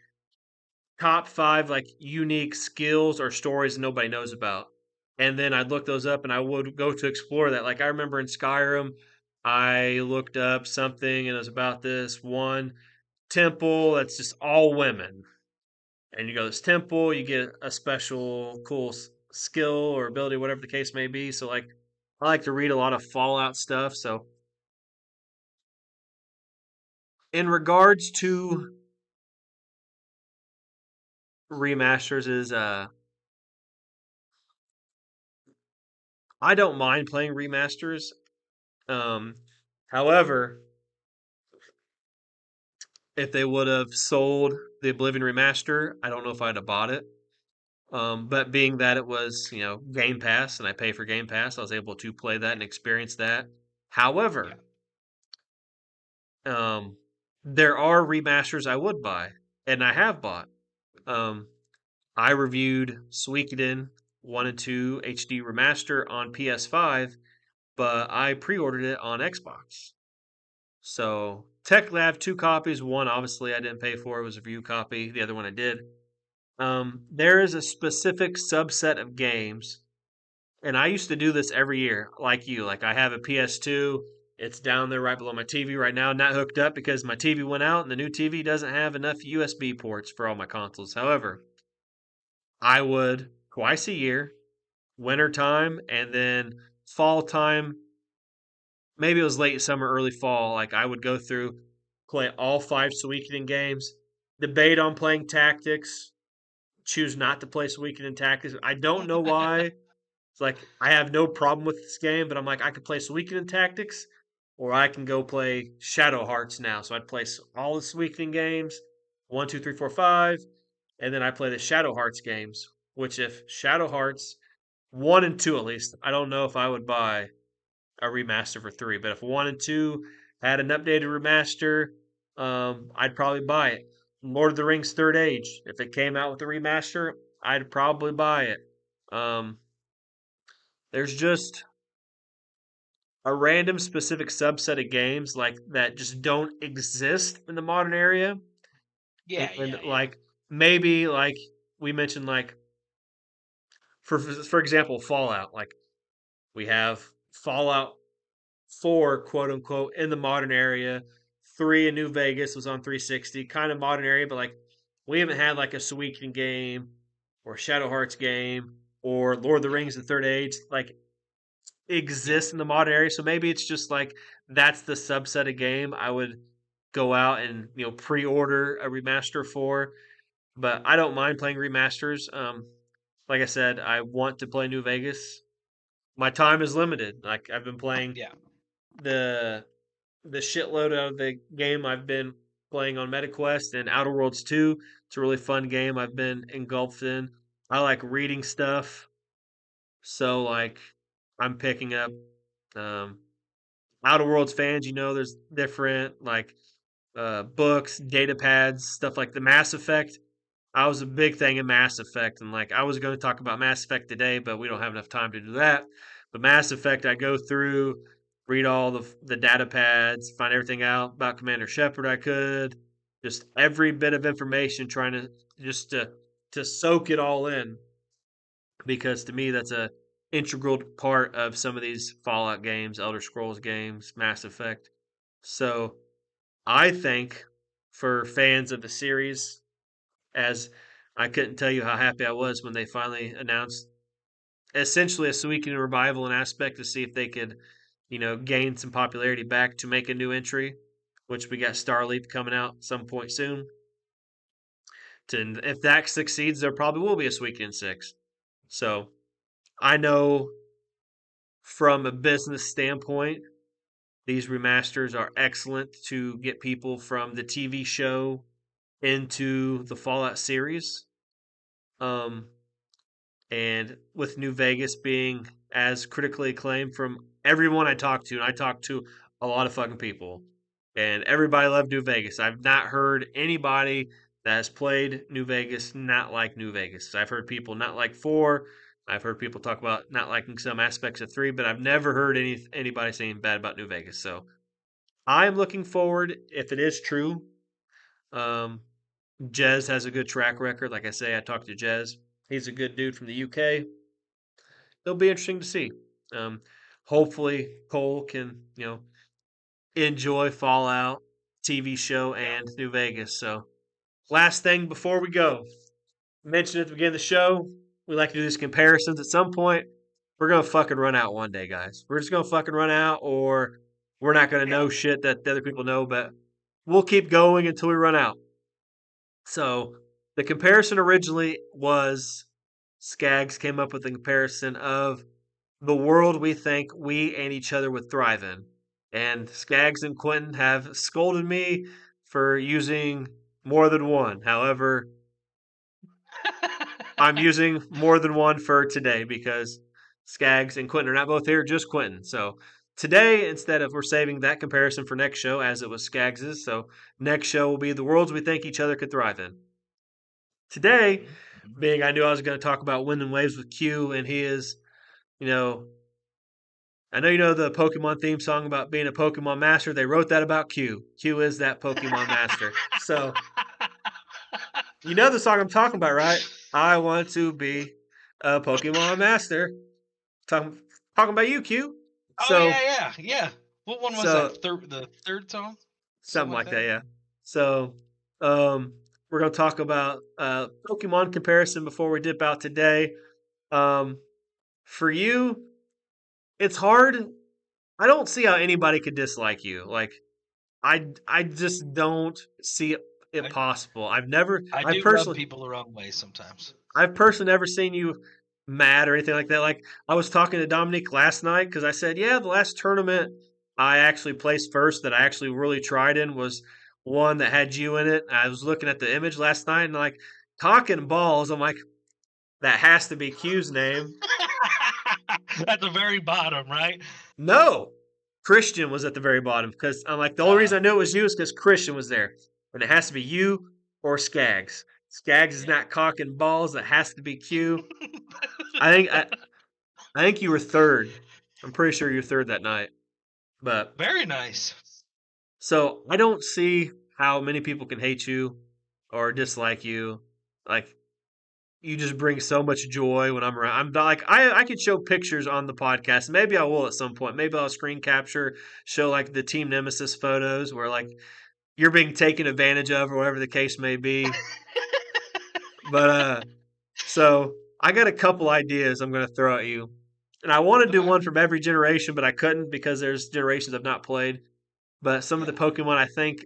top five like unique skills or stories nobody knows about. And then I'd look those up and I would go to explore that. Like I remember in Skyrim, I looked up something and it was about this one temple that's just all women. And you go to this temple, you get a special cool skill or ability, whatever the case may be. So like I like to read a lot of Fallout stuff. So in regards to remasters is I don't mind playing remasters. Um, However, if they would have sold the Oblivion remaster, I don't know if I'd have bought it. But being that it was, Game Pass and I pay for Game Pass, I was able to play that and experience that. Yeah. However, um, there are remasters I would buy, and I have bought. Um, I reviewed Suikoden 1 and 2 HD Remaster on PS5, but I pre ordered it on Xbox. So technically, I have two copies. One, obviously, I didn't pay for; it was a review copy. The other one, I did. There is a specific subset of games, and I used to do this every year, like you. Like I have a PS2; it's down there right below my TV right now, not hooked up because my TV went out, and the new TV doesn't have enough USB ports for all my consoles. However, I would twice a year, winter time, and then fall time, maybe it was late summer, early fall. Like I would go through, play all five Suikoden games, debate on playing tactics, choose not to play Suikoden tactics. I don't know why. It's like I have no problem with this game, but I'm like I could play Suikoden tactics, or I can go play Shadow Hearts now. So I'd play all the Suikoden games, 1, 2, 3, 4, 5, and then I play the Shadow Hearts games. Which if Shadow Hearts 1 and 2 at least, I don't know if I would buy a remaster for three. But if 1 and 2 had an updated remaster, I'd probably buy it. Lord of the Rings Third Age, if it came out with a remaster, I'd probably buy it. Um, there's just a random specific subset of games like that just don't exist in the modern area, Yeah. and Yeah. Yeah. like maybe like we mentioned like for example Fallout, like we have Fallout 4, quote unquote, in the modern area. 3 in New Vegas was on 360, kind of modern area, but like we haven't had like a Suikoden game or Shadow Hearts game or Lord of the Yeah. Rings: The Third Age like Yeah. exist in the modern area. So maybe it's just like that's the subset of game I would go out and pre-order a remaster for. But I don't mind playing remasters. Like I said, I want to play New Vegas. My time is limited. Like I've been playing Yeah. the the shitload of the game I've been playing on MetaQuest and Outer Worlds 2. It's a really fun game I've been engulfed in. I like reading stuff, so like I'm picking up um, Outer Worlds fans. There's different like books, data pads, stuff like the Mass Effect. I was a big thing in Mass Effect, and like I was going to talk about Mass Effect today, but we don't have enough time to do that. But Mass Effect, I go through, read all the data pads, find everything out about Commander Shepard. I could just every bit of information, trying to just to soak it all in, because to me that's a integral part of some of these Fallout games, Elder Scrolls games, Mass Effect. So I think for fans of the series, as I couldn't tell you how happy I was when they finally announced essentially a Suikoden revival in aspect to see if they could, gain some popularity back to make a new entry, which we got Starleap coming out some point soon. And if that succeeds, there probably will be a Suikoden 6. So I know from a business standpoint, these remasters are excellent to get people from the TV show into the Fallout series. Um, and with New Vegas being as critically acclaimed from everyone I talked to, and I talked to a lot of fucking people, and everybody loved New Vegas. I've not heard anybody that has played New Vegas not like New Vegas. I've heard people not like 4. I've heard people talk about not liking some aspects of 3, but I've never heard anybody saying bad about New Vegas. So I'm looking forward, if it is true. Um, Jez has a good track record. Like I say, I talked to Jez. He's a good dude from the UK. It'll be interesting to see. Um, Hopefully, Cole can enjoy Fallout TV show Yeah. and New Vegas. So, last thing before we go, mentioned at the beginning of the show, we like to do these comparisons. At some point, we're gonna fucking run out one day, guys. We're just gonna fucking run out, or we're not gonna Yeah. know shit that the other people know, but we'll keep going until we run out. So the comparison originally was Skaggs came up with a comparison of the world we think we and each other would thrive in. And Skaggs and Quentin have scolded me for using more than one. However, I'm using more than one for today because Skaggs and Quentin are not both here, just Quentin. So today, instead of we're saving that comparison for next show as it was Skaggs's, so next show will be the worlds we think each other could thrive in. Today, Mhm, mhm. being I knew I was going to talk about wind and waves with Q, and he is, you know, I know you know the Pokemon theme song about being a Pokemon master. They wrote that about Q. Q is that Pokemon master. So you know the song I'm talking about, right? I want to be a Pokemon master. Talking talking about you, Q. Oh yeah, So yeah, yeah. What one was that? so The third song, something something like like that, that. yeah. So um, we're gonna talk about Pokemon comparison before we dip out today. Um, for you, it's hard. I don't see how anybody could dislike you. Like I just don't see it I possible. I I've do rub personally people the wrong way sometimes. I've personally never seen you mad or anything like that. Like I was talking to Dominique last night because I said, yeah, the last tournament I actually placed first that I actually really tried in was one that had you in it. I was looking at the image last night and like talking balls. I'm like, that has to be Q's name. At the very bottom, right? No, Christian was at the very bottom because I'm like the only Uh, reason I knew it was you is because Christian was there, and it has to be you or Skaggs. Skaggs is yeah. not cocking balls. It has to be Q. I think I, I think you were third. I'm pretty sure you were third that night. But Very nice. so I don't see how many people can hate you or dislike you. Like you just bring so much joy when I'm around. I'm not, like I could show pictures on the podcast. Maybe I will at some point. Maybe I'll screen capture, show like the Team Nemesis photos where like you're being taken advantage of or whatever the case may be. But so I got a couple ideas I'm going to throw at you. And I want to do Okay. one from every generation, but I couldn't because there's generations I've not played. But some of the Yeah. Pokemon I think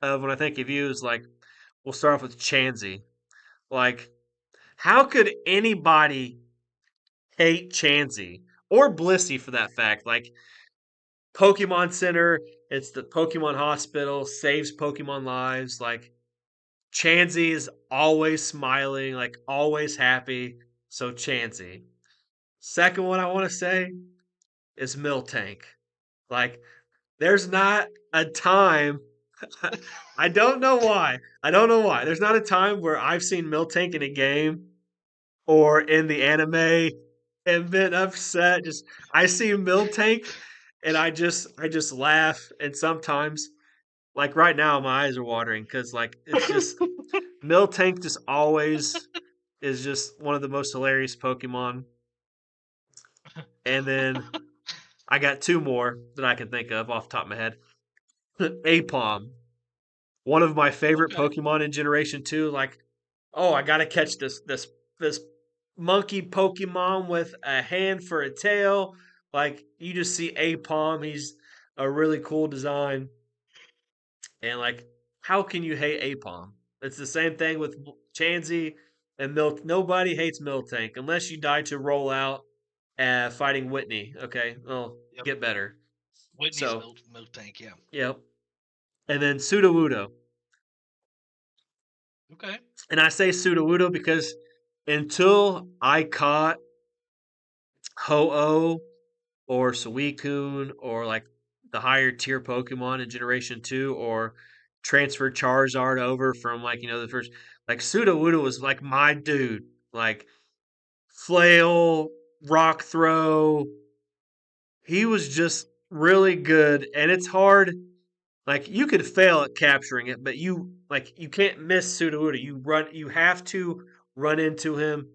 of when I think of you is like we'll start off with Chansey. Like how could anybody hate Chansey or Blissey for that fact? Like Pokemon Center, it's the Pokemon Hospital, saves Pokemon lives. Like Chansey is always smiling, like always happy. So Chansey. Second one I want to say is Miltank. Like there's not a time. I don't know why. I don't know why. There's not a time where I've seen Miltank in a game or in the anime and been upset. Just I see Miltank and I just laugh and sometimes like right now my eyes are watering because like it's just Miltank just always is just one of the most hilarious Pokemon. And then I got two more that I can think of off the top of my head. Apom, one of my favorite Okay. Pokemon in Generation 2. Like, oh, I gotta catch this monkey Pokemon with a hand for a tail. Like you just see Apom, he's a really cool design. And like, how can you hate Apom? It's the same thing with Chansey and Milk. Nobody hates Miltank unless you die to roll out fighting Whitney. Okay, well, Yep. get better. Whitney's So, milk tank. Yeah. yep. And then Sudowoodo. Okay. And I say Sudowoodo because until I caught Ho-Oh or Suicune or like the higher tier Pokemon in Generation 2 or transferred Charizard over from like, the first, like Sudowoodo was like my dude. Like Flail, Rock Throw. He was just really good. And it's hard. Like you could fail at capturing it, but you can't miss Sudowoodo. You have to run into him.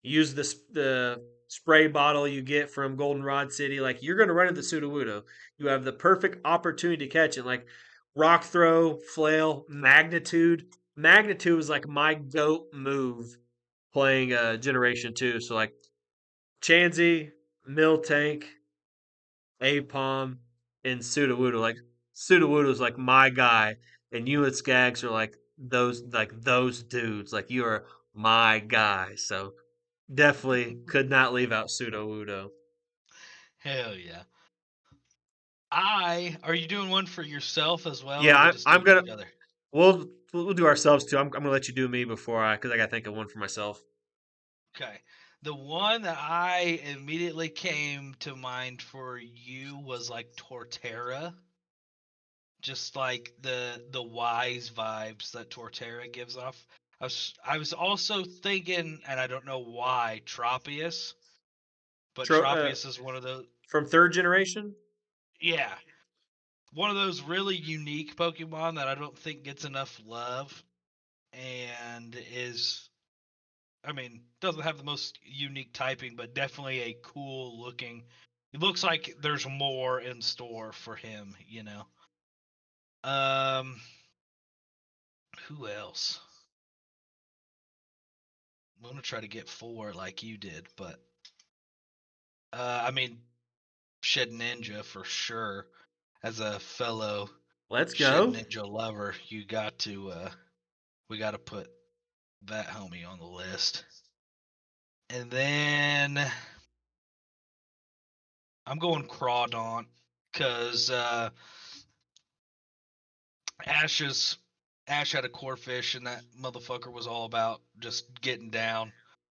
Use the spray bottle you get from Goldenrod City. Like you're gonna run into Sudowoodo. You have the perfect opportunity to catch it. Like rock throw, flail, magnitude. Magnitude is like my goat move playing Generation Two. So like Chansey, Miltank, Apom, and Sudowoodo. Like Sudowoodo is like my guy, and you and Skaggs are like those dudes. Like you are my guy. So definitely could not leave out Sudowoodo. Hell yeah. Are you doing one for yourself as well, or Yeah, are we just I'm doing gonna each other? we'll do ourselves too. I'm gonna let you do me before I because I gotta think of one for myself. Okay. The one that I immediately came to mind for you was like Torterra. Just like the wise vibes that Torterra gives off. I was also thinking, and I don't know why, Tropius, but Tro- uh, Tropius is one of those. from third generation. Yeah, one of those really unique Pokemon that I don't think gets enough love, and is, I mean, doesn't have the most unique typing, but definitely a cool looking. It looks like there's more in store for him, you know. Um, who else? I'm gonna try to get four like you did, but I mean, Shed Ninja for sure. As a fellow Let's Shed go. Ninja lover, we got to put that homie on the list. And then I'm going Crawdaunt because Ash's Ash had a core fish, and that motherfucker was all about just getting down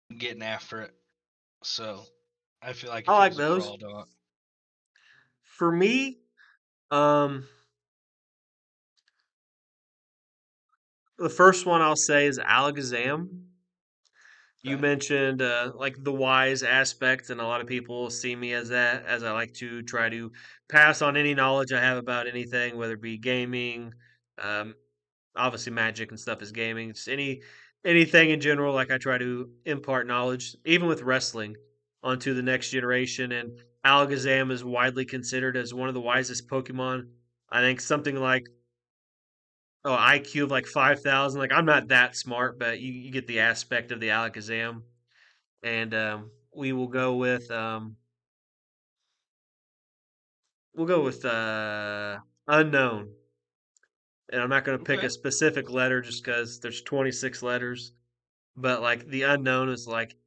and getting after it. So I feel like I if he like was a those. Crawdaunt, For me, um, the first one I'll say is Alakazam. You okay, mentioned like the wise aspect, and a lot of people see me as that, as I like to try to pass on any knowledge I have about anything, whether it be gaming, um, obviously magic and stuff is gaming. Just anything in general, like I try to impart knowledge, even with wrestling, onto the next generation. And Alakazam is widely considered as one of the wisest Pokemon. I think something like IQ of like 5,000. Like I'm not that smart, but you get the aspect of the Alakazam. And we will go with unknown. And I'm not going to pick okay, a specific letter just because there's 26 letters. But like the unknown is like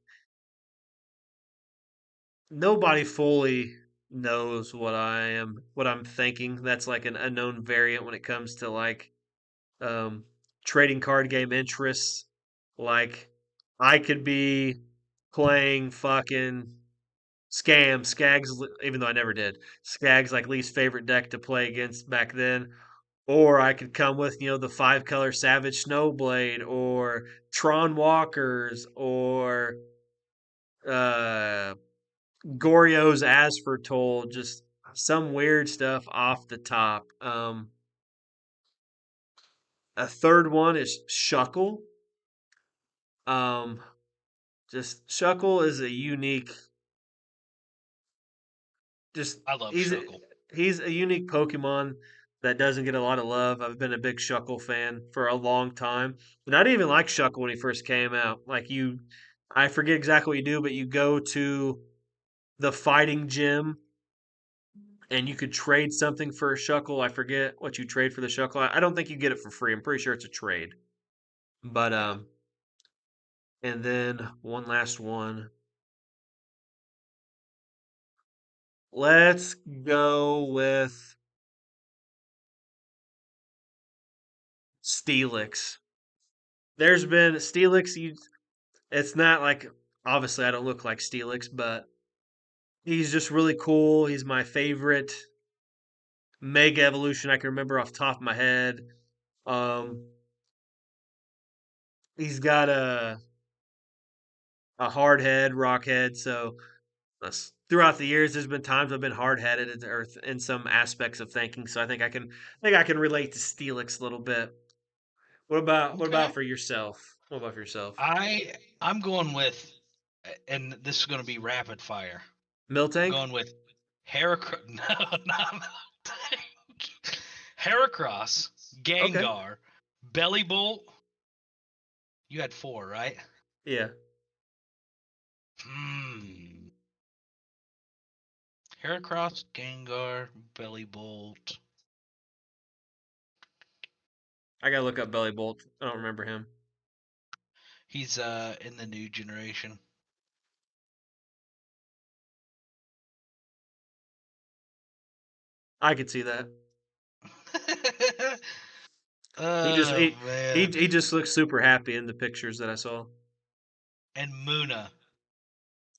nobody fully knows what I'm thinking. That's like an unknown variant when it comes to like um, trading card game interests. Like I could be playing fucking Skaggs, even though I never did. Skaggs like least favorite deck to play against back then. Or I could come with, the five color Savage Snowblade or Tron Walkers or uh Goryo's Asfertold, just some weird stuff off the top. A third one is Shuckle. Um, just Shuckle is a unique, just I love Shuckle. he's a unique Pokemon that doesn't get a lot of love. I've been a big Shuckle fan for a long time, and I didn't even like Shuckle when he first came out. Like you, I forget exactly what you do, but you go to the fighting gym and you could trade something for a shuckle. I forget what you trade for the shuckle. I don't think you get it for free. I'm pretty sure it's a trade. But Yeah. and then one last one. Let's go with Steelix. There's been Steelix. It's not like obviously I don't look like Steelix, but he's just really cool. He's my favorite Mega Evolution I can remember off the top of my head. Um, he's got a hard head, rock head. So throughout the years, there's been times I've been hard headed or in some aspects of thinking. So I think I can relate to Steelix a little bit. What about Okay. for yourself? What about for yourself? I'm going with, and this is going to be rapid fire. I'm Miltank? going with Heracross. No, not Heracross, Okay. Gengar, Bellybolt. You had four, right? Yeah. Hmm. Heracross, Gengar, Bellybolt. I gotta look up Belly Bolt. I don't remember him. He's in the new generation. I could see that. He just Oh man. he just looks super happy in the pictures that I saw. And Muna.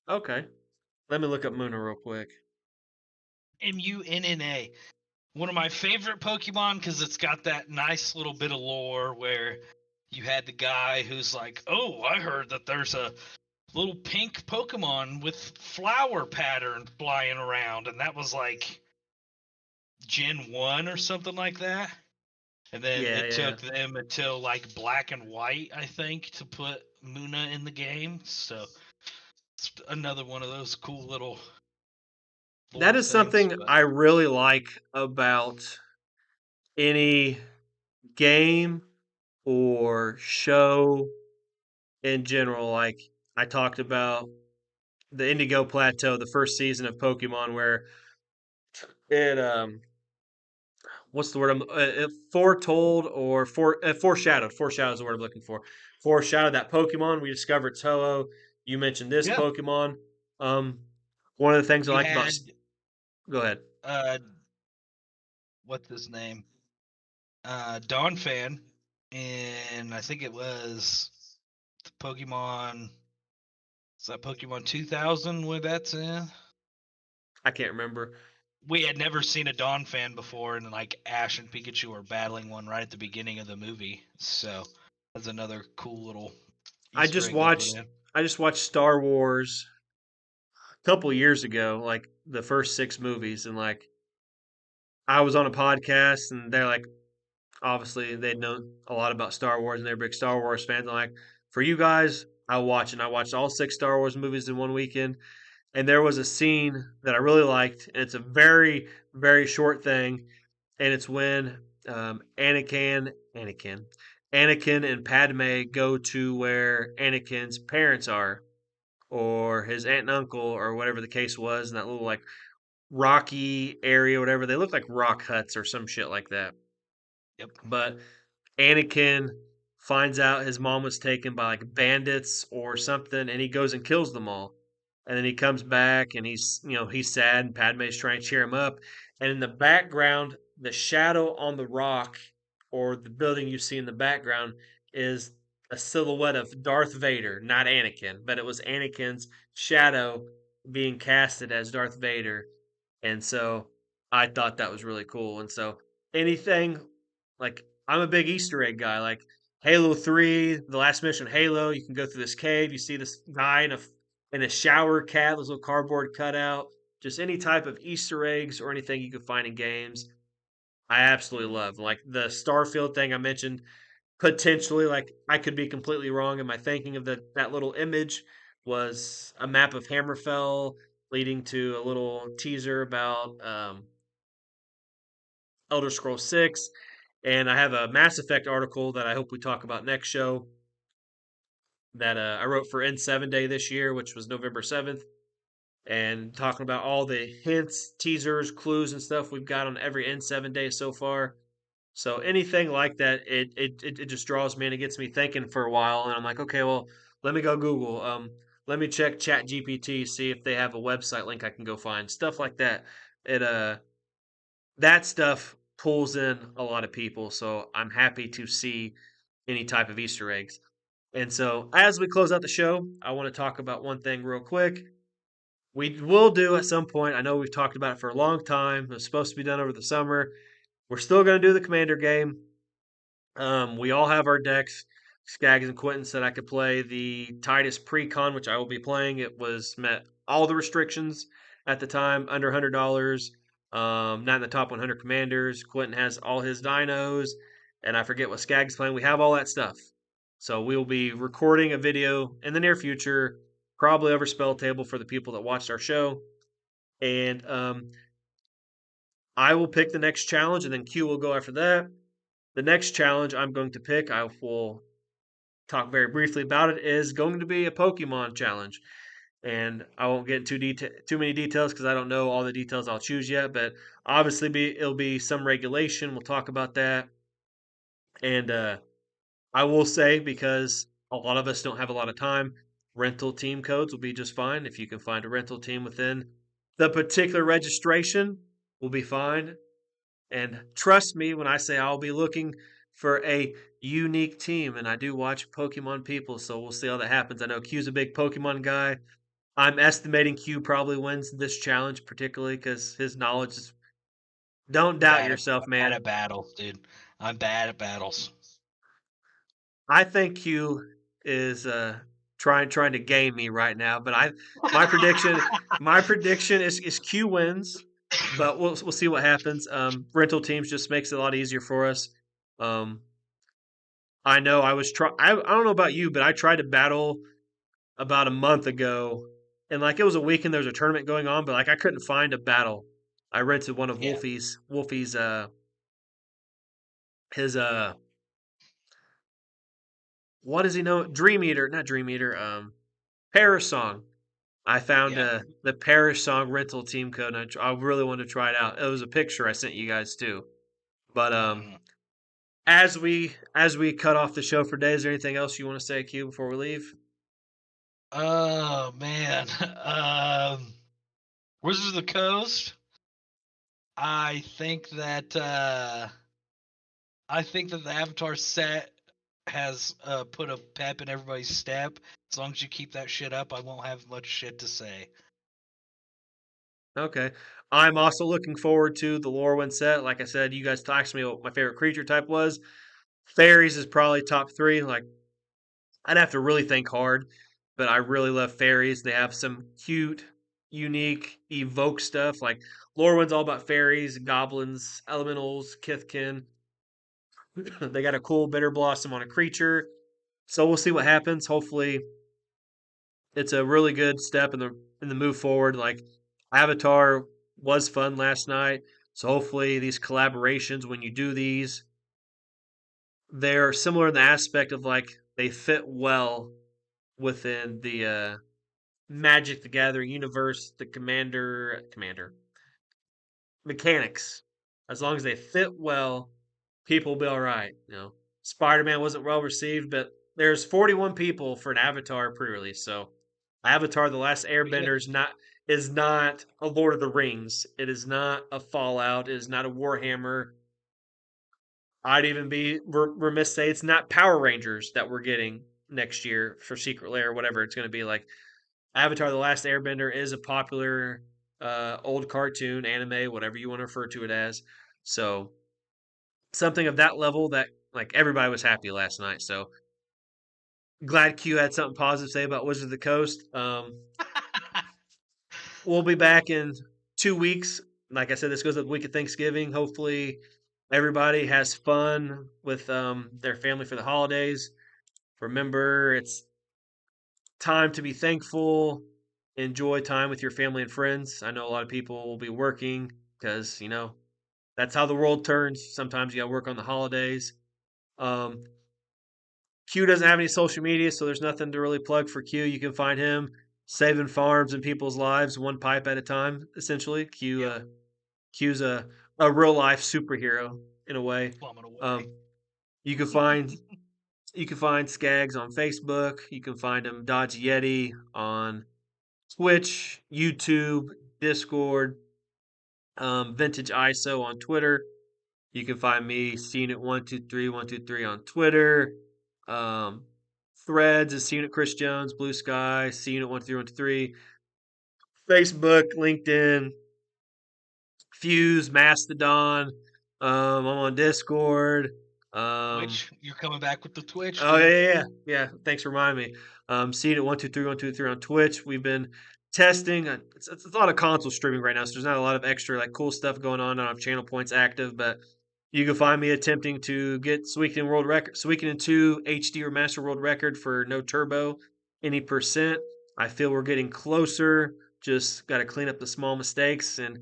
Okay. Let me look up Muna real quick. Munna. One of my favorite Pokemon because it's got that nice little bit of lore where you had the guy who's like, "Oh, I heard that there's a little pink Pokemon with flower pattern flying around," and that was like Gen 1 or something like that. And then Yeah, it yeah. took them until like Black and White, I think, to put Muna in the game. So it's another one of those cool little That lore is things. something But I really like about any game or show in general. Like I talked about the Indigo Plateau, the first season of Pokemon, where it what's the word it foretold or foreshadowed. Foreshadowed is the word I'm looking for. Foreshadowed that Pokemon. We discovered Toho. You mentioned this yeah, Pokemon. Um, one of the things I you like about. had Go ahead. uh, what's his name? Dawn Fan, and I think it was the Pokemon. Is that Pokemon 2000 where that's in? I can't remember. We had never seen a Dawn Fan before, and like Ash and Pikachu were battling one right at the beginning of the movie. So that's another cool little I Easter just egg they put watched. in. I just watched Star Wars a couple years ago, like the first six movies, and like I was on a podcast, and they're like, obviously they'd known a lot about Star Wars, and they're big Star Wars fans. I'm like, for you guys, I'll watch, and I watched all six Star Wars movies in one weekend. And there was a scene that I really liked, and it's a very, very short thing, and it's when Anakin and Padme go to where Anakin's parents are, or his aunt and uncle, or whatever the case was, in that little like rocky area, whatever. They look like rock huts or some shit like that. Yep. But Anakin finds out his mom was taken by like bandits or something, and he goes and kills them all. And then he comes back, and he's sad, and Padme's trying to cheer him up. And in the background, the shadow on the rock or the building you see in the background is a silhouette of Darth Vader, not Anakin, but it was Anakin's shadow being casted as Darth Vader. And so I thought that was really cool. And so anything like I'm a big Easter egg guy. Like Halo 3, the last mission of Halo, you can go through this cave, you see this guy in a shower cap, this little cardboard cutout. Just any type of Easter eggs or anything you can find in games, I absolutely love. Like the Starfield thing I mentioned, potentially, like I could be completely wrong in my thinking of that little image was a map of Hammerfell leading to a little teaser about Elder Scrolls 6. And I have a Mass Effect article that I hope we talk about next show that I wrote for N7 Day this year, which was November 7th, and talking about all the hints, teasers, clues, and stuff we've got on every N7 Day so far. So anything like that, it just draws me and it gets me thinking for a while, and I'm like, okay, well, let me go Google. Let me check Chat GPT, see if they have a website link I can go find. Stuff like that. It that stuff pulls in a lot of people, so I'm happy to see any type of Easter eggs. And so as we close out the show, I want to talk about one thing real quick. We will do at some point. I know we've talked about it for a long time. It was supposed to be done over the summer. We're still going to do the Commander game. We all have our decks. Skaggs and Quentin said I could play the Titus Precon, which I will be playing. It was met all the restrictions at the time, under $100. Not in the top 100 commanders. Quentin has all his dinos, and I forget what Skaggs playing. We have all that stuff, so we'll be recording a video in the near future, probably over Spell Table for the people that watched our show, and I will pick the next challenge, and then Q will go after that. The next challenge I'm going to pick, I will talk very briefly about it, is going to be a Pokemon challenge. And I won't get into too many details because I don't know all the details I'll choose yet. But obviously, it'll be some regulation. We'll talk about that. And I will say, because a lot of us don't have a lot of time, rental team codes will be just fine. If you can find a rental team within the particular registration, will be fine. And trust me when I say I'll be looking for a unique team. And I do watch Pokemon people, so we'll see how that happens. I know Q's a big Pokemon guy. I'm estimating Q probably wins this challenge, particularly because his knowledge is. Don't doubt yourself, Bad man. at battles, dude. I'm bad at battles. I think Q is trying to game me right now, but my prediction my prediction is Q wins, but we'll see what happens. Rental teams just makes it a lot easier for us. Um, I know I don't know about you, but I tried to battle about a month ago, and like it was a weekend. There was a tournament going on, but like I couldn't find a battle. I rented one of Yeah, Wolfie's his what does he know? Dream Eater, not Dream Eater. Parish Song. I found yeah. the Parish Song rental team code, and I really wanted to try it out. It was a picture I sent you guys too. But Mm. as we cut off the show for today, is there anything else you want to say, Q, before we leave? Oh man. Wizards of the Coast. I think that the Avatar set has put a pep in everybody's step. As long as you keep that shit up, I won't have much shit to say. Okay. I'm also looking forward to the Lorwyn set. Like I said, you guys asked me what my favorite creature type was. Fairies is probably top three. Like I'd have to really think hard, but I really love fairies. They have some cute, unique, evoke stuff. Like Lorwyn's all about fairies, goblins, elementals, kithkin. They got a cool bitter blossom on a creature. So we'll see what happens. Hopefully, it's a really good step in the move forward. Like Avatar was fun last night. So hopefully these collaborations, when you do these, they're similar in the aspect of like they fit well within the Magic the Gathering universe, the commander mechanics. As long as they fit well, people will be all right. Spider-Man wasn't well received, but there's 41 people for an Avatar pre-release. So, Avatar: The Last We get Airbender is not a Lord of the Rings. It is not a Fallout. It is not a Warhammer. I'd even be remiss to say it's not Power Rangers that we're getting next year for Secret Lair or whatever it's going to be. Like Avatar: The Last Airbender is a popular old cartoon, anime, whatever you want to refer to it as. So something of that level that like everybody was happy last night. So glad Q had something positive to say about Wizard of the Coast. We'll be back in 2 weeks. Like I said, this goes up the week of Thanksgiving. Hopefully, everybody has fun with their family for the holidays. Remember, it's time to be thankful. Enjoy time with your family and friends. I know a lot of people will be working because, that's how the world turns. Sometimes you got to work on the holidays. Um, Q doesn't have any social media, so there's nothing to really plug for Q. You can find him saving farms and people's lives one pipe at a time. Essentially, Yep, Q's a real life superhero in a way. plumbing away. Um, you can find you can find Skags on Facebook. You can find him Dodgy Yeti on Twitch, YouTube, Discord, Vintage ISO on Twitter. You can find me Seen It 123 on Twitter. Um, Threads is Seen It Chris Jones, Blue Sky, Seen It 123 Facebook, LinkedIn, Fuse, Mastodon. I'm on Discord. Um, Twitch, you're coming back with the Twitch, Oh yeah, dude. yeah, yeah. Yeah, thanks for reminding me. Seeing it 123 on Twitch. We've been testing. It's a lot of console streaming right now, so there's not a lot of extra like cool stuff going on. I don't have channel points active, but you can find me attempting to get Suikoden World Record, Suikoden 2 HD or Master World Record for no turbo, any percent. I feel we're getting closer. Just got to clean up the small mistakes. And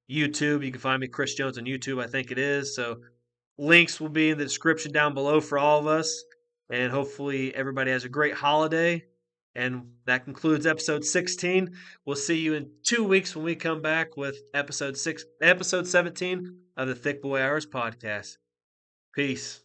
YouTube, you can find me Chris Jones on YouTube. I think it is so. Links will be in the description down below for all of us. And hopefully, everybody has a great holiday. And that concludes episode 16. We'll see you in 2 weeks when we come back with episode 17 of the Thick Boy Hours podcast. Peace.